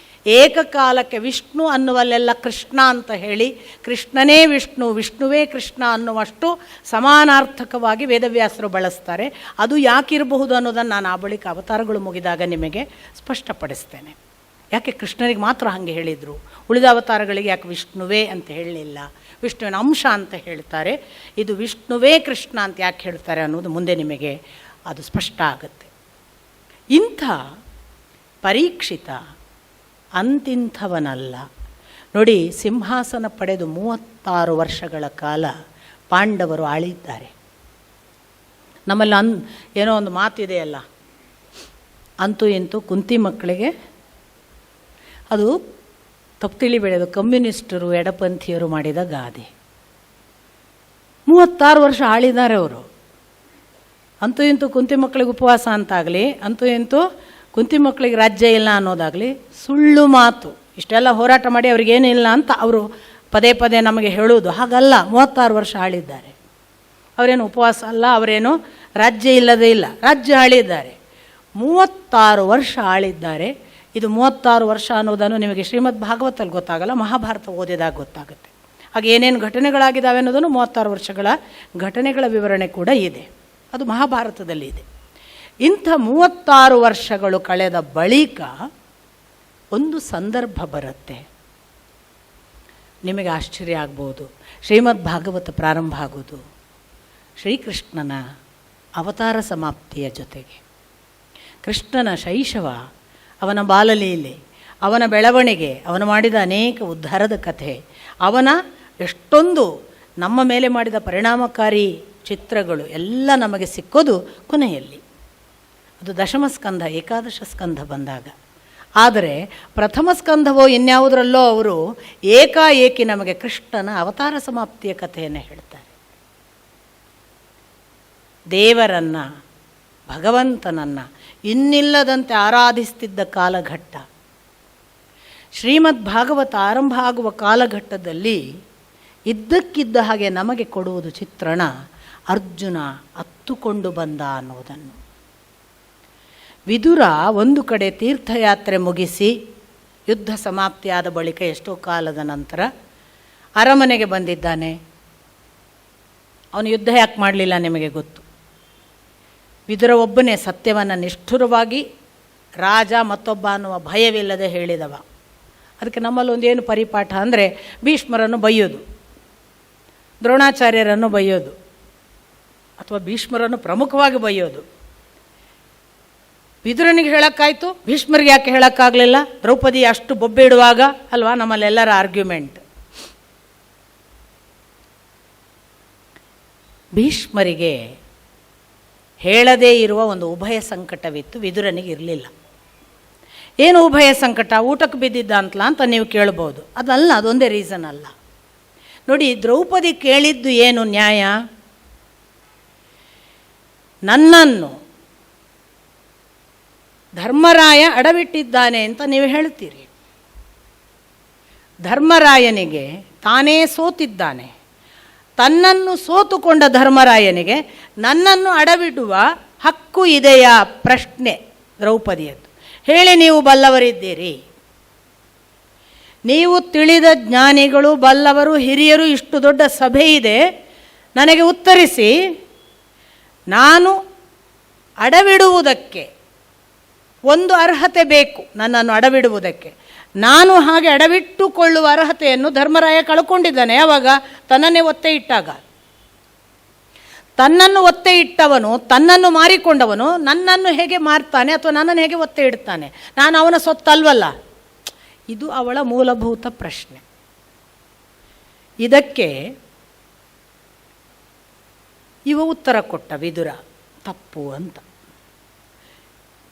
ಏಕಕಾಲಕ್ಕೆ ವಿಷ್ಣು ಅನ್ನುವಲ್ಲೆಲ್ಲ ಕೃಷ್ಣ ಅಂತ ಹೇಳಿ, ಕೃಷ್ಣನೇ ವಿಷ್ಣು, ವಿಷ್ಣುವೇ ಕೃಷ್ಣ ಅನ್ನುವಷ್ಟು ಸಮಾನಾರ್ಥಕವಾಗಿ ವೇದವ್ಯಾಸರು ಬಳಸ್ತಾರೆ. ಅದು ಯಾಕಿರಬಹುದು ಅನ್ನೋದನ್ನು ನಾನು ಆ ಬಳಿಕ ಅವತಾರಗಳು ಮುಗಿದಾಗ ನಿಮಗೆ ಸ್ಪಷ್ಟಪಡಿಸ್ತೇನೆ. ಯಾಕೆ ಕೃಷ್ಣನಿಗೆ ಮಾತ್ರ ಹಾಗೆ ಹೇಳಿದರು, ಉಳಿದ ಅವತಾರಗಳಿಗೆ ಯಾಕೆ ವಿಷ್ಣುವೇ ಅಂತ ಹೇಳಲಿಲ್ಲ, ವಿಷ್ಣುವಿನ ಅಂಶ ಅಂತ ಹೇಳ್ತಾರೆ, ಇದು ವಿಷ್ಣುವೇ ಕೃಷ್ಣ ಅಂತ ಯಾಕೆ ಹೇಳ್ತಾರೆ ಅನ್ನೋದು ಮುಂದೆ ನಿಮಗೆ ಅದು ಸ್ಪಷ್ಟ ಆಗುತ್ತೆ. ಇಂಥ ಪರೀಕ್ಷಿತ ಅಂತಿಂಥವನಲ್ಲ ನೋಡಿ. ಸಿಂಹಾಸನ ಪಡೆದು 36 ವರ್ಷಗಳ ಕಾಲ ಪಾಂಡವರು ಆಳಿದ್ದಾರೆ. ನಮ್ಮಲ್ಲಿ ಏನೋ ಒಂದು ಮಾತಿದೆಯಲ್ಲ, ಅಂತೂ ಇಂತೂ ಕುಂತಿ ಮಕ್ಕಳಿಗೆ ಅದು ತಪ್ಪು ತಿಳಿಬೇಡದು, ಕಮ್ಯುನಿಸ್ಟರು ಎಡಪಂಥೀಯರು ಮಾಡಿದ ಗಾದೆ. 36 ವರ್ಷ ಆಳಿದ್ದಾರೆ ಅವರು. ಅಂತೂ ಇಂತೂ ಕುಂತಿ ಮಕ್ಕಳಿಗೆ ಉಪವಾಸ ಅಂತಾಗಲಿ, ಅಂತೂ ಇಂತೂ ಕುಂತಿ ಮಕ್ಕಳಿಗೆ ರಾಜ್ಯ ಇಲ್ಲ ಅನ್ನೋದಾಗಲಿ ಸುಳ್ಳು ಮಾತು. ಇಷ್ಟೆಲ್ಲ ಹೋರಾಟ ಮಾಡಿ ಅವ್ರಿಗೇನಿಲ್ಲ ಅಂತ ಅವರು ಪದೇ ಪದೇ ನಮಗೆ ಹೇಳುವುದು ಹಾಗಲ್ಲ. 36 ವರ್ಷ ಆಳಿದ್ದಾರೆ. ಅವರೇನು ಉಪವಾಸ ಅಲ್ಲ, ಅವರೇನು ರಾಜ್ಯ ಇಲ್ಲದೇ ಇಲ್ಲ, ರಾಜ್ಯ ಆಳಿದ್ದಾರೆ. 36 ವರ್ಷ ಆಳಿದ್ದಾರೆ. ಇದು 36 ವರ್ಷ ಅನ್ನೋದನ್ನು ನಿಮಗೆ ಶ್ರೀಮದ್ ಭಾಗವತಲ್ಲಿ ಗೊತ್ತಾಗಲ್ಲ, ಮಹಾಭಾರತ ಓದಿದಾಗ ಗೊತ್ತಾಗುತ್ತೆ. ಹಾಗೆ ಏನೇನು ಘಟನೆಗಳಾಗಿದ್ದಾವೆ ಅನ್ನೋದನ್ನು 36 ವರ್ಷಗಳ ಘಟನೆಗಳ ವಿವರಣೆ ಕೂಡ ಇದೆ, ಅದು ಮಹಾಭಾರತದಲ್ಲಿ ಇದೆ. ಇಂಥ 36 ವರ್ಷಗಳು ಕಳೆದ ಬಳಿಕ ಒಂದು ಸಂದರ್ಭ ಬರುತ್ತೆ, ನಿಮಗೆ ಆಶ್ಚರ್ಯ ಆಗ್ಬೋದು. ಶ್ರೀಮದ್ ಭಾಗವತ ಪ್ರಾರಂಭ ಆಗೋದು ಶ್ರೀಕೃಷ್ಣನ ಅವತಾರ ಸಮಾಪ್ತಿಯ ಜೊತೆಗೆ. ಕೃಷ್ಣನ ಶೈಶವ, ಅವನ ಬಾಲಲೀಲೆ, ಅವನ ಬೆಳವಣಿಗೆ, ಅವನು ಮಾಡಿದ ಅನೇಕ ಉದ್ಧಾರದ ಕಥೆ, ಅವನ ಎಷ್ಟೊಂದು ನಮ್ಮ ಮೇಲೆ ಮಾಡಿದ ಪರಿಣಾಮಕಾರಿ ಚಿತ್ರಗಳು ಎಲ್ಲ ನಮಗೆ ಸಿಕ್ಕೋದು ಕೊನೆಯಲ್ಲಿ. ಅದು ದಶಮ ಸ್ಕಂಧ, ಏಕಾದಶ ಸ್ಕಂಧ ಬಂದಾಗ. ಆದರೆ ಪ್ರಥಮ ಸ್ಕಂಧವೋ ಇನ್ಯಾವುದರಲ್ಲೋ ಅವರು ಏಕಾಏಕಿ ನಮಗೆ ಕೃಷ್ಣನ ಅವತಾರ ಸಮಾಪ್ತಿಯ ಕಥೆಯನ್ನು ಹೇಳ್ತಾರೆ. ದೇವರನ್ನು, ಭಗವಂತನನ್ನು ಇನ್ನಿಲ್ಲದಂತೆ ಆರಾಧಿಸ್ತಿದ್ದ ಕಾಲಘಟ್ಟ. ಶ್ರೀಮದ್ ಭಾಗವತ ಆರಂಭ ಆಗುವ ಕಾಲಘಟ್ಟದಲ್ಲಿ ಇದ್ದಕ್ಕಿದ್ದ ಹಾಗೆ ನಮಗೆ ಕೊಡುವುದು ಚಿತ್ರಣ, ಅರ್ಜುನ ಅತ್ತುಕೊಂಡು ಬಂದ ಅನ್ನುವುದನ್ನು. ವಿದುರ ಒಂದು ಕಡೆ ತೀರ್ಥಯಾತ್ರೆ ಮುಗಿಸಿ ಯುದ್ಧ ಸಮಾಪ್ತಿಯಾದ ಬಳಿಕ ಎಷ್ಟೋ ಕಾಲದ ನಂತರ ಅರಮನೆಗೆ ಬಂದಿದ್ದಾನೆ. ಅವನು ಯುದ್ಧ ಯಾಕೆ ಮಾಡಲಿಲ್ಲ ನಿಮಗೆ ಗೊತ್ತು. ವಿದುರ ಒಬ್ಬನೇ ಸತ್ಯವನ್ನು ನಿಷ್ಠುರವಾಗಿ ರಾಜ ಮತ್ತೊಬ್ಬ ಅನ್ನುವ ಭಯವಿಲ್ಲದೆ ಹೇಳಿದವ. ಅದಕ್ಕೆ ನಮ್ಮಲ್ಲೊಂದೇನು ಪರಿಪಾಠ ಅಂದರೆ ಭೀಷ್ಮರನ್ನು ಬೈಯೋದು, ದ್ರೋಣಾಚಾರ್ಯರನ್ನು ಬೈಯೋದು, ಅಥವಾ ಭೀಷ್ಮರನ್ನು ಪ್ರಮುಖವಾಗಿ ಬೈಯೋದು. ವಿದುರನಿಗೆ ಹೇಳೋಕ್ಕಾಯ್ತು, ಭೀಷ್ಮರಿಗೆ ಯಾಕೆ ಹೇಳೋಕ್ಕಾಗಲಿಲ್ಲ? ದ್ರೌಪದಿ ಅಷ್ಟು ಬೊಬ್ಬೆ ಇಡುವಾಗ ಅಲ್ವಾ ನಮ್ಮಲ್ಲೆಲ್ಲರ ಆರ್ಗ್ಯುಮೆಂಟ್. ಭೀಷ್ಮರಿಗೆ ಹೇಳದೇ ಇರುವ ಒಂದು ಉಭಯ ಸಂಕಟವಿತ್ತು, ವಿದುರನಿಗೆ ಇರಲಿಲ್ಲ. ಏನು ಉಭಯ ಸಂಕಟ? ಊಟಕ್ಕೆ ಬಿದ್ದಿದ್ದ ಅಂತ ನೀವು ಕೇಳ್ಬೋದು. ಅದಲ್ಲ, ಅದೊಂದೇ ರೀಸನ್ ಅಲ್ಲ. ನೋಡಿ, ದ್ರೌಪದಿ ಕೇಳಿದ್ದು ಏನು ನ್ಯಾಯ? ನನ್ನನ್ನು ಧರ್ಮರಾಯ ಅಡವಿಟ್ಟಿದ್ದಾನೆ ಅಂತ ನೀವು ಹೇಳ್ತೀರಿ. ಧರ್ಮರಾಯನಿಗೆ ತಾನೇ ಸೋತಿದ್ದಾನೆ. ತನ್ನನ್ನು ಸೋತುಕೊಂಡ ಧರ್ಮರಾಯನಿಗೆ ನನ್ನನ್ನು ಅಡವಿಡುವ ಹಕ್ಕು ಇದೆಯಾ? ಪ್ರಶ್ನೆ ದ್ರೌಪದಿಯದ್ದು. ಹೇಳಿ, ನೀವು ಬಲ್ಲವರಿದ್ದೀರಿ, ನೀವು ತಿಳಿದ ಜ್ಞಾನಿಗಳು, ಬಲ್ಲವರು, ಹಿರಿಯರು, ಇಷ್ಟು ದೊಡ್ಡ ಸಭೆ ಇದೆ, ನನಗೆ ಉತ್ತರಿಸಿ. ನಾನು ಅಡವಿಡುವುದಕ್ಕೆ ಒಂದು ಅರ್ಹತೆ ಬೇಕು, ನನ್ನನ್ನು ಅಡವಿಡುವುದಕ್ಕೆ. ನಾನು ಹಾಗೆ ಅಡವಿಟ್ಟುಕೊಳ್ಳುವ ಅರ್ಹತೆಯನ್ನು ಧರ್ಮರಾಯ ಕಳ್ಕೊಂಡಿದ್ದಾನೆ. ಯಾವಾಗ? ತನ್ನನ್ನೇ ಒತ್ತೆ ಇಟ್ಟಾಗ. ತನ್ನನ್ನು ಒತ್ತೆ ಇಟ್ಟವನು, ತನ್ನನ್ನು ಮಾರಿಕೊಂಡವನು ನನ್ನನ್ನು ಹೇಗೆ ಮಾರ್ತಾನೆ ಅಥವಾ ನನ್ನನ್ನು ಹೇಗೆ ಒತ್ತೆ ಇಡ್ತಾನೆ? ನಾನು ಅವನ ಸೊತ್ತಲ್ವಲ್ಲ. ಇದು ಅವಳ ಮೂಲಭೂತ ಪ್ರಶ್ನೆ. ಇದಕ್ಕೆ ಇವ ಉತ್ತರ ಕೊಟ್ಟ ವಿದುರ, ತಪ್ಪು ಅಂತ.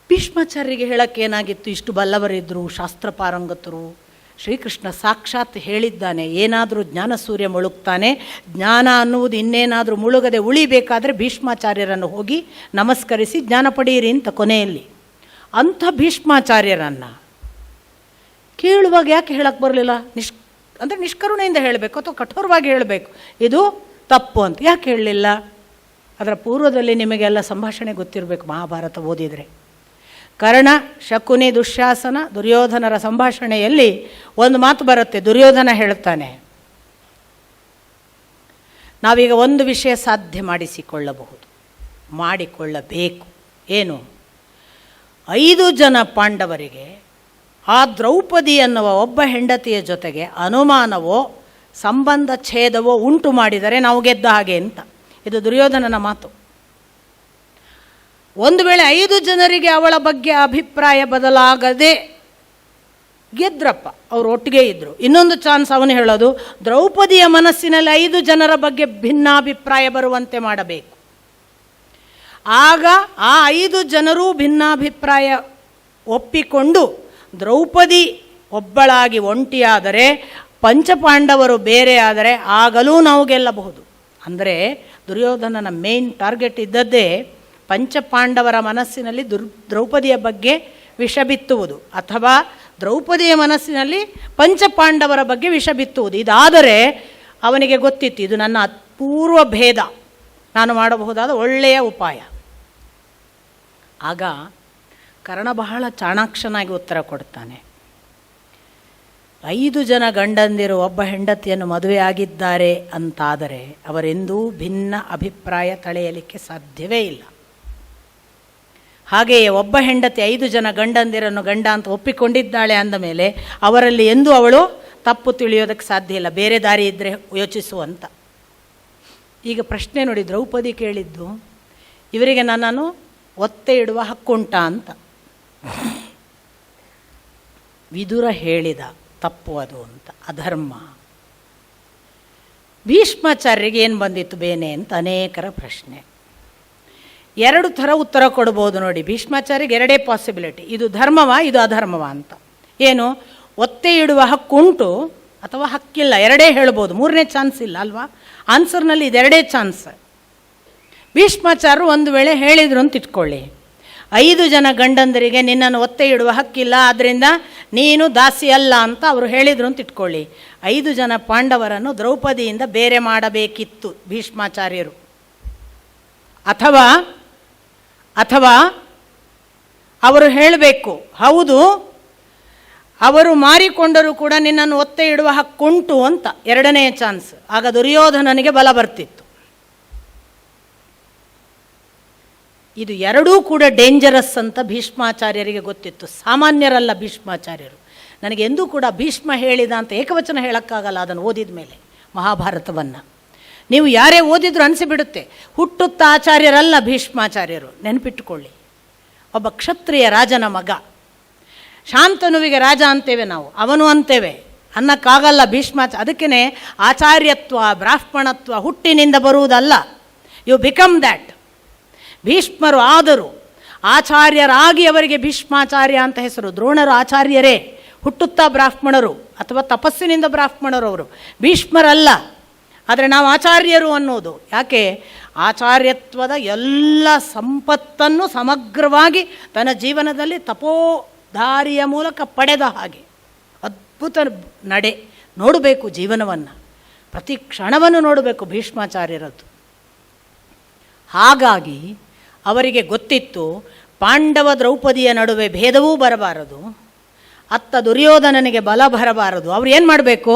ಭೀಷ್ಮಾಚಾರ್ಯರಿಗೆ ಹೇಳೋಕ್ಕೇನಾಗಿತ್ತು? ಇಷ್ಟು ಬಲ್ಲವರಿದ್ದರು, ಶಾಸ್ತ್ರ ಪಾರಂಗತರು. ಶ್ರೀಕೃಷ್ಣ ಸಾಕ್ಷಾತ್ ಹೇಳಿದ್ದಾನೆ, ಏನಾದರೂ ಜ್ಞಾನ ಸೂರ್ಯ ಮುಳುಗ್ತಾನೆ, ಜ್ಞಾನ ಅನ್ನುವುದು ಇನ್ನೇನಾದರೂ ಮುಳುಗದೆ ಉಳಿಬೇಕಾದ್ರೆ ಭೀಷ್ಮಾಚಾರ್ಯರನ್ನು ಹೋಗಿ ನಮಸ್ಕರಿಸಿ ಜ್ಞಾನ ಪಡೆಯಿರಿ ಅಂತ ಕೊನೆಯಲ್ಲಿ. ಅಂಥ ಭೀಷ್ಮಾಚಾರ್ಯರನ್ನು ಕೇಳುವಾಗ ಯಾಕೆ ಹೇಳಕ್ಕೆ ಬರಲಿಲ್ಲ? ಅಂದರೆ ನಿಷ್ಕರುಣೆಯಿಂದ ಹೇಳಬೇಕು ಅಥವಾ ಕಠೋರವಾಗಿ ಹೇಳಬೇಕು, ಇದು ತಪ್ಪು ಅಂತ ಯಾಕೆ ಹೇಳಲಿಲ್ಲ? ಅದರ ಪೂರ್ವದಲ್ಲಿ ನಿಮಗೆಲ್ಲ ಸಂಭಾಷಣೆ ಗೊತ್ತಿರಬೇಕು, ಮಹಾಭಾರತ ಓದಿದರೆ. ಕರ್ಣ, ಶಕುನಿ, ದುಶ್ಯಾಸನ, ದುರ್ಯೋಧನರ ಸಂಭಾಷಣೆಯಲ್ಲಿ ಒಂದು ಮಾತು ಬರುತ್ತೆ. ದುರ್ಯೋಧನ ಹೇಳ್ತಾನೆ, ನಾವೀಗ ಒಂದು ವಿಷಯ ಸಾಧ್ಯ ಮಾಡಿಸಿಕೊಳ್ಳಬಹುದು, ಮಾಡಿಕೊಳ್ಳಬೇಕು. ಏನು? 5 ಜನ ಪಾಂಡವರಿಗೆ ಆ ದ್ರೌಪದಿ ಎನ್ನುವ ಒಬ್ಬ ಹೆಂಡತಿಯ ಜೊತೆಗೆ ಅನುಮಾನವೋ ಸಂಬಂಧ ಛೇದವೋ ಉಂಟು ಮಾಡಿದರೆ ನಾವು ಗೆದ್ದ ಹಾಗೆ ಅಂತ. ಇದು ದುರ್ಯೋಧನನ ಮಾತು. ಒಂದು ವೇಳೆ 5 ಜನರಿಗೆ ಅವಳ ಬಗ್ಗೆ ಅಭಿಪ್ರಾಯ ಬದಲಾಗದೆ ಗೆದ್ರಪ್ಪ, ಅವರು ಒಟ್ಟಿಗೆ ಇದ್ದರು. ಇನ್ನೊಂದು ಚಾನ್ಸ್ ಅವನು ಹೇಳೋದು, ದ್ರೌಪದಿಯ ಮನಸ್ಸಿನಲ್ಲಿ 5 ಜನರ ಬಗ್ಗೆ ಭಿನ್ನಾಭಿಪ್ರಾಯ ಬರುವಂತೆ ಮಾಡಬೇಕು. ಆಗ ಆ 5 ಜನರೂ ಭಿನ್ನಾಭಿಪ್ರಾಯ ಒಪ್ಪಿಕೊಂಡು ದ್ರೌಪದಿ ಒಬ್ಬಳಾಗಿ ಒಂಟಿಯಾದರೆ, ಪಂಚಪಾಂಡವರು ಬೇರೆ ಆದರೆ ಆಗಲೂ ನಾವು ಗೆಲ್ಲಬಹುದು. ಅಂದರೆ ದುರ್ಯೋಧನನ ಮೇನ್ ಟಾರ್ಗೆಟ್ ಇದ್ದದ್ದೇ ಪಂಚಪಾಂಡವರ ಮನಸ್ಸಿನಲ್ಲಿ ದ್ರೌಪದಿಯ ಬಗ್ಗೆ ವಿಷ ಬಿತ್ತುವುದು, ಅಥವಾ ದ್ರೌಪದಿಯ ಮನಸ್ಸಿನಲ್ಲಿ ಪಂಚಪಾಂಡವರ ಬಗ್ಗೆ ವಿಷ ಬಿತ್ತುವುದು. ಇದಾದರೆ ಅವನಿಗೆ ಗೊತ್ತಿತ್ತು, ಇದು ನನ್ನ ಅಪೂರ್ವ ಭೇದ, ನಾನು ಮಾಡಬಹುದಾದ ಒಳ್ಳೆಯ ಉಪಾಯ. ಆಗ ಕರ್ಣ ಬಹಳ ಚಾಣಾಕ್ಷನಾಗಿ ಉತ್ತರ ಕೊಡ್ತಾನೆ. 5 ಜನ ಗಂಡಂದಿರು ಒಬ್ಬ ಹೆಂಡತಿಯನ್ನು ಮದುವೆಯಾಗಿದ್ದಾರೆ ಅಂತಾದರೆ ಅವರೆಂದೂ ಭಿನ್ನ ಅಭಿಪ್ರಾಯ ತಳೆಯಲಿಕ್ಕೆ ಸಾಧ್ಯವೇ ಇಲ್ಲ. ಹಾಗೆಯೇ ಒಬ್ಬ ಹೆಂಡತಿ 5 ಜನ ಗಂಡಂದಿರನ್ನು ಗಂಡ ಅಂತ ಒಪ್ಪಿಕೊಂಡಿದ್ದಾಳೆ ಅಂದ ಮೇಲೆ ಅವರಲ್ಲಿ ಎಂದೂ ಅವಳು ತಪ್ಪು ತಿಳಿಯೋದಕ್ಕೆ ಸಾಧ್ಯ ಇಲ್ಲ, ಬೇರೆ ದಾರಿ ಇದ್ದರೆ ಯೋಚಿಸುವಂತ. ಈಗ ಪ್ರಶ್ನೆ ನೋಡಿ, ದ್ರೌಪದಿ ಕೇಳಿದ್ದು, ಇವರಿಗೆ ನನ್ನನ್ನು ಒತ್ತೆ ಇಡುವ ಹಕ್ಕುಂಟ ಅಂತ. ವಿದುರ ಹೇಳಿದ, ತಪ್ಪು ಅದು ಅಂತ, ಅಧರ್ಮ. ಭೀಷ್ಮಾಚಾರ್ಯರಿಗೆ ಏನು ಬಂದಿತ್ತು ಬೇನೆ ಅಂತ ಅನೇಕರ ಪ್ರಶ್ನೆ. 2 ಥರ ಉತ್ತರ ಕೊಡ್ಬೋದು ನೋಡಿ. ಭೀಷ್ಮಾಚಾರ್ಯರಿಗೆ 2 ಪಾಸಿಬಿಲಿಟಿ, ಇದು ಧರ್ಮವಾ ಇದು ಅಧರ್ಮವಾ ಅಂತ. ಏನು? ಒತ್ತೆ ಇಡುವ ಹಕ್ಕುಂಟು ಅಥವಾ ಹಕ್ಕಿಲ್ಲ, 2 ಹೇಳ್ಬೋದು, 3ನೇ ಚಾನ್ಸ್ ಇಲ್ಲ ಅಲ್ವಾ? ಆನ್ಸರ್ನಲ್ಲಿ ಇದು 2 ಚಾನ್ಸ್. ಭೀಷ್ಮಾಚಾರ್ಯರು ಒಂದು ವೇಳೆ ಹೇಳಿದ್ರು ಅಂತ ಇಟ್ಕೊಳ್ಳಿ, 5 ಜನ ಗಂಡಂದರಿಗೆ ನಿನ್ನನ್ನು ಒತ್ತೆ ಇಡುವ ಹಕ್ಕಿಲ್ಲ, ಆದ್ದರಿಂದ ನೀನು ದಾಸಿ ಅಲ್ಲ ಅಂತ ಅವರು ಹೇಳಿದರು ಅಂತ ಇಟ್ಕೊಳ್ಳಿ. 5 ಜನ ಪಾಂಡವರನ್ನು ದ್ರೌಪದಿಯಿಂದ ಬೇರೆ ಮಾಡಬೇಕಿತ್ತು ಭೀಷ್ಮಾಚಾರ್ಯರು. ಅಥವಾ ಅವರು ಹೇಳಬೇಕು, ಹೌದು ಅವರು ಮಾರಿಕೊಂಡರೂ ಕೂಡ ನಿನ್ನನ್ನು ಒತ್ತೆ ಇಡುವ ಹಕ್ಕುಂಟು ಅಂತ, 2ನೇ ಚಾನ್ಸ್. ಆಗ ದುರ್ಯೋಧನನಿಗೆ ಬಲ ಬರ್ತಿತ್ತು. ಇದು 2 ಕೂಡ ಡೇಂಜರಸ್ ಅಂತ ಭೀಷ್ಮಾಚಾರ್ಯರಿಗೆ ಗೊತ್ತಿತ್ತು. ಸಾಮಾನ್ಯರಲ್ಲ ಭೀಷ್ಮಾಚಾರ್ಯರು. ನನಗೆ ಎಂದೂ ಕೂಡ ಭೀಷ್ಮ ಹೇಳಿದ ಅಂತ ಏಕವಚನ ಹೇಳೋಕ್ಕಾಗಲ್ಲ ಅದನ್ನು ಓದಿದ ಮೇಲೆ, ಮಹಾಭಾರತವನ್ನು. ನೀವು ಯಾರೇ ಓದಿದ್ರು ಅನಿಸಿಬಿಡುತ್ತೆ, ಹುಟ್ಟುತ್ತ ಆಚಾರ್ಯರಲ್ಲ ಭೀಷ್ಮಾಚಾರ್ಯರು, ನೆನಪಿಟ್ಟುಕೊಳ್ಳಿ. ಒಬ್ಬ ಕ್ಷತ್ರಿಯ ರಾಜನ ಮಗ. ಶಾಂತನುವಿಗೆ ರಾಜ ಅಂತೇವೆ ನಾವು, ಅವನು ಅಂತೇವೆ ಅನ್ನಕ್ಕಾಗಲ್ಲ. ಅದಕ್ಕೇ ಆಚಾರ್ಯತ್ವ ಬ್ರಾಹ್ಮಣತ್ವ ಹುಟ್ಟಿನಿಂದ ಬರುವುದಲ್ಲ, ಯು ಬಿಕಮ್ ದ್ಯಾಟ್. ಭೀಷ್ಮರು ಆದರು, ಆಚಾರ್ಯರಾಗಿ ಅವರಿಗೆ ಭೀಷ್ಮಾಚಾರ್ಯ ಅಂತ ಹೆಸರು. ದ್ರೋಣರು ಆಚಾರ್ಯರೇ, ಹುಟ್ಟುತ್ತಾ ಬ್ರಾಹ್ಮಣರು ಅಥವಾ ತಪಸ್ಸಿನಿಂದ ಬ್ರಾಹ್ಮಣರು ಅವರು, ಭೀಷ್ಮರಲ್ಲ. ಆದರೆ ನಾವು ಆಚಾರ್ಯರು ಅನ್ನೋದು ಯಾಕೆ? ಆಚಾರ್ಯತ್ವದ ಎಲ್ಲ ಸಂಪತ್ತನ್ನು ಸಮಗ್ರವಾಗಿ ತನ್ನ ಜೀವನದಲ್ಲಿ ತಪೋದಾರಿಯ ಮೂಲಕ ಪಡೆದ ಹಾಗೆ ಅದ್ಭುತ ನಡೆ. ನೋಡಬೇಕು ಜೀವನವನ್ನು, ಪ್ರತಿ ಕ್ಷಣವನ್ನು ನೋಡಬೇಕು ಭೀಷ್ಮಾಚಾರ್ಯರದ್ದು. ಹಾಗಾಗಿ ಅವರಿಗೆ ಗೊತ್ತಿತ್ತು ಪಾಂಡವ ದ್ರೌಪದಿಯ ನಡುವೆ ಭೇದವೂ ಬರಬಾರದು, ಅತ್ತ ದುರ್ಯೋಧನನಿಗೆ ಬಲ ಬರಬಾರದು. ಅವ್ರು ಏನು ಮಾಡಬೇಕು?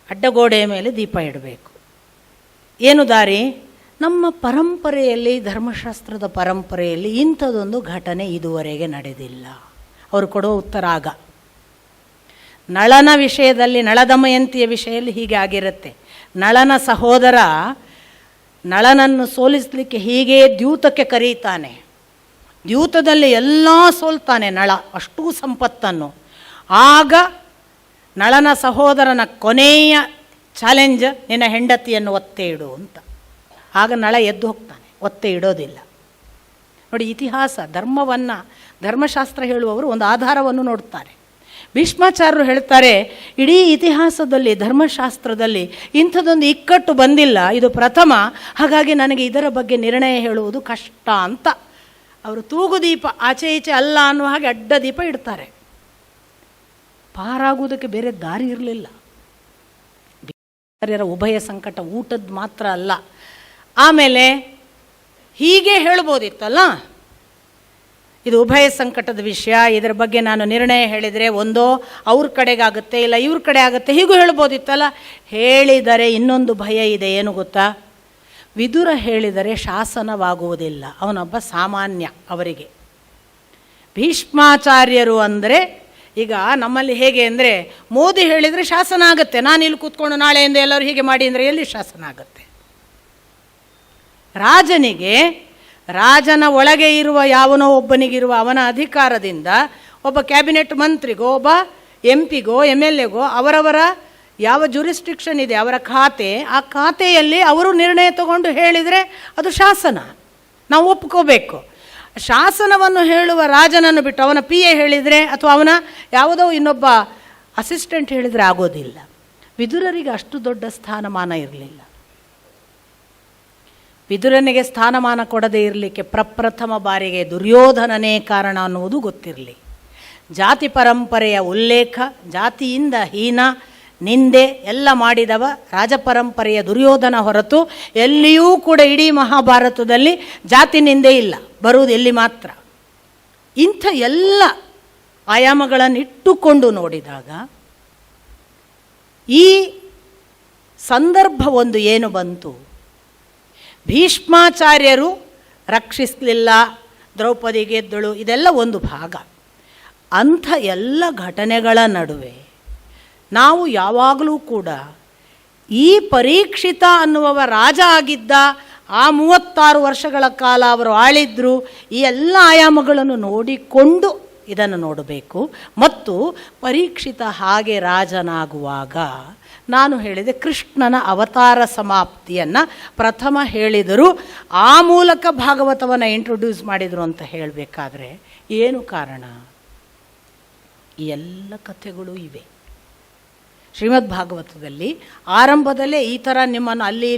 ಅಡ್ಡಗೋಡೆಯ ಮೇಲೆ ದೀಪ ಇಡಬೇಕು. ಏನು ದಾರಿ? ನಮ್ಮ ಪರಂಪರೆಯಲ್ಲಿ, ಧರ್ಮಶಾಸ್ತ್ರದ ಪರಂಪರೆಯಲ್ಲಿ ಇಂಥದ್ದೊಂದು ಘಟನೆ ಇದುವರೆಗೆ ನಡೆದಿಲ್ಲ. ಅವರು ಕೊಡೋ ಉತ್ತರ ಆಗ ನಳನ ವಿಷಯದಲ್ಲಿ, ನಳದಮಯಂತಿಯ ವಿಷಯದಲ್ಲಿ ಹೀಗೆ ಆಗಿರುತ್ತೆ. ನಳನ ಸಹೋದರ ನಳನನ್ನು ಸೋಲಿಸಲಿಕ್ಕೆ ಹೀಗೆ ದ್ಯೂತಕ್ಕೆ ಕರೀತಾನೆ. ದ್ಯೂತದಲ್ಲಿ ಎಲ್ಲ ಸೋಲ್ತಾನೆ ನಳ, ಅಷ್ಟೂ ಸಂಪತ್ತನ್ನು. ಆಗ ನಳನ ಸಹೋದರನ ಕೊನೆಯ ಚಾಲೆಂಜ್, ನಿನ್ನ ಹೆಂಡತಿಯನ್ನು ಒತ್ತೆ ಇಡು ಅಂತ. ಆಗ ನಳ ಎದ್ದು ಹೋಗ್ತಾನೆ, ಒತ್ತೆ ಇಡೋದಿಲ್ಲ. ನೋಡಿ, ಇತಿಹಾಸ ಧರ್ಮವನ್ನು, ಧರ್ಮಶಾಸ್ತ್ರ ಹೇಳುವವರು ಒಂದು ಆಧಾರವನ್ನು ನೋಡ್ತಾರೆ. ಭೀಷ್ಮಾಚಾರ್ಯರು ಹೇಳ್ತಾರೆ, ಇಡೀ ಇತಿಹಾಸದಲ್ಲಿ ಧರ್ಮಶಾಸ್ತ್ರದಲ್ಲಿ ಇಂಥದ್ದೊಂದು ಇಕ್ಕಟ್ಟು ಬಂದಿಲ್ಲ, ಇದು ಪ್ರಥಮ. ಹಾಗಾಗಿ ನನಗೆ ಇದರ ಬಗ್ಗೆ ನಿರ್ಣಯ ಹೇಳುವುದು ಕಷ್ಟ ಅಂತ ಅವರು ತೂಗುದೀಪ ಆಚೆ ಈಚೆ ಅಲ್ಲ ಅನ್ನುವ ಹಾಗೆ ಅಡ್ಡ ದೀಪ ಇಡ್ತಾರೆ. ಪಾರಾಗುವುದಕ್ಕೆ ಬೇರೆ ದಾರಿ ಇರಲಿಲ್ಲ. ಭೀಷ್ಮಾಚಾರ್ಯರ ಉಭಯ ಸಂಕಟ ಊಟದ ಮಾತ್ರ ಅಲ್ಲ, ಆಮೇಲೆ ಹೀಗೆ ಹೇಳ್ಬೋದಿತ್ತಲ್ಲ, ಇದು ಉಭಯ ಸಂಕಟದ ವಿಷಯ, ಇದರ ಬಗ್ಗೆ ನಾನು ನಿರ್ಣಯ ಹೇಳಿದರೆ ಒಂದೋ ಅವ್ರ ಕಡೆಗಾಗುತ್ತೆ, ಇಲ್ಲ ಇವ್ರ ಕಡೆ ಆಗುತ್ತೆ, ಹೀಗೂ ಹೇಳ್ಬೋದಿತ್ತಲ್ಲ. ಹೇಳಿದರೆ ಇನ್ನೊಂದು ಭಯ ಇದೆ, ಏನು ಗೊತ್ತಾ? ವಿದುರ ಹೇಳಿದರೆ ಶಾಸನವಾಗುವುದಿಲ್ಲ, ಅವನೊಬ್ಬ ಸಾಮಾನ್ಯ. ಅವರಿಗೆ ಭೀಷ್ಮಾಚಾರ್ಯರು ಅಂದರೆ, ಈಗ ನಮ್ಮಲ್ಲಿ ಹೇಗೆ ಅಂದರೆ, ಮೋದಿ ಹೇಳಿದರೆ ಶಾಸನ ಆಗುತ್ತೆ, ನಾನು ಇಲ್ಲಿ ಕೂತ್ಕೊಂಡು ನಾಳೆಯಿಂದ ಎಲ್ಲರೂ ಹೀಗೆ ಮಾಡಿ ಅಂದರೆ ಎಲ್ಲಿ ಶಾಸನ ಆಗುತ್ತೆ? ರಾಜನಿಗೆ, ರಾಜನ ಒಳಗೆ ಇರುವ ಯಾವನೋ ಒಬ್ಬನಿಗಿರುವ ಅವನ ಅಧಿಕಾರದಿಂದ ಒಬ್ಬ ಕ್ಯಾಬಿನೆಟ್ ಮಂತ್ರಿಗೋ, ಒಬ್ಬ MP ಗೋ MLAಗೋ ಅವರವರ ಯಾವ ಜೂರಿಸ್ಟ್ರಿಕ್ಷನ್ ಇದೆ, ಅವರ ಖಾತೆ, ಆ ಖಾತೆಯಲ್ಲಿ ಅವರು ನಿರ್ಣಯ ತಗೊಂಡು ಹೇಳಿದರೆ ಅದು ಶಾಸನ, ನಾವು ಒಪ್ಕೋಬೇಕು. ಶಾಸನವನ್ನು ಹೇಳುವ ರಾಜನನ್ನು ಬಿಟ್ಟು ಅವನ PA ಹೇಳಿದರೆ ಅಥವಾ ಅವನ ಯಾವುದೋ ಇನ್ನೊಬ್ಬ ಅಸಿಸ್ಟೆಂಟ್ ಹೇಳಿದರೆ ಆಗೋದಿಲ್ಲ. ವಿದುರರಿಗೆ ಅಷ್ಟು ದೊಡ್ಡ ಸ್ಥಾನಮಾನ ಇರಲಿಲ್ಲ. ವಿದುರನಿಗೆ ಸ್ಥಾನಮಾನ ಕೊಡದೇ ಇರಲಿಕ್ಕೆ ಪ್ರಪ್ರಥಮ ಬಾರಿಗೆ ದುರ್ಯೋಧನನೇ ಕಾರಣ ಅನ್ನುವುದು ಗೊತ್ತಿರಲಿ. ಜಾತಿ ಪರಂಪರೆಯ ಉಲ್ಲೇಖ, ಜಾತಿಯಿಂದ ಹೀನ ನಿಂದೆ ಎಲ್ಲ ಮಾಡಿದವ ರಾಜಪರಂಪರೆಯ ದುರ್ಯೋಧನ ಹೊರತು ಎಲ್ಲಿಯೂ ಕೂಡ ಇಡೀ ಮಹಾಭಾರತದಲ್ಲಿ ಜಾತಿ ನಿಂದೆ ಇಲ್ಲ, ಬರುವುದು ಎಲ್ಲಿ ಮಾತ್ರ. ಇಂಥ ಎಲ್ಲ ಆಯಾಮಗಳನ್ನು ಇಟ್ಟುಕೊಂಡು ನೋಡಿದಾಗ ಈ ಸಂದರ್ಭ ಒಂದು ಏನು ಬಂತು? ಭೀಷ್ಮಾಚಾರ್ಯರು ರಕ್ಷಿಸಲಿಲ್ಲ, ದ್ರೌಪದಿ ಗೆದ್ದಳು, ಇದೆಲ್ಲ ಒಂದು ಭಾಗ. ಅಂಥ ಎಲ್ಲ ಘಟನೆಗಳ ನಡುವೆ ನಾವು ಯಾವಾಗಲೂ ಕೂಡ ಈ ಪರೀಕ್ಷಿತ ಅನ್ನುವವ ರಾಜ ಆಗಿದ್ದ, ಆ 36 ವರ್ಷಗಳ ಕಾಲ ಅವರು ಆಳಿದ್ರು, ಈ ಎಲ್ಲ ಆಯಾಮಗಳನ್ನು ನೋಡಿಕೊಂಡು ಇದನ್ನು ನೋಡಬೇಕು. ಮತ್ತು ಪರೀಕ್ಷಿತ ಹಾಗೆ ರಾಜನಾಗುವಾಗ ನಾನು ಹೇಳಿದೆ, ಕೃಷ್ಣನ ಅವತಾರ ಸಮಾಪ್ತಿಯನ್ನು ಪ್ರಥಮ ಹೇಳಿದರು, ಆ ಮೂಲಕ ಭಾಗವತವನ್ನು ಇಂಟ್ರೊಡ್ಯೂಸ್ ಮಾಡಿದರು ಅಂತ ಹೇಳಬೇಕಾದ್ರೆ ಏನು ಕಾರಣ? ಈ ಎಲ್ಲ ಕಥೆಗಳು ಇವೆ ಶ್ರೀಮದ್ ಭಾಗವತದಲ್ಲಿ. ಆರಂಭದಲ್ಲೇ ಈ ಥರ ನಿಮ್ಮನ್ನು ಅಲ್ಲಿ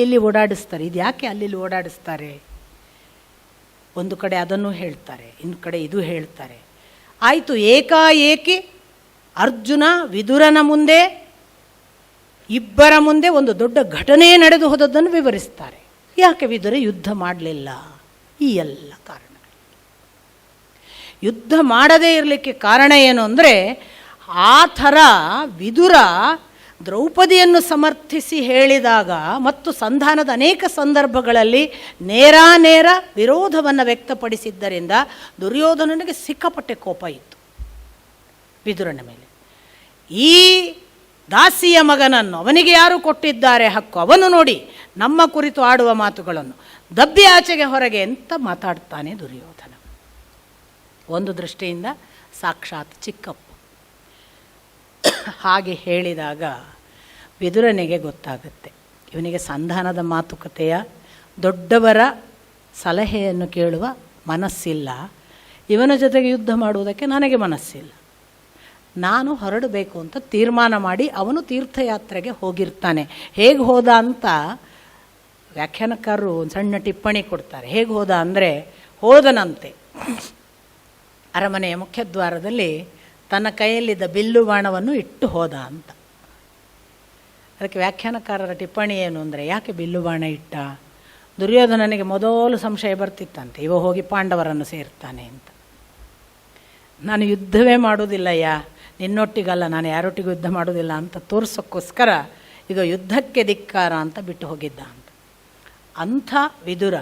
ಇಲ್ಲಿ ಓಡಾಡಿಸ್ತಾರೆ. ಇದು ಯಾಕೆ ಅಲ್ಲಿ ಇಲ್ಲಿ ಓಡಾಡಿಸ್ತಾರೆ? ಒಂದು ಕಡೆ ಅದನ್ನು ಹೇಳ್ತಾರೆ, ಇನ್ನು ಕಡೆ ಇದು ಹೇಳ್ತಾರೆ. ಆಯಿತು, ಏಕಾಏಕಿ ಅರ್ಜುನ ವಿದುರನ ಮುಂದೆ, ಇಬ್ಬರ ಮುಂದೆ ಒಂದು ದೊಡ್ಡ ಘಟನೆ ನಡೆದು ಹೋದದ್ದನ್ನು ವಿವರಿಸ್ತಾರೆ. ಯಾಕೆ ವಿದುರ ಯುದ್ಧ ಮಾಡಲಿಲ್ಲ? ಈ ಎಲ್ಲ ಕಾರಣ. ಯುದ್ಧ ಮಾಡದೇ ಇರಲಿಕ್ಕೆ ಕಾರಣ ಏನು ಅಂದರೆ, ಆ ಥರ ವಿದುರ ದ್ರೌಪದಿಯನ್ನು ಸಮರ್ಥಿಸಿ ಹೇಳಿದಾಗ ಮತ್ತು ಸಂಧಾನದ ಅನೇಕ ಸಂದರ್ಭಗಳಲ್ಲಿ ನೇರ ವಿರೋಧವನ್ನು ವ್ಯಕ್ತಪಡಿಸಿದ್ದರಿಂದ ದುರ್ಯೋಧನನಿಗೆ ಸಿಕ್ಕಾಪಟ್ಟೆ ಕೋಪ ಇತ್ತು ವಿದುರನ ಮೇಲೆ. ಈ ದಾಸಿಯ ಮಗನನ್ನು ಅವನಿಗೆ ಯಾರು ಕೊಟ್ಟಿದ್ದಾರೆ ಹಕ್ಕು? ಅವನು ನೋಡಿ ನಮ್ಮ ಕುರಿತು ಆಡುವ ಮಾತುಗಳನ್ನು, ದಬ್ಬಿ ಆಚೆಗೆ ಹೊರಗೆ ಅಂತ ಮಾತಾಡ್ತಾನೆ ದುರ್ಯೋಧನ. ಒಂದು ದೃಷ್ಟಿಯಿಂದ ಸಾಕ್ಷಾತ್ ಚಿಕ್ಕಪ್ಪ. ಹಾಗೆ ಹೇಳಿದಾಗ ವಿದುರನಿಗೆ ಗೊತ್ತಾಗುತ್ತೆ, ಇವನಿಗೆ ಸಂಧಾನದ ಮಾತುಕತೆಯ ದೊಡ್ಡವರ ಸಲಹೆಯನ್ನು ಕೇಳುವ ಮನಸ್ಸಿಲ್ಲ, ಇವನ ಜೊತೆಗೆ ಯುದ್ಧ ಮಾಡುವುದಕ್ಕೆ ನನಗೆ ಮನಸ್ಸಿಲ್ಲ, ನಾನು ಹೊರಡಬೇಕು ಅಂತ ತೀರ್ಮಾನ ಮಾಡಿ ಅವನು ತೀರ್ಥಯಾತ್ರೆಗೆ ಹೋಗಿರ್ತಾನೆ. ಹೇಗೆ ಹೋದ ಅಂತ ವ್ಯಾಖ್ಯಾನಕಾರರು ಒಂದು ಸಣ್ಣ ಟಿಪ್ಪಣಿ ಕೊಡ್ತಾರೆ. ಹೇಗೆ ಹೋದ ಅಂದರೆ, ಹೋದನಂತೆ ಅರಮನೆಯ ಮುಖ್ಯದ್ವಾರದಲ್ಲಿ ತನ್ನ ಕೈಯಲ್ಲಿದ್ದ ಬಿಲ್ಲು ಬಾಣವನ್ನು ಇಟ್ಟು ಹೋದ ಅಂತ. ಅದಕ್ಕೆ ವ್ಯಾಖ್ಯಾನಕಾರರ ಟಿಪ್ಪಣಿ ಏನು ಅಂದರೆ, ಯಾಕೆ ಬಿಲ್ಲು ಬಾಣ ಇಟ್ಟ? ದುರ್ಯೋಧನನಿಗೆ ಮೊದಲು ಸಂಶಯ ಬರ್ತಿತ್ತಂತೆ, ಇವ ಹೋಗಿ ಪಾಂಡವರನ್ನು ಸೇರ್ತಾನೆ ಅಂತ. ನಾನು ಯುದ್ಧವೇ ಮಾಡೋದಿಲ್ಲಯ್ಯ, ನಿನ್ನೊಟ್ಟಿಗಲ್ಲ, ನಾನು ಯಾರೊಟ್ಟಿಗೂ ಯುದ್ಧ ಮಾಡೋದಿಲ್ಲ ಅಂತ ತೋರಿಸೋಕ್ಕೋಸ್ಕರ ಈಗ ಯುದ್ಧಕ್ಕೆ ಧಿಕ್ಕಾರ ಅಂತ ಬಿಟ್ಟು ಹೋಗಿದ್ದ ಅಂತ. ಅಂಥ ವಿದುರ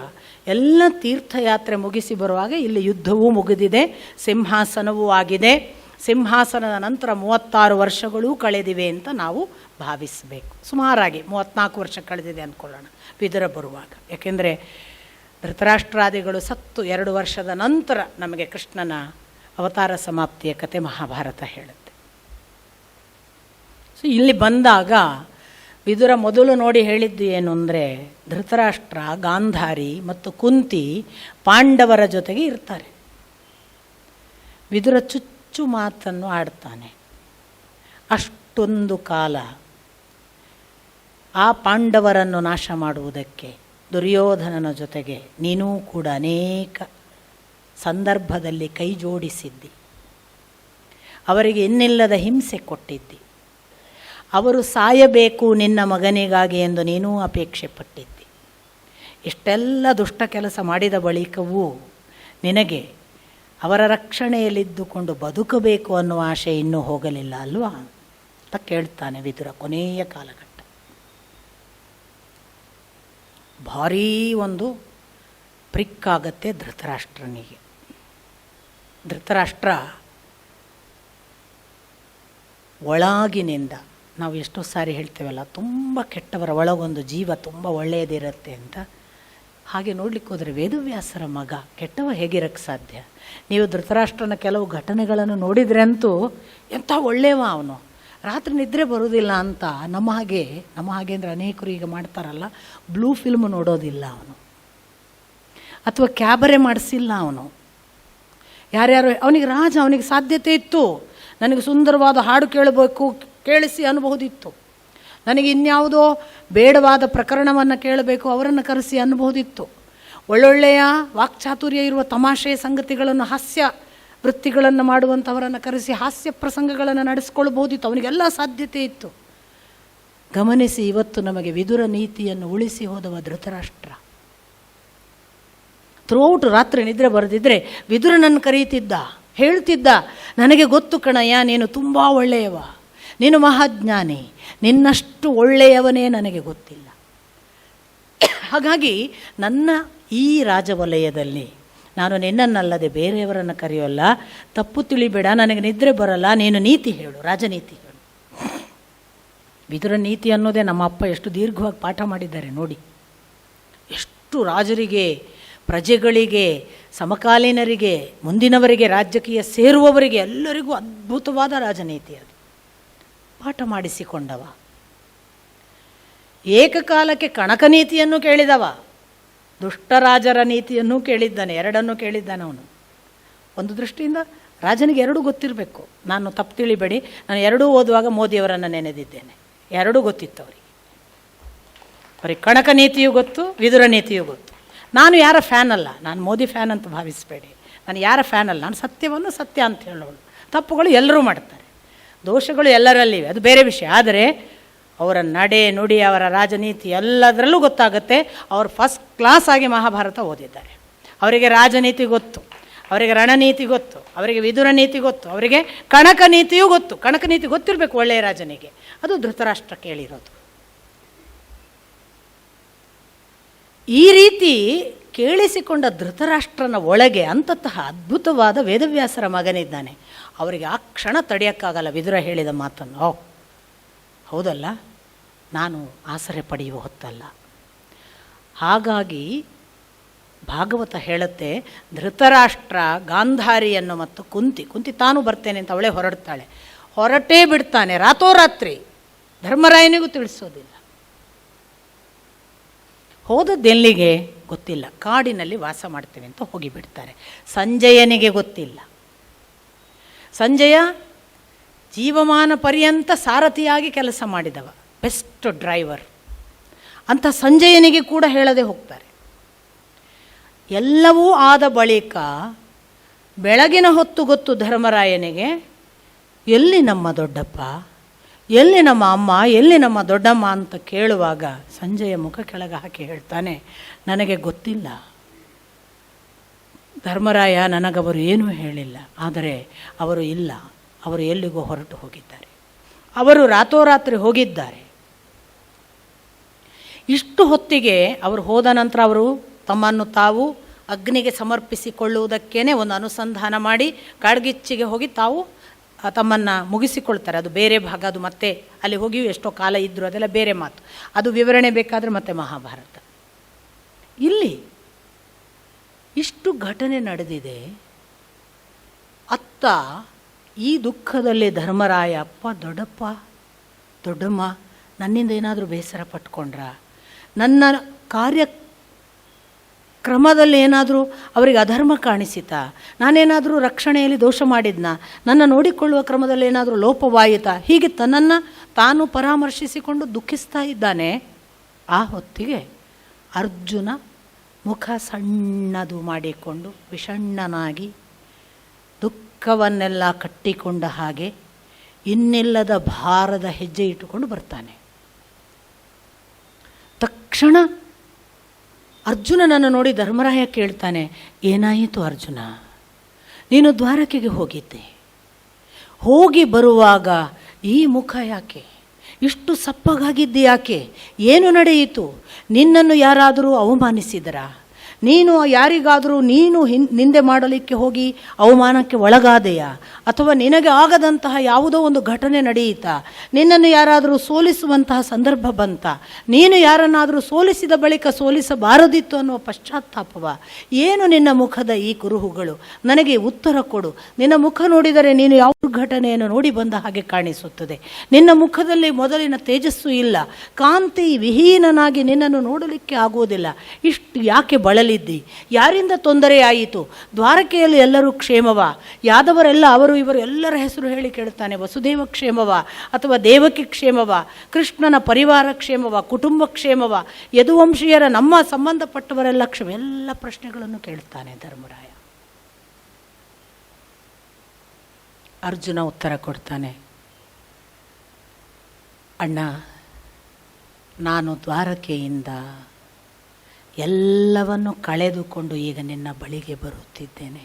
ಎಲ್ಲ ತೀರ್ಥಯಾತ್ರೆ ಮುಗಿಸಿ ಬರುವಾಗ ಇಲ್ಲಿ ಯುದ್ಧವೂ ಮುಗಿದಿದೆ, ಸಿಂಹಾಸನವೂ ಆಗಿದೆ. ಸಿಂಹಾಸನದ ನಂತರ 36 ವರ್ಷಗಳೂ ಕಳೆದಿವೆ ಅಂತ ನಾವು ಭಾವಿಸಬೇಕು. ಸುಮಾರಾಗಿ 34 ವರ್ಷ ಕಳೆದಿದೆ ಅಂದ್ಕೊಳ್ಳೋಣ ವಿದುರ ಬರುವಾಗ. ಯಾಕೆಂದರೆ ಧೃತರಾಷ್ಟ್ರಾದಿಗಳು ಸತ್ತು 2 ವರ್ಷದ ನಂತರ ನಮಗೆ ಕೃಷ್ಣನ ಅವತಾರ ಸಮಾಪ್ತಿಯ ಕತೆ ಮಹಾಭಾರತ ಹೇಳುತ್ತೆ. ಸೊ ಇಲ್ಲಿ ಬಂದಾಗ ವಿದುರ ಮೊದಲು ನೋಡಿ ಹೇಳಿದ್ದು ಏನು ಅಂದರೆ, ಧೃತರಾಷ್ಟ್ರ, ಗಾಂಧಾರಿ ಮತ್ತು ಕುಂತಿ ಪಾಂಡವರ ಜೊತೆಗೆ ಇರ್ತಾರೆ. ವಿದುರ ಚುಚ್ಚು ಮಾತನ್ನು ಆಡ್ತಾನೆ. ಅಷ್ಟೊಂದು ಕಾಲ ಆ ಪಾಂಡವರನ್ನು ನಾಶ ಮಾಡುವುದಕ್ಕೆ ದುರ್ಯೋಧನನ ಜೊತೆಗೆ ನೀನೂ ಕೂಡ ಅನೇಕ ಸಂದರ್ಭದಲ್ಲಿ ಕೈ ಜೋಡಿಸಿದ್ದಿ, ಅವರಿಗೆ ಇನ್ನಿಲ್ಲದ ಹಿಂಸೆ ಕೊಟ್ಟಿದ್ದಿ, ಅವರು ಸಾಯಬೇಕು ನಿನ್ನ ಮಗನಿಗಾಗಿ ಎಂದು ನೀನೂ ಅಪೇಕ್ಷೆ ಪಟ್ಟಿದ್ದಿ. ಇಷ್ಟೆಲ್ಲ ದುಷ್ಟ ಕೆಲಸ ಮಾಡಿದ ಬಳಿಕವೂ ನಿನಗೆ ಅವರ ರಕ್ಷಣೆಯಲ್ಲಿದ್ದುಕೊಂಡು ಬದುಕಬೇಕು ಅನ್ನುವ ಆಶೆ ಇನ್ನೂ ಹೋಗಲಿಲ್ಲ ಅಲ್ವಾ ಅಂತ ಕೇಳ್ತಾನೆ ವಿದುರ. ಕೊನೆಯ ಕಾಲಘಟ್ಟ ಭಾರೀ ಒಂದು ಪ್ರಿಕ್ಕಾಗತ್ತೆ ಧೃತರಾಷ್ಟ್ರನಿಗೆ. ಧೃತರಾಷ್ಟ್ರ ಒಳಗಿನಿಂದ, ನಾವು ಎಷ್ಟೋ ಸಾರಿ ಹೇಳ್ತೇವಲ್ಲ, ತುಂಬ ಕೆಟ್ಟವರ ಒಳಗೊಂದು ಜೀವ ತುಂಬ ಒಳ್ಳೆಯದಿರುತ್ತೆ ಅಂತ. ಹಾಗೆ ನೋಡ್ಲಿಕ್ಕೆ ಹೋದರೆ ವೇದವ್ಯಾಸರ ಮಗ ಕೆಟ್ಟವ ಹೇಗಿರಕ್ಕೆ ಸಾಧ್ಯ? ನೀವು ಧೃತರಾಷ್ಟ್ರನ ಕೆಲವು ಘಟನೆಗಳನ್ನು ನೋಡಿದರೆ ಅಂತೂ ಎಂಥ ಒಳ್ಳೆಯವ ಅವನು, ರಾತ್ರಿ ನಿದ್ರೆ ಬರೋದಿಲ್ಲ ಅಂತ. ನಮ್ಮ ಹಾಗೆ ಅಂದರೆ ಅನೇಕರು ಈಗ ಮಾಡ್ತಾರಲ್ಲ, ಬ್ಲೂ ಫಿಲ್ಮ್ ನೋಡೋದಿಲ್ಲ ಅವನು, ಅಥವಾ ಕ್ಯಾಬರೆ ಮಾಡಿಸಿಲ್ಲ ಅವನು. ಯಾರ್ಯಾರು ಅವನಿಗೆ ರಾಜ, ಅವನಿಗೆ ಸಾಧ್ಯತೆ ಇತ್ತು, ನನಗೆ ಸುಂದರವಾದ ಹಾಡು ಕೇಳಬೇಕು, ಕೇಳಿಸಿ ಅನ್ಬಹುದಿತ್ತು. ನನಗೆ ಇನ್ಯಾವುದೋ ಬೇಡವಾದ ಪ್ರಕರಣವನ್ನು ಕೇಳಬೇಕು, ಅವರನ್ನು ಕರೆಸಿ ಅನ್ಬಹುದಿತ್ತು. ಒಳ್ಳೊಳ್ಳೆಯ ವಾಕ್ಚಾತುರ್ಯ ಇರುವ ತಮಾಷೆ ಸಂಗತಿಗಳನ್ನು, ಹಾಸ್ಯ ವೃತ್ತಿಗಳನ್ನು ಮಾಡುವಂಥವರನ್ನು ಕರೆಸಿ ಹಾಸ್ಯ ಪ್ರಸಂಗಗಳನ್ನು ನಡೆಸ್ಕೊಳ್ಬಹುದಿತ್ತು. ಅವನಿಗೆಲ್ಲ ಸಾಧ್ಯತೆ ಇತ್ತು. ಗಮನಿಸಿ, ಇವತ್ತು ನಮಗೆ ವಿದುರ ನೀತಿಯನ್ನು ಉಳಿಸಿ ಹೋದವ ಧೃತರಾಷ್ಟ್ರ. ಥ್ರೂಔಟ್ ರಾತ್ರಿ ನಿದ್ರೆ ಬರೆದಿದ್ರೆ ವಿದುರನನ್ನು ಕರೀತಿದ್ದ, ಹೇಳ್ತಿದ್ದ, ನನಗೆ ಗೊತ್ತು ಕಣಯ್ಯ, ನೀನು ತುಂಬ ಒಳ್ಳೆಯವ, ನೀನು ಮಹಾಜ್ಞಾನಿ, ನಿನ್ನಷ್ಟು ಒಳ್ಳೆಯವನೇ ನನಗೆ ಗೊತ್ತಿಲ್ಲ. ಹಾಗಾಗಿ ನನ್ನ ಈ ರಾಜವಲಯದಲ್ಲಿ ನಾನು ನಿನ್ನನ್ನಲ್ಲದೆ ಬೇರೆಯವರನ್ನು ಕರೆಯೋಲ್ಲ, ತಪ್ಪು ತಿಳಿಬೇಡ, ನನಗೆ ನಿದ್ರೆ ಬರಲ್ಲ, ನೀನು ನೀತಿ ಹೇಳು, ರಾಜನೀತಿ ಹೇಳು. ವಿದುರ ನೀತಿ ಅನ್ನೋದೇ ನಮ್ಮ ಅಪ್ಪ ಎಷ್ಟು ದೀರ್ಘವಾಗಿ ಪಾಠ ಮಾಡಿದ್ದಾರೆ ನೋಡಿ. ಎಷ್ಟು ರಾಜರಿಗೆ, ಪ್ರಜೆಗಳಿಗೆ, ಸಮಕಾಲೀನರಿಗೆ, ಮುಂದಿನವರಿಗೆ, ರಾಜಕೀಯ ಸೇರುವವರಿಗೆ ಎಲ್ಲರಿಗೂ ಅದ್ಭುತವಾದ ರಾಜನೀತಿ ಅದು ಪಾಠ ಮಾಡಿಸಿಕೊಂಡವ. ಏಕಕಾಲಕ್ಕೆ ಕಣಕ ನೀತಿಯನ್ನು ಕೇಳಿದವ, ದುಷ್ಟರಾಜರ ನೀತಿಯನ್ನು ಕೇಳಿದ್ದಾನೆ, ಎರಡನ್ನೂ ಕೇಳಿದ್ದಾನೆ ಅವನು. ಒಂದು ದೃಷ್ಟಿಯಿಂದ ರಾಜನಿಗೆ ಎರಡೂ ಗೊತ್ತಿರಬೇಕು. ನಾನು ತಪ್ಪು ತಿಳಿಬೇಡಿ, ನಾನು ಎರಡೂ ಓದುವಾಗ ಮೋದಿಯವರನ್ನು ನೆನೆದಿದ್ದೇನೆ, ಎರಡೂ ಗೊತ್ತಿತ್ತು ಅವರಿಗೆ. ಅವರಿಗೆ ಕಣಕ ನೀತಿಯೂ ಗೊತ್ತು, ವಿದುರ ನೀತಿಯೂ ಗೊತ್ತು. ನಾನು ಯಾರ ಫ್ಯಾನ್ ಅಲ್ಲ, ನಾನು ಮೋದಿ ಫ್ಯಾನ್ ಅಂತ ಭಾವಿಸಬೇಡಿ, ನಾನು ಯಾರ ಫ್ಯಾನ್ ಅಲ್ಲ, ನಾನು ಸತ್ಯವನ್ನು ಸತ್ಯ ಅಂತ ಹೇಳೋಳು. ತಪ್ಪುಗಳು ಎಲ್ಲರೂ ಮಾಡ್ತಾರೆ, ದೋಷಗಳು ಎಲ್ಲರಲ್ಲಿವೆ, ಅದು ಬೇರೆ ವಿಷಯ. ಆದರೆ ಅವರ ನಡೆ ನುಡಿ, ಅವರ ರಾಜನೀತಿ ಎಲ್ಲದರಲ್ಲೂ ಗೊತ್ತಾಗುತ್ತೆ. ಅವರು ಫಸ್ಟ್ ಕ್ಲಾಸ್ ಆಗಿ ಮಹಾಭಾರತ ಓದಿದ್ದಾರೆ. ಅವರಿಗೆ ರಾಜನೀತಿ ಗೊತ್ತು, ಅವರಿಗೆ ರಣನೀತಿ ಗೊತ್ತು, ಅವರಿಗೆ ವಿದುರ ನೀತಿ ಗೊತ್ತು, ಅವರಿಗೆ ಕಣಕ ನೀತಿಯೂ ಗೊತ್ತು. ಕಣಕ ನೀತಿ ಗೊತ್ತಿರಬೇಕು ಒಳ್ಳೆಯ ರಾಜನಿಗೆ. ಅದು ಧೃತರಾಷ್ಟ್ರ ಕೇಳಿರೋದು. ಈ ರೀತಿ ಕೇಳಿಸಿಕೊಂಡ ಧೃತರಾಷ್ಟ್ರನ ಒಳಗೆ ಅಂತತಹ ಅದ್ಭುತವಾದ ವೇದವ್ಯಾಸರ ಮಗನಿದ್ದಾನೆ. ಅವರಿಗೆ ಆ ಕ್ಷಣ ತಡೆಯೋಕ್ಕಾಗಲ್ಲ ವಿದುರ ಹೇಳಿದ ಮಾತನ್ನು. ಓ ಹೌದಲ್ಲ, ನಾನು ಆಸರೆ ಪಡೆಯುವ ಹೊತ್ತಲ್ಲ. ಹಾಗಾಗಿ ಭಾಗವತ ಹೇಳುತ್ತೆ, ಧೃತರಾಷ್ಟ್ರ ಗಾಂಧಾರಿಯನ್ನು ಮತ್ತು ಕುಂತಿ ತಾನು ಬರ್ತೇನೆ ಅಂತ ಅವಳೇ ಹೊರಡ್ತಾಳೆ. ಹೊರಟೇ ಬಿಡ್ತಾನೆ ರಾತ್ರೋರಾತ್ರಿ, ಧರ್ಮರಾಯನಿಗೂ ತಿಳಿಸೋದಿಲ್ಲ. ಹೋದದ್ದೆಲ್ಲಿಗೆ ಗೊತ್ತಿಲ್ಲ, ಕಾಡಿನಲ್ಲಿ ವಾಸ ಮಾಡ್ತೇವೆ ಅಂತ ಹೋಗಿಬಿಡ್ತಾರೆ. ಸಂಜಯನಿಗೆ ಗೊತ್ತಿಲ್ಲ. ಸಂಜಯ ಜೀವಮಾನ ಪರ್ಯಂತ ಸಾರಥಿಯಾಗಿ ಕೆಲಸ ಮಾಡಿದವ, ಬೆಸ್ಟ್ ಡ್ರೈವರ್ ಅಂತ ಸಂಜಯನಿಗೆ ಕೂಡ ಹೇಳದೆ ಹೋಗ್ತಾರೆ. ಎಲ್ಲವೂ ಆದ ಬಳಿಕ ಬೆಳಗಿನ ಹೊತ್ತು ಗೊತ್ತು ಧರ್ಮರಾಯನಿಗೆ, ಎಲ್ಲಿ ನಮ್ಮ ದೊಡ್ಡಪ್ಪ, ಎಲ್ಲಿ ನಮ್ಮ ಅಮ್ಮ, ಎಲ್ಲಿ ನಮ್ಮ ದೊಡ್ಡಮ್ಮ ಅಂತ ಕೇಳುವಾಗ ಸಂಜಯ ಮುಖ ಕೆಳಗೆ ಹಾಕಿ ಹೇಳ್ತಾನೆ, ನನಗೆ ಗೊತ್ತಿಲ್ಲ ಧರ್ಮರಾಯ, ನನಗವರು ಏನೂ ಹೇಳಿಲ್ಲ. ಆದರೆ ಅವರು ಇಲ್ಲ, ಅವರು ಎಲ್ಲಿಗೋ ಹೊರಟು ಹೋಗಿದ್ದಾರೆ, ಅವರು ರಾತ್ರೋರಾತ್ರಿ ಹೋಗಿದ್ದಾರೆ. ಇಷ್ಟು ಹೊತ್ತಿಗೆ ಅವರು ಹೋದ ನಂತರ ಅವರು ತಮ್ಮನ್ನು ತಾವು ಅಗ್ನಿಗೆ ಸಮರ್ಪಿಸಿಕೊಳ್ಳುವುದಕ್ಕೇ ಒಂದು ಅನುಸಂಧಾನ ಮಾಡಿ ಕಾಡ್ಗಿಚ್ಚಿಗೆ ಹೋಗಿ ತಾವು ತಮ್ಮನ್ನು ಮುಗಿಸಿಕೊಳ್ತಾರೆ. ಅದು ಬೇರೆ ಭಾಗ, ಅದು ಮತ್ತೆ ಅಲ್ಲಿ ಹೋಗಿಯೂ ಎಷ್ಟೋ ಕಾಲ ಇದ್ದರು, ಅದೆಲ್ಲ ಬೇರೆ ಮಾತು, ಅದು ವಿವರಣೆ ಬೇಕಾದರೆ ಮತ್ತೆ ಮಹಾಭಾರತ. ಇಲ್ಲಿ ಇಷ್ಟು ಘಟನೆ ನಡೆದಿದೆ. ಅತ್ತ ಈ ದುಃಖದಲ್ಲಿ ಧರ್ಮರಾಯ, ಅಪ್ಪ, ದೊಡ್ಡಪ್ಪ, ದೊಡ್ಡಮ್ಮ ನನ್ನಿಂದ ಏನಾದರೂ ಬೇಸರ ಪಟ್ಕೊಂಡ್ರ, ನನ್ನ ಕಾರ್ಯಕ್ರಮದಲ್ಲಿ ಏನಾದರೂ ಅವರಿಗೆ ಅಧರ್ಮ ಕಾಣಿಸಿತಾ, ನಾನೇನಾದರೂ ರಕ್ಷಣೆಯಲ್ಲಿ ದೋಷ ಮಾಡಿದ್ನ, ನನ್ನ ನೋಡಿಕೊಳ್ಳುವ ಕ್ರಮದಲ್ಲಿ ಏನಾದರೂ ಲೋಪವಾಯಿತಾ, ಹೀಗೆ ತನ್ನನ್ನು ತಾನು ಪರಾಮರ್ಶಿಸಿಕೊಂಡು ದುಃಖಿಸ್ತಾ ಇದ್ದಾನೆ. ಆ ಹೊತ್ತಿಗೆ ಅರ್ಜುನ ಮುಖ ಸಣ್ಣದು ಮಾಡಿಕೊಂಡು ವಿಷಣ್ಣನಾಗಿ ದುಃಖವನ್ನೆಲ್ಲ ಕಟ್ಟಿಕೊಂಡ ಹಾಗೆ ಇನ್ನಿಲ್ಲದ ಭಾರದ ಹೆಜ್ಜೆ ಇಟ್ಟುಕೊಂಡು ಬರ್ತಾನೆ. ತಕ್ಷಣ ಅರ್ಜುನನನ್ನು ನೋಡಿ ಧರ್ಮರಾಯ ಕೇಳ್ತಾನೆ, ಏನಾಯಿತು ಅರ್ಜುನ, ನೀನು ದ್ವಾರಕೆಗೆ ಹೋಗಿದ್ದೆ, ಹೋಗಿ ಬರುವಾಗ ಈ ಮುಖ ಯಾಕೆ, ಇಷ್ಟು ಸಪ್ಪಗಾಗಿದ್ದೆ ಯಾಕೆ, ಏನು ನಡೆಯಿತು, ನಿನ್ನನ್ನು ಯಾರಾದರೂ ಅವಮಾನಿಸಿದರಾ, ನೀನು ಯಾರಿಗಾದರೂ ನೀನು ನಿಂದೆ ಮಾಡಲಿಕ್ಕೆ ಹೋಗಿ ಅವಮಾನಕ್ಕೆ ಒಳಗಾದೆಯಾ, ಅಥವಾ ನಿನಗೆ ಆಗದಂತಹ ಯಾವುದೋ ಒಂದು ಘಟನೆ ನಡೆಯಿತಾ, ನಿನ್ನನ್ನು ಯಾರಾದರೂ ಸೋಲಿಸುವಂತಹ ಸಂದರ್ಭ ಬಂತ, ನೀನು ಯಾರನ್ನಾದರೂ ಸೋಲಿಸಿದ ಬಳಿಕ ಸೋಲಿಸಬಾರದಿತ್ತು ಅನ್ನುವ ಪಶ್ಚಾತ್ತಾಪವ, ಏನು ನಿನ್ನ ಮುಖದ ಈ ಕುರುಹುಗಳು, ನನಗೆ ಉತ್ತರ ಕೊಡು. ನಿನ್ನ ಮುಖ ನೋಡಿದರೆ ನೀನು ಯಾವ ಘಟನೆಯನ್ನು ನೋಡಿ ಬಂದ ಹಾಗೆ ಕಾಣಿಸುತ್ತದೆ, ನಿನ್ನ ಮುಖದಲ್ಲಿ ಮೊದಲಿನ ತೇಜಸ್ಸು ಇಲ್ಲ, ಕಾಂತಿ ವಿಹೀನನಾಗಿ ನಿನ್ನನ್ನು ನೋಡಲಿಕ್ಕೆ ಆಗುವುದಿಲ್ಲ, ಇಷ್ಟು ಯಾಕೆ ಬಳಲಿದ್ದಿ, ಯಾರಿಂದ ತೊಂದರೆಯಾಯಿತು, ದ್ವಾರಕೆಯಲ್ಲಿ ಎಲ್ಲರೂ ಕ್ಷೇಮವ, ಯಾದವರೆಲ್ಲ ಅವರು ಇವರು ಎಲ್ಲರ ಹೆಸರು ಹೇಳಿ ಕೇಳ್ತಾನೆ, ವಸುದೇವ ಕ್ಷೇಮವ ಅಥವಾ ದೇವಕಿ ಕ್ಷೇಮವ, ಕೃಷ್ಣನ ಪರಿವಾರ ಕ್ಷೇಮವ, ಕುಟುಂಬ ಕ್ಷೇಮವ, ಯದುವಂಶೀಯರ ನಮ್ಮ ಸಂಬಂಧಪಟ್ಟವರೆಲ್ಲ ಕ್ಷೇಮ, ಎಲ್ಲ ಪ್ರಶ್ನೆಗಳನ್ನು ಕೇಳ್ತಾನೆ ಧರ್ಮರಾಯ. ಅರ್ಜುನ ಉತ್ತರ ಕೊಡ್ತಾನೆ, ಅಣ್ಣ, ನಾನು ದ್ವಾರಕೆಯಿಂದ ಎಲ್ಲವನ್ನು ಕಳೆದುಕೊಂಡು ಈಗ ನಿನ್ನ ಬಳಿಗೆ ಬರುತ್ತಿದ್ದೇನೆ.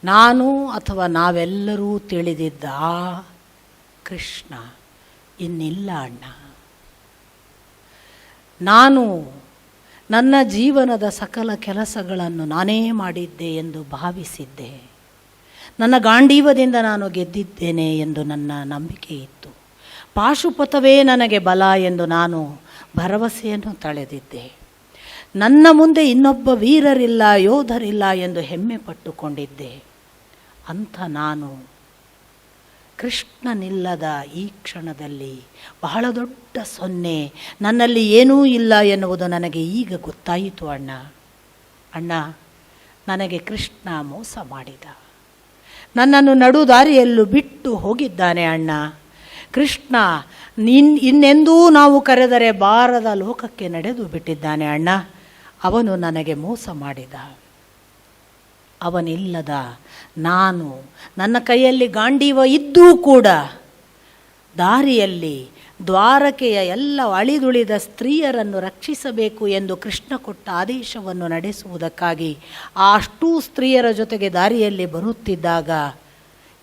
ನಾನು ಅಥವಾ ನಾವೆಲ್ಲರೂ ತಿಳಿದಿದ್ದ ಆ ಕೃಷ್ಣ ಇನ್ನಿಲ್ಲ ಅಣ್ಣ. ನಾನು ನನ್ನ ಜೀವನದ ಸಕಲ ಕೆಲಸಗಳನ್ನು ನಾನೇ ಮಾಡಿದ್ದೆ ಎಂದು ಭಾವಿಸಿದ್ದೆ, ನನ್ನ ಗಾಂಡೀವದಿಂದ ನಾನು ಗೆದ್ದಿದ್ದೇನೆ ಎಂದು ನನ್ನ ನಂಬಿಕೆ ಇತ್ತು, ಪಾಶುಪತವೇ ನನಗೆ ಬಲ ಎಂದು ನಾನು ಭರವಸೆಯನ್ನು ತಳೆದಿದ್ದೆ, ನನ್ನ ಮುಂದೆ ಇನ್ನೊಬ್ಬ ವೀರರಿಲ್ಲ, ಯೋಧರಿಲ್ಲ ಎಂದು ಹೆಮ್ಮೆ ಪಟ್ಟುಕೊಂಡಿದ್ದೆ. ಅಂಥ ನಾನು ಕೃಷ್ಣನಿಲ್ಲದ ಈ ಕ್ಷಣದಲ್ಲಿ ಬಹಳ ದೊಡ್ಡ ಸೊನ್ನೆ, ನನ್ನಲ್ಲಿ ಏನೂ ಇಲ್ಲ ಎನ್ನುವುದು ನನಗೆ ಈಗ ಗೊತ್ತಾಯಿತು ಅಣ್ಣ. ಅಣ್ಣ, ನನಗೆ ಕೃಷ್ಣ ಮೋಸ ಮಾಡಿದ, ನನ್ನನ್ನು ನಡುದಾರಿಯಲ್ಲೂ ಬಿಟ್ಟು ಹೋಗಿದ್ದಾನೆ ಅಣ್ಣ. ಕೃಷ್ಣ ಇನ್ನೆಂದೂ ನಾವು ಕರೆದರೆ ಬಾರದ ಲೋಕಕ್ಕೆ ನಡೆದು ಬಿಟ್ಟಿದ್ದಾನೆ ಅಣ್ಣ. ಅವನು ನನಗೆ ಮೋಸ ಮಾಡಿದ, ಅವನಿಲ್ಲದ ನಾನು, ನನ್ನ ಕೈಯಲ್ಲಿ ಗಾಂಡೀವ ಇದ್ದೂ ಕೂಡ ದಾರಿಯಲ್ಲಿ ದ್ವಾರಕೆಯ ಎಲ್ಲ ಅಳಿದುಳಿದ ಸ್ತ್ರೀಯರನ್ನು ರಕ್ಷಿಸಬೇಕು ಎಂದು ಕೃಷ್ಣ ಕೊಟ್ಟ ಆದೇಶವನ್ನು ನಡೆಸುವುದಕ್ಕಾಗಿ ಅಷ್ಟೂ ಸ್ತ್ರೀಯರ ಜೊತೆಗೆ ದಾರಿಯಲ್ಲಿ ಬರುತ್ತಿದ್ದಾಗ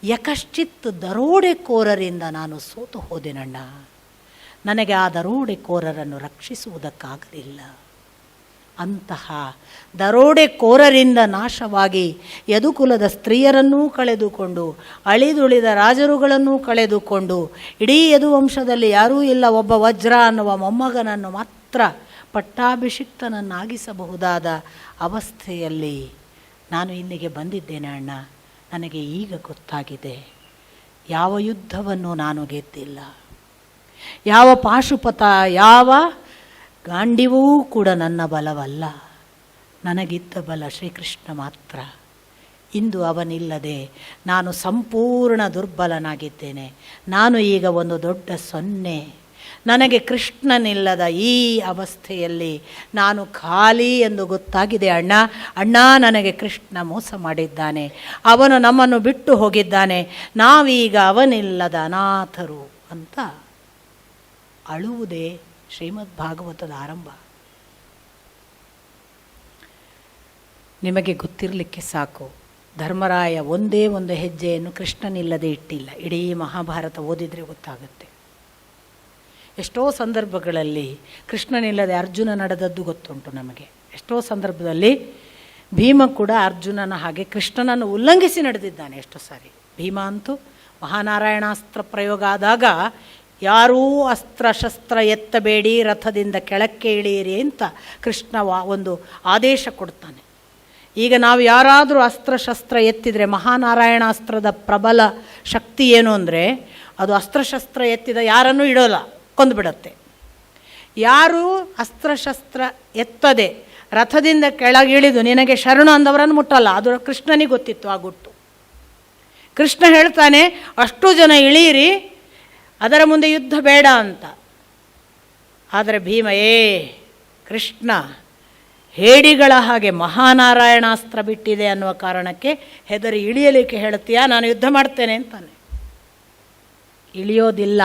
ಯಕಶ್ಚಿತ್ ದರೋಡೆಕೋರರಿಂದ ನಾನು ಸೋತು ಹೋದೆನಣ್ಣ. ನನಗೆ ಆ ದರೋಡೆಕೋರರನ್ನು ರಕ್ಷಿಸುವುದಕ್ಕಾಗಲಿಲ್ಲ. ಅಂತಹ ದರೋಡೆಕೋರರಿಂದ ನಾಶವಾಗಿ ಯದುಕುಲದ ಸ್ತ್ರೀಯರನ್ನೂ ಕಳೆದುಕೊಂಡು, ಅಳಿದುಳಿದ ರಾಜರುಗಳನ್ನೂ ಕಳೆದುಕೊಂಡು, ಇಡೀ ಯದುವಂಶದಲ್ಲಿ ಯಾರೂ ಇಲ್ಲ, ಒಬ್ಬ ವಜ್ರ ಅನ್ನುವ ಮೊಮ್ಮಗನನ್ನು ಮಾತ್ರ ಪಟ್ಟಾಭಿಷಿಕ್ತನನ್ನಾಗಿಸಬಹುದಾದ ಅವಸ್ಥೆಯಲ್ಲಿ ನಾನು ಇಲ್ಲಿಗೆ ಬಂದಿದ್ದೇನೆ ಅಣ್ಣ. ನನಗೆ ಈಗ ಗೊತ್ತಾಗಿದೆ, ಯಾವ ಯುದ್ಧವನ್ನು ನಾನು ಗೆದ್ದಿಲ್ಲ, ಯಾವ ಪಾಶುಪತ, ಯಾವ ಗಾಂಡಿವೂ ಕೂಡ ನನ್ನ ಬಲವಲ್ಲ. ನನಗಿದ್ದ ಬಲ ಶ್ರೀಕೃಷ್ಣ ಮಾತ್ರ. ಇಂದು ಅವನಿಲ್ಲದೆ ನಾನು ಸಂಪೂರ್ಣ ದುರ್ಬಲನಾಗಿದ್ದೇನೆ. ನಾನು ಈಗ ಒಂದು ದೊಡ್ಡ ಸೊನ್ನೆ. ನನಗೆ ಕೃಷ್ಣನಿಲ್ಲದ ಈ ಅವಸ್ಥೆಯಲ್ಲಿ ನಾನು ಖಾಲಿ ಎಂದು ಗೊತ್ತಾಗಿದೆ ಅಣ್ಣ. ಅಣ್ಣ, ನನಗೆ ಕೃಷ್ಣ ಮೋಸ ಮಾಡಿದ್ದಾನೆ, ಅವನು ನಮ್ಮನ್ನು ಬಿಟ್ಟು ಹೋಗಿದ್ದಾನೆ, ನಾವೀಗ ಅವನಿಲ್ಲದ ಅನಾಥರು ಅಂತ ಅಳುವುದೇ ಶ್ರೀಮದ್ ಭಾಗವತದ ಆರಂಭ. ನಿಮಗೆ ಗೊತ್ತಿರಲಿಕ್ಕೆ ಸಾಕು, ಧರ್ಮರಾಯ ಒಂದೇ ಒಂದು ಹೆಜ್ಜೆಯನ್ನು ಕೃಷ್ಣನಿಲ್ಲದೆ ಇಟ್ಟಿಲ್ಲ. ಇಡೀ ಮಹಾಭಾರತ ಓದಿದರೆ ಗೊತ್ತಾಗುತ್ತೆ. ಎಷ್ಟೋ ಸಂದರ್ಭಗಳಲ್ಲಿ ಕೃಷ್ಣನಿಲ್ಲದೆ ಅರ್ಜುನ ನಡೆದದ್ದು ಗೊತ್ತುಂಟು ನಮಗೆ. ಎಷ್ಟೋ ಸಂದರ್ಭದಲ್ಲಿ ಭೀಮ ಕೂಡ ಅರ್ಜುನನ ಹಾಗೆ ಕೃಷ್ಣನನ್ನು ಉಲ್ಲಂಘಿಸಿ ನಡೆದಿದ್ದಾನೆ ಎಷ್ಟೋ ಸಾರಿ. ಭೀಮ ಅಂತೂ ಮಹಾನಾರಾಯಣಾಸ್ತ್ರ ಪ್ರಯೋಗ ಆದಾಗ ಯಾರೂ ಅಸ್ತ್ರಶಸ್ತ್ರ ಎತ್ತಬೇಡಿ, ರಥದಿಂದ ಕೆಳಕ್ಕೆ ಇಳಿಯಿರಿ ಅಂತ ಕೃಷ್ಣ ಒಂದು ಆದೇಶ ಕೊಡ್ತಾನೆ. ಈಗ ನಾವು ಯಾರಾದರೂ ಅಸ್ತ್ರಶಸ್ತ್ರ ಎತ್ತಿದರೆ ಮಹಾನಾರಾಯಣಾಸ್ತ್ರದ ಪ್ರಬಲ ಶಕ್ತಿ ಏನು ಅಂದರೆ ಅದು ಅಸ್ತ್ರಶಸ್ತ್ರ ಎತ್ತಿದ ಯಾರನ್ನೂ ಇಡೋಲ್ಲ, ಕೊಂದುಬಿಡತ್ತೆ. ಯಾರು ಅಸ್ತ್ರಶಸ್ತ್ರ ಎತ್ತದೆ ರಥದಿಂದ ಕೆಳಗಿಳಿದು ನಿನಗೆ ಶರಣು ಅಂದವರನ್ನು ಮುಟ್ಟಲ್ಲ. ಅದು ಕೃಷ್ಣನಿಗೆ ಗೊತ್ತಿತ್ತು ಆ ಗುಟ್ಟು. ಕೃಷ್ಣ ಹೇಳ್ತಾನೆ, ಅಷ್ಟು ಜನ ಇಳೀರಿ, ಅದರ ಮುಂದೆ ಯುದ್ಧ ಬೇಡ ಅಂತ. ಆದರೆ ಭೀಮ, ಕೃಷ್ಣ ಹೇಡಿಗಳ ಹಾಗೆ ಮಹಾನಾರಾಯಣಾಸ್ತ್ರ ಬಿಟ್ಟಿದೆ ಅನ್ನುವ ಕಾರಣಕ್ಕೆ ಹೆದರಿ ಇಳಿಯಲಿಕ್ಕೆ ಹೇಳ್ತೀಯಾ, ನಾನು ಯುದ್ಧ ಮಾಡ್ತೇನೆ ಅಂತಾನೆ. ಇಳಿಯೋದಿಲ್ಲ.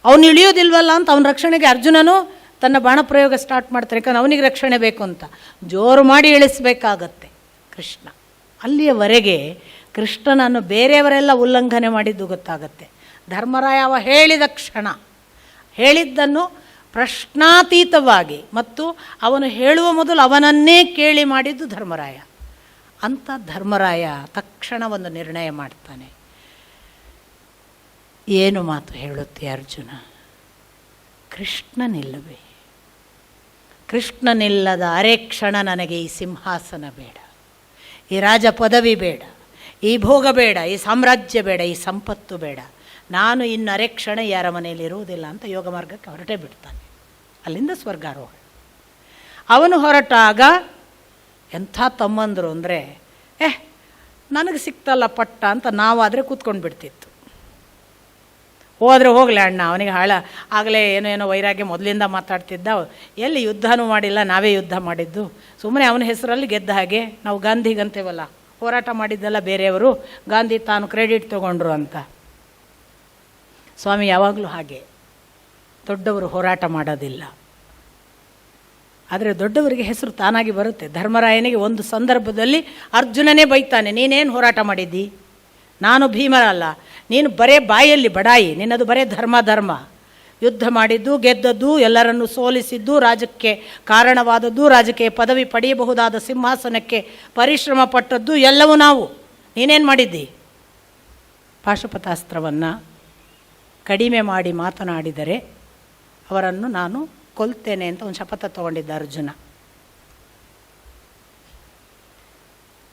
ಅವನು ಇಳಿಯೋದಿಲ್ವಲ್ಲ ಅಂತ ಅವನ ರಕ್ಷಣೆಗೆ ಅರ್ಜುನನು ತನ್ನ ಬಾಣ ಪ್ರಯೋಗ ಸ್ಟಾರ್ಟ್ ಮಾಡ್ತಾನೆ. ಯಾಕಂದ್ರೆ ಅವನಿಗೆ ರಕ್ಷಣೆ ಬೇಕು ಅಂತ ಜೋರು ಮಾಡಿ ಇಳಿಸಬೇಕಾಗತ್ತೆ ಕೃಷ್ಣ. ಅಲ್ಲಿಯವರೆಗೆ ಕೃಷ್ಣನನ್ನು ಬೇರೆಯವರೆಲ್ಲ ಉಲ್ಲಂಘನೆ ಮಾಡಿದ್ದು ಗೊತ್ತಾಗತ್ತೆ. ಧರ್ಮರಾಯ ಅವ ಹೇಳಿದ ಕ್ಷಣ ಹೇಳಿದ್ದನ್ನು ಪ್ರಶ್ನಾತೀತವಾಗಿ ಮತ್ತು ಅವನು ಹೇಳುವ ಮೊದಲು ಅವನನ್ನೇ ಕೇಳಿ ಮಾಡಿದ್ದು ಧರ್ಮರಾಯ. ಅಂತ ಧರ್ಮರಾಯ ತಕ್ಷಣ ಒಂದು ನಿರ್ಣಯ ಮಾಡ್ತಾನೆ. ಏನು ಮಾತು ಹೇಳುತ್ತೆ ಅರ್ಜುನ? ಕೃಷ್ಣನಿಲ್ಲವೇ? ಕೃಷ್ಣನಿಲ್ಲದ ಅರೆ ಕ್ಷಣ ನನಗೆ ಈ ಸಿಂಹಾಸನ ಬೇಡ, ಈ ರಾಜ ಪದವಿ ಬೇಡ, ಈ ಭೋಗ ಬೇಡ, ಈ ಸಾಮ್ರಾಜ್ಯ ಬೇಡ, ಈ ಸಂಪತ್ತು ಬೇಡ. ನಾನು ಇನ್ನು ಅರೆ ಕ್ಷಣ ಯಾರ ಮನೆಯಲ್ಲಿ ಇರುವುದಿಲ್ಲ ಅಂತ ಯೋಗ ಮಾರ್ಗಕ್ಕೆ ಹೊರಟೇ ಬಿಡ್ತಾನೆ. ಅಲ್ಲಿಂದ ಸ್ವರ್ಗಾರೋಹಣ. ಅವನು ಹೊರಟಾಗ ಎಂಥ ತಮ್ಮಂದರು ಅಂದರೆ, ನನಗೆ ಸಿಕ್ತಲ್ಲ ಪಟ್ಟ ಅಂತ ನಾವಾದರೆ ಕೂತ್ಕೊಂಡು ಬಿಡ್ತಿತ್ತು. ಹೋದರೆ ಹೋಗಲಿ ಅಣ್ಣ, ಅವನಿಗೆ ಆಗಲೇ ಏನೋ ವೈರಾಗ್ಯ ಮೊದಲಿಂದ ಮಾತಾಡ್ತಿದ್ದ, ಎಲ್ಲಿ ಯುದ್ಧನೂ ಮಾಡಿಲ್ಲ, ನಾವೇ ಯುದ್ಧ ಮಾಡಿದ್ದು, ಸುಮ್ಮನೆ ಅವನ ಹೆಸರಲ್ಲಿ ಗೆದ್ದ ಹಾಗೆ. ನಾವು ಗಾಂಧಿಗಂತೇವಲ್ಲ, ಹೋರಾಟ ಮಾಡಿದ್ದೆಲ್ಲ ಬೇರೆಯವರು, ಗಾಂಧಿ ತಾನು ಕ್ರೆಡಿಟ್ ತೊಗೊಂಡ್ರು ಅಂತ. ಸ್ವಾಮಿ ಯಾವಾಗಲೂ ಹಾಗೆ, ದೊಡ್ಡವರು ಹೋರಾಟ ಮಾಡೋದಿಲ್ಲ, ಆದರೆ ದೊಡ್ಡವರಿಗೆ ಹೆಸರು ತಾನಾಗಿ ಬರುತ್ತೆ. ಧರ್ಮರಾಯನಿಗೆ ಒಂದು ಸಂದರ್ಭದಲ್ಲಿ ಅರ್ಜುನನೇ ಬೈತಾನೆ, ನೀನೇನು ಹೋರಾಟ ಮಾಡಿದ್ದಿ? ನಾನು ಭೀಮರಲ್ಲ, ನೀನು ಬರೇ ಬಾಯಲ್ಲಿ ಬಡಾಯಿ, ನಿನ್ನದು ಬರೇ ಧರ್ಮ. ಯುದ್ಧ ಮಾಡಿದ್ದು, ಗೆದ್ದದ್ದು, ಎಲ್ಲರನ್ನು ಸೋಲಿಸಿದ್ದು, ರಾಜಕ್ಕೆ ಕಾರಣವಾದದ್ದು, ರಾಜಕೀಯ ಪದವಿ ಪಡೆಯಬಹುದಾದ ಸಿಂಹಾಸನಕ್ಕೆ ಪರಿಶ್ರಮ ಪಟ್ಟದ್ದು ಎಲ್ಲವೂ ನಾವು. ನೀನೇನು ಮಾಡಿದ್ದಿ? ಪಾಶುಪತಾಸ್ತ್ರವನ್ನು ಕಡಿಮೆ ಮಾಡಿ ಮಾತನಾಡಿದರೆ ಅವರನ್ನು ನಾನು ಕೊಲ್ತೇನೆ ಅಂತ ಒಂದು ಶಪಥ ತಗೊಂಡಿದ್ದ ಅರ್ಜುನ.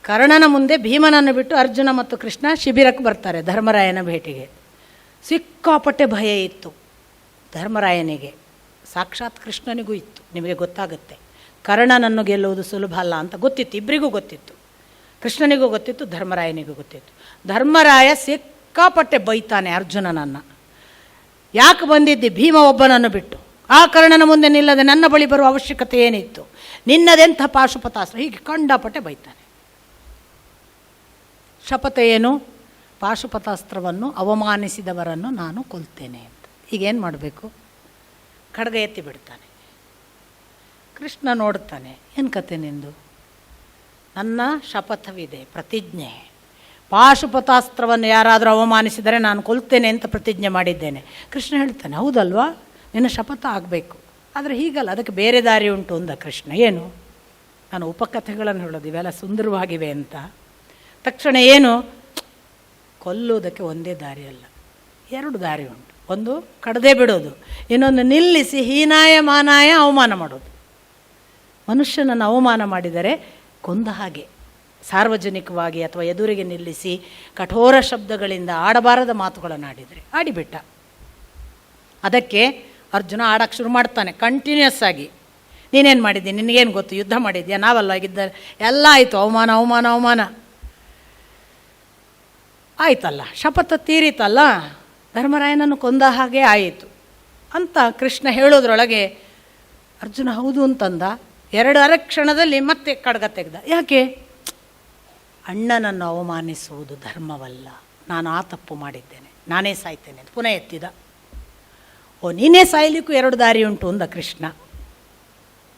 ಕರ್ಣನ ಮುಂದೆ ಭೀಮನನ್ನು ಬಿಟ್ಟು ಅರ್ಜುನ ಮತ್ತು ಕೃಷ್ಣ ಶಿಬಿರಕ್ಕೆ ಬರ್ತಾರೆ ಧರ್ಮರಾಯನ ಭೇಟಿಗೆ. ಸಿಕ್ಕಾಪಟ್ಟೆ ಭಯ ಇತ್ತು ಧರ್ಮರಾಯನಿಗೆ, ಸಾಕ್ಷಾತ್ ಕೃಷ್ಣನಿಗೂ ಇತ್ತು. ನಿಮಗೆ ಗೊತ್ತಾಗುತ್ತೆ, ಕರ್ಣನನ್ನು ಗೆಲ್ಲುವುದು ಸುಲಭ ಅಲ್ಲ ಅಂತ ಗೊತ್ತಿತ್ತು, ಇಬ್ಬರಿಗೂ ಗೊತ್ತಿತ್ತು. ಕೃಷ್ಣನಿಗೂ ಗೊತ್ತಿತ್ತು, ಧರ್ಮರಾಯನಿಗೂ ಗೊತ್ತಿತ್ತು. ಧರ್ಮರಾಯ ಸಿಕ್ಕಾಪಟ್ಟೆ ಬೈತಾನೆ ಅರ್ಜುನನನ್ನು. ಯಾಕೆ ಬಂದಿದ್ದಿ ಭೀಮ ಒಬ್ಬನನ್ನು ಬಿಟ್ಟು? ಆ ಕರ್ಣನ ಮುಂದೆ ನಿಲ್ಲದೆ ನನ್ನ ಬಳಿ ಬರುವ ಅವಶ್ಯಕತೆ ಏನಿತ್ತು? ನಿನ್ನದೆಂಥ ಪಾಶುಪತಾಸ್ತ್ರ? ಹೀಗೆ ಕಂಡಾಪಟ್ಟೆ ಬೈತಾನೆ. ಶಪಥ ಏನು? ಪಾಶುಪತಾಸ್ತ್ರವನ್ನು ಅವಮಾನಿಸಿದವರನ್ನು ನಾನು ಕೊಲ್ತೇನೆ ಅಂತ. ಈಗೇನು ಮಾಡಬೇಕು? ಖಡ್ಗ ಎತ್ತಿ ಬಿಡ್ತಾನೆ. ಕೃಷ್ಣ ನೋಡ್ತಾನೆ, ಏನು ಕತೆ ನಿಂದು? ನನ್ನ ಶಪಥವಿದೆ, ಪ್ರತಿಜ್ಞೆ. ಪಾಶುಪತಾಸ್ತ್ರವನ್ನು ಯಾರಾದರೂ ಅವಮಾನಿಸಿದರೆ ನಾನು ಕೊಲ್ತೇನೆ ಅಂತ ಪ್ರತಿಜ್ಞೆ ಮಾಡಿದ್ದೇನೆ. ಕೃಷ್ಣ ಹೇಳ್ತಾನೆ, ಹೌದಲ್ವಾ, ನಿನ್ನ ಶಪಥ ಆಗಬೇಕು, ಆದರೆ ಹೀಗಲ್ಲ, ಅದಕ್ಕೆ ಬೇರೆ ದಾರಿ ಉಂಟು ಅಂದ ಕೃಷ್ಣ. ಏನು? ನಾನು ಉಪಕಥೆಗಳನ್ನು ಹೇಳೋದು, ಇವೆಲ್ಲ ಸುಂದರವಾಗಿವೆ ಅಂತ. ತಕ್ಷಣ ಏನು? ಕೊಲ್ಲುವುದಕ್ಕೆ ಒಂದೇ ದಾರಿ ಅಲ್ಲ, ಎರಡು ದಾರಿ ಉಂಟು. ಒಂದು ಕಡದೆ ಬಿಡೋದು, ಇನ್ನೊಂದು ನಿಲ್ಲಿಸಿ ಹೀನಾಯ ಮಾನಾಯ ಅವಮಾನ ಮಾಡೋದು. ಮನುಷ್ಯನನ್ನು ಅವಮಾನ ಮಾಡಿದರೆ ಕೊಂದ ಹಾಗೆ. ಸಾರ್ವಜನಿಕವಾಗಿ ಅಥವಾ ಎದುರಿಗೆ ನಿಲ್ಲಿಸಿ ಕಠೋರ ಶಬ್ದಗಳಿಂದ ಆಡಬಾರದ ಮಾತುಗಳನ್ನು ಆಡಿದರೆ ಆಡಿಬಿಟ್ಟ. ಅದಕ್ಕೆ ಅರ್ಜುನ ಆಡಕ್ಕೆ ಶುರು ಮಾಡ್ತಾನೆ ಕಂಟಿನ್ಯೂಸ್ ಆಗಿ. ನೀನೇನು ಮಾಡಿದ್ದೀನಿ, ನಿನಗೇನು ಗೊತ್ತು, ಯುದ್ಧ ಮಾಡಿದ್ಯಾ, ನಾವಲ್ಲ ಆಗಿದ್ದ ಎಲ್ಲ ಆಯಿತು, ಅವಮಾನ ಅವಮಾನ ಅವಮಾನ ಆಯ್ತಲ್ಲ, ಶಪಥ ತೀರಿತಲ್ಲ, ಧರ್ಮರಾಯನನ್ನು ಕೊಂದ ಹಾಗೆ ಆಯಿತು ಅಂತ ಕೃಷ್ಣ ಹೇಳೋದ್ರೊಳಗೆ ಅರ್ಜುನ ಹೌದು ಅಂತಂದ. 2 ಅರಕ್ಷಣದಲ್ಲಿ ಮತ್ತೆ ಖಡ್ಗ ತೆಗೆದ. ಯಾಕೆ? ಅಣ್ಣನನ್ನು ಅವಮಾನಿಸುವುದು ಧರ್ಮವಲ್ಲ, ನಾನು ಆ ತಪ್ಪು ಮಾಡಿದ್ದೇನೆ, ನಾನೇ ಸಾಯ್ತೇನೆ. ಪುನಃ ಎತ್ತಿದ. ಓ, ನೀನೇ ಸಾಯ್ಲಿಕ್ಕೂ 2 ದಾರಿ ಉಂಟು ಅಂದ ಕೃಷ್ಣ.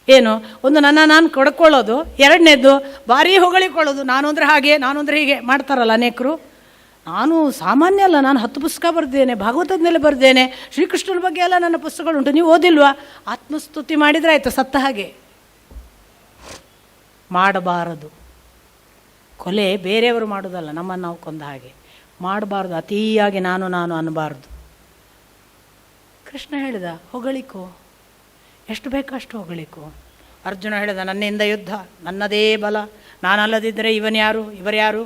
ಏನು? ಒಂದು ನಾನು ಕೊಡ್ಕೊಳ್ಳೋದು, ಎರಡನೇದು ಭಾರೀ ಹೊಗಳಿಕೊಳ್ಳೋದು. ನಾನು ಅಂದರೆ ಹಾಗೆ, ನಾನು ಅಂದರೆ ಹೀಗೆ ಮಾಡ್ತಾರಲ್ಲ ಅನೇಕರು. ನಾನು ಸಾಮಾನ್ಯ ಅಲ್ಲ, ನಾನು 10 ಪುಸ್ತಕ ಬರೆದೇನೆ, ಭಾಗವತದ ಮೇಲೆ ಬರೆದೇನೆ, ಶ್ರೀಕೃಷ್ಣನ ಬಗ್ಗೆ ಎಲ್ಲ ನನ್ನ ಪುಸ್ತಕಗಳುಂಟು, ನೀವು ಓದಿಲ್ವಾ? ಆತ್ಮಸ್ತುತಿ ಮಾಡಿದರೆ ಆಯಿತು, ಸತ್ತ ಹಾಗೆ. ಮಾಡಬಾರದು. ಕೊಲೆ ಬೇರೆಯವರು ಮಾಡೋದಲ್ಲ, ನಮ್ಮನ್ನು ನಾವು ಕೊಂದ ಹಾಗೆ ಮಾಡಬಾರ್ದು. ಅತಿಯಾಗಿ ನಾನು ಅನ್ನಬಾರ್ದು. ಕೃಷ್ಣ ಹೇಳಿದ ಹೊಗಳಿಕೋ, ಎಷ್ಟು ಬೇಕೋ ಅಷ್ಟು ಹೊಗಳಿಕೋ. ಅರ್ಜುನ ಹೇಳಿದ ನನ್ನಿಂದ ಯುದ್ಧ, ನನ್ನದೇ ಬಲ, ನಾನಲ್ಲದಿದ್ದರೆ ಇವರ್ಯಾರು,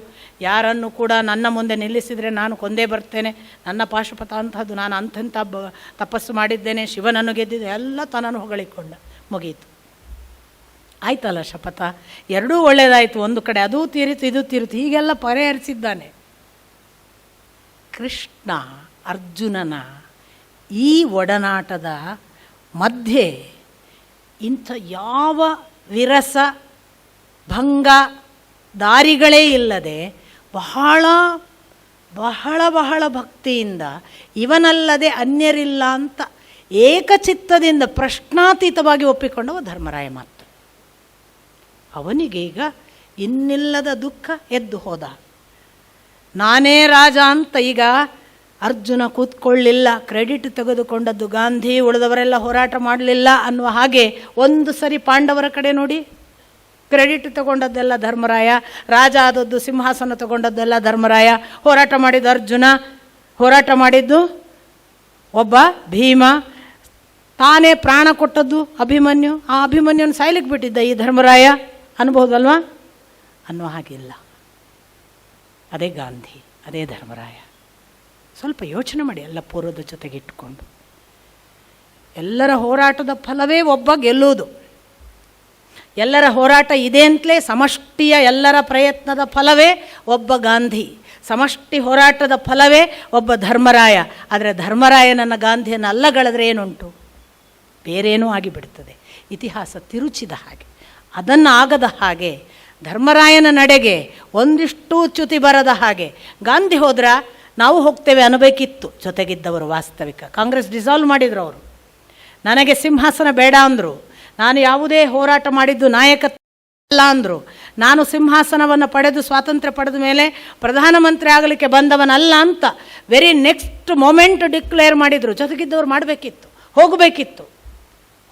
ಯಾರನ್ನು ಕೂಡ ನನ್ನ ಮುಂದೆ ನಿಲ್ಲಿಸಿದರೆ ನಾನು ಕೊಂದೇ ಬರ್ತೇನೆ, ನನ್ನ ಪಾಶುಪತ ಅಂತಹದ್ದು, ನಾನು ಅಂಥಂಥ ತಪಸ್ಸು ಮಾಡಿದ್ದೇನೆ, ಶಿವನನ್ನು ಗೆದ್ದಿದ್ದೆ, ಎಲ್ಲ ತನ್ನನ್ನು ಹೊಗಳಿಕೊಂಡ. ಮುಗೀತು, ಆಯ್ತಲ್ಲ ಶಪಥ. ಎರಡೂ ಒಳ್ಳೆಯದಾಯಿತು. ಒಂದು ಕಡೆ ಅದೂ ತೀರಿತು, ಇದು ತೀರಿತು, ಹೀಗೆಲ್ಲ ಪರಿಹರಿಸಿದ್ದಾನೆ ಕೃಷ್ಣ. ಅರ್ಜುನನ ಈ ಒಡನಾಟದ ಮಧ್ಯೆ ಇಂಥ ಯಾವ ವಿರಸ ಭಂಗ ದಾರಿಗಳೇ ಇಲ್ಲದೆ ಬಹಳ ಬಹಳ ಬಹಳ ಭಕ್ತಿಯಿಂದ ಇವನಲ್ಲದೆ ಅನ್ಯರಿಲ್ಲ ಅಂತ ಏಕಚಿತ್ತದಿಂದ ಪ್ರಶ್ನಾತೀತವಾಗಿ ಒಪ್ಪಿಕೊಂಡವ ಧರ್ಮರಾಯ ಮಾತು. ಅವನಿಗೆ ಈಗ ಇನ್ನಿಲ್ಲದ ದುಃಖ ಎದ್ದು ಹೋದ. ನಾನೇ ರಾಜ ಅಂತ ಈಗ ಅರ್ಜುನ ಕೂತ್ಕೊಳ್ಳಿಲ್ಲ. ಕ್ರೆಡಿಟ್ ತೆಗೆದುಕೊಂಡದ್ದು ಗಾಂಧಿ, ಉಳಿದವರೆಲ್ಲ ಹೋರಾಟ ಮಾಡಲಿಲ್ಲ ಅನ್ನುವ ಹಾಗೆ ಒಂದು ಸರಿ ಪಾಂಡವರ ಕಡೆ ನೋಡಿ, ಕ್ರೆಡಿಟ್ ತಗೊಂಡದ್ದೆಲ್ಲ ಧರ್ಮರಾಯ, ರಾಜ ಆದದ್ದು ಸಿಂಹಾಸನ ತಗೊಂಡದ್ದೆಲ್ಲ ಧರ್ಮರಾಯ, ಹೋರಾಟ ಮಾಡಿದ್ದು ಅರ್ಜುನ, ಹೋರಾಟ ಮಾಡಿದ್ದು ಒಬ್ಬ ಭೀಮ, ತಾನೇ ಪ್ರಾಣ ಕೊಟ್ಟದ್ದು ಅಭಿಮನ್ಯು, ಆ ಅಭಿಮನ್ಯುನ ಸಾಯ್ಲಿಕ್ಕೆ ಬಿಟ್ಟಿದ್ದ ಈ ಧರ್ಮರಾಯ ಅನ್ಬೋದಲ್ವಾ? ಅನ್ನುವ ಹಾಗಿಲ್ಲ. ಅದೇ ಗಾಂಧಿ, ಅದೇ ಧರ್ಮರಾಯ. ಸ್ವಲ್ಪ ಯೋಚನೆ ಮಾಡಿ, ಎಲ್ಲ ಪೂರ್ವದ ಜೊತೆಗೆ ಇಟ್ಟುಕೊಂಡು. ಎಲ್ಲರ ಹೋರಾಟದ ಫಲವೇ ಒಬ್ಬ ಗೆಲ್ಲುವುದು. ಎಲ್ಲರ ಹೋರಾಟ ಇದೆ ಅಂತಲೇ ಸಮಷ್ಟಿಯ ಎಲ್ಲರ ಪ್ರಯತ್ನದ ಫಲವೇ ಒಬ್ಬ ಗಾಂಧಿ, ಸಮಷ್ಟಿ ಹೋರಾಟದ ಫಲವೇ ಒಬ್ಬ ಧರ್ಮರಾಯ. ಆದರೆ ಧರ್ಮರಾಯನನ್ನು ಗಾಂಧಿಯನ್ನು ಅಲ್ಲಗಳೆದ್ರೆ ಏನುಂಟು? ಬೇರೇನೂ ಆಗಿಬಿಡ್ತದೆ. ಇತಿಹಾಸ ತಿರುಚಿದ ಹಾಗೆ, ಅದನ್ನು ಆಗದ ಹಾಗೆ, ಧರ್ಮರಾಯನ ನಡೆಗೆ ಒಂದಿಷ್ಟು ಚ್ಯುತಿ ಬರದ ಹಾಗೆ. ಗಾಂಧಿ ಹೋದ್ರ ನಾವು ಹೋಗ್ತೇವೆ ಅನ್ನಬೇಕಿತ್ತು ಜೊತೆಗಿದ್ದವರು. ವಾಸ್ತವಿಕ ಕಾಂಗ್ರೆಸ್ ಡಿಸಾಲ್ವ್ ಮಾಡಿದ್ರು ಅವರು. ನನಗೆ ಸಿಂಹಾಸನ ಬೇಡ ಅಂದರು. ನಾನು ಯಾವುದೇ ಹೋರಾಟ ಮಾಡಿದ್ದು ನಾಯಕತ್ವ ಅಲ್ಲ ಅಂದರು. ನಾನು ಸಿಂಹಾಸನವನ್ನು ಪಡೆದು ಸ್ವಾತಂತ್ರ್ಯ ಪಡೆದ ಮೇಲೆ ಪ್ರಧಾನಮಂತ್ರಿ ಆಗಲಿಕ್ಕೆ ಬಂದವನಲ್ಲ ಅಂತ ವೆರಿ ನೆಕ್ಸ್ಟ್ ಮೊಮೆಂಟ್ ಡಿಕ್ಲೇರ್ ಮಾಡಿದರು. ಜೊತೆಗಿದ್ದವರು ಮಾಡಬೇಕಿತ್ತು, ಹೋಗಬೇಕಿತ್ತು.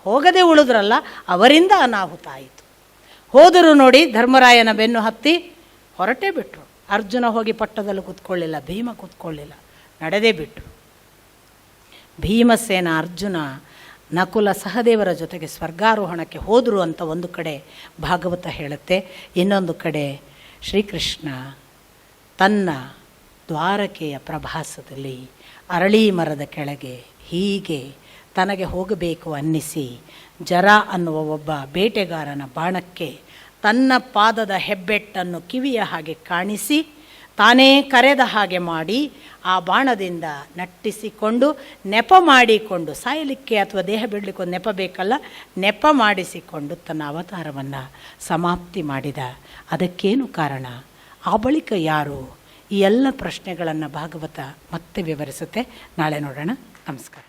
ಹೋಗದೆ ಉಳಿದ್ರಲ್ಲ, ಅವರಿಂದ ಅನಾಹುತ ಆಯಿತು. ಹೋದರು ನೋಡಿ, ಧರ್ಮರಾಯನ ಬೆನ್ನು ಹತ್ತಿ ಹೊರಟೇ ಬಿಟ್ಟರು. ಅರ್ಜುನ ಹೋಗಿ ಪಟ್ಟದಲ್ಲಿ ಕೂತ್ಕೊಳ್ಳಿಲ್ಲ, ಭೀಮ ಕೂತ್ಕೊಳ್ಳಿಲ್ಲ, ನಡೆದೇ ಬಿಟ್ಟರು. ಭೀಮಸೇನ, ಅರ್ಜುನ, ನಕುಲ ಸಹದೇವರ ಜೊತೆಗೆ ಸ್ವರ್ಗಾರೋಹಣಕ್ಕೆ ಹೋದರು ಅಂತ ಒಂದು ಕಡೆ ಭಾಗವತ ಹೇಳುತ್ತೆ. ಇನ್ನೊಂದು ಕಡೆ ಶ್ರೀಕೃಷ್ಣ ತನ್ನ ದ್ವಾರಕೆಯ ಪ್ರಭಾಸದಲ್ಲಿ ಅರಳಿ ಮರದ ಕೆಳಗೆ ಹೀಗೆ ತನಗೆ ಹೋಗಬೇಕು ಅನ್ನಿಸಿ ಜರ ಅನ್ನುವ ಒಬ್ಬ ಬೇಟೆಗಾರನ ಬಾಣಕ್ಕೆ ತನ್ನ ಪಾದದ ಹೆಬ್ಬೆಟ್ಟನ್ನು ಕಿವಿಯ ಹಾಗೆ ಕಾಣಿಸಿ ತಾನೇ ಕರೆದ ಹಾಗೆ ಮಾಡಿ ಆ ಬಾಣದಿಂದ ನಟ್ಟಿಸಿಕೊಂಡು ನೆಪ ಮಾಡಿಕೊಂಡು, ಸಾಯಲಿಕ್ಕೆ ಅಥವಾ ದೇಹ ಬಿಡಲಿಕ್ಕೆ ಒಂದು ನೆಪ ಬೇಕಲ್ಲ, ನೆಪ ಮಾಡಿಸಿಕೊಂಡು ತನ್ನ ಅವತಾರವನ್ನು ಸಮಾಪ್ತಿ ಮಾಡಿದ. ಅದಕ್ಕೇನು ಕಾರಣ? ಆ ಬಳಿಕ ಯಾರು? ಈ ಎಲ್ಲ ಪ್ರಶ್ನೆಗಳನ್ನು ಭಾಗವತ ಮತ್ತೆ ವಿವರಿಸುತ್ತೆ. ನಾಳೆ ನೋಡೋಣ. ನಮಸ್ಕಾರ.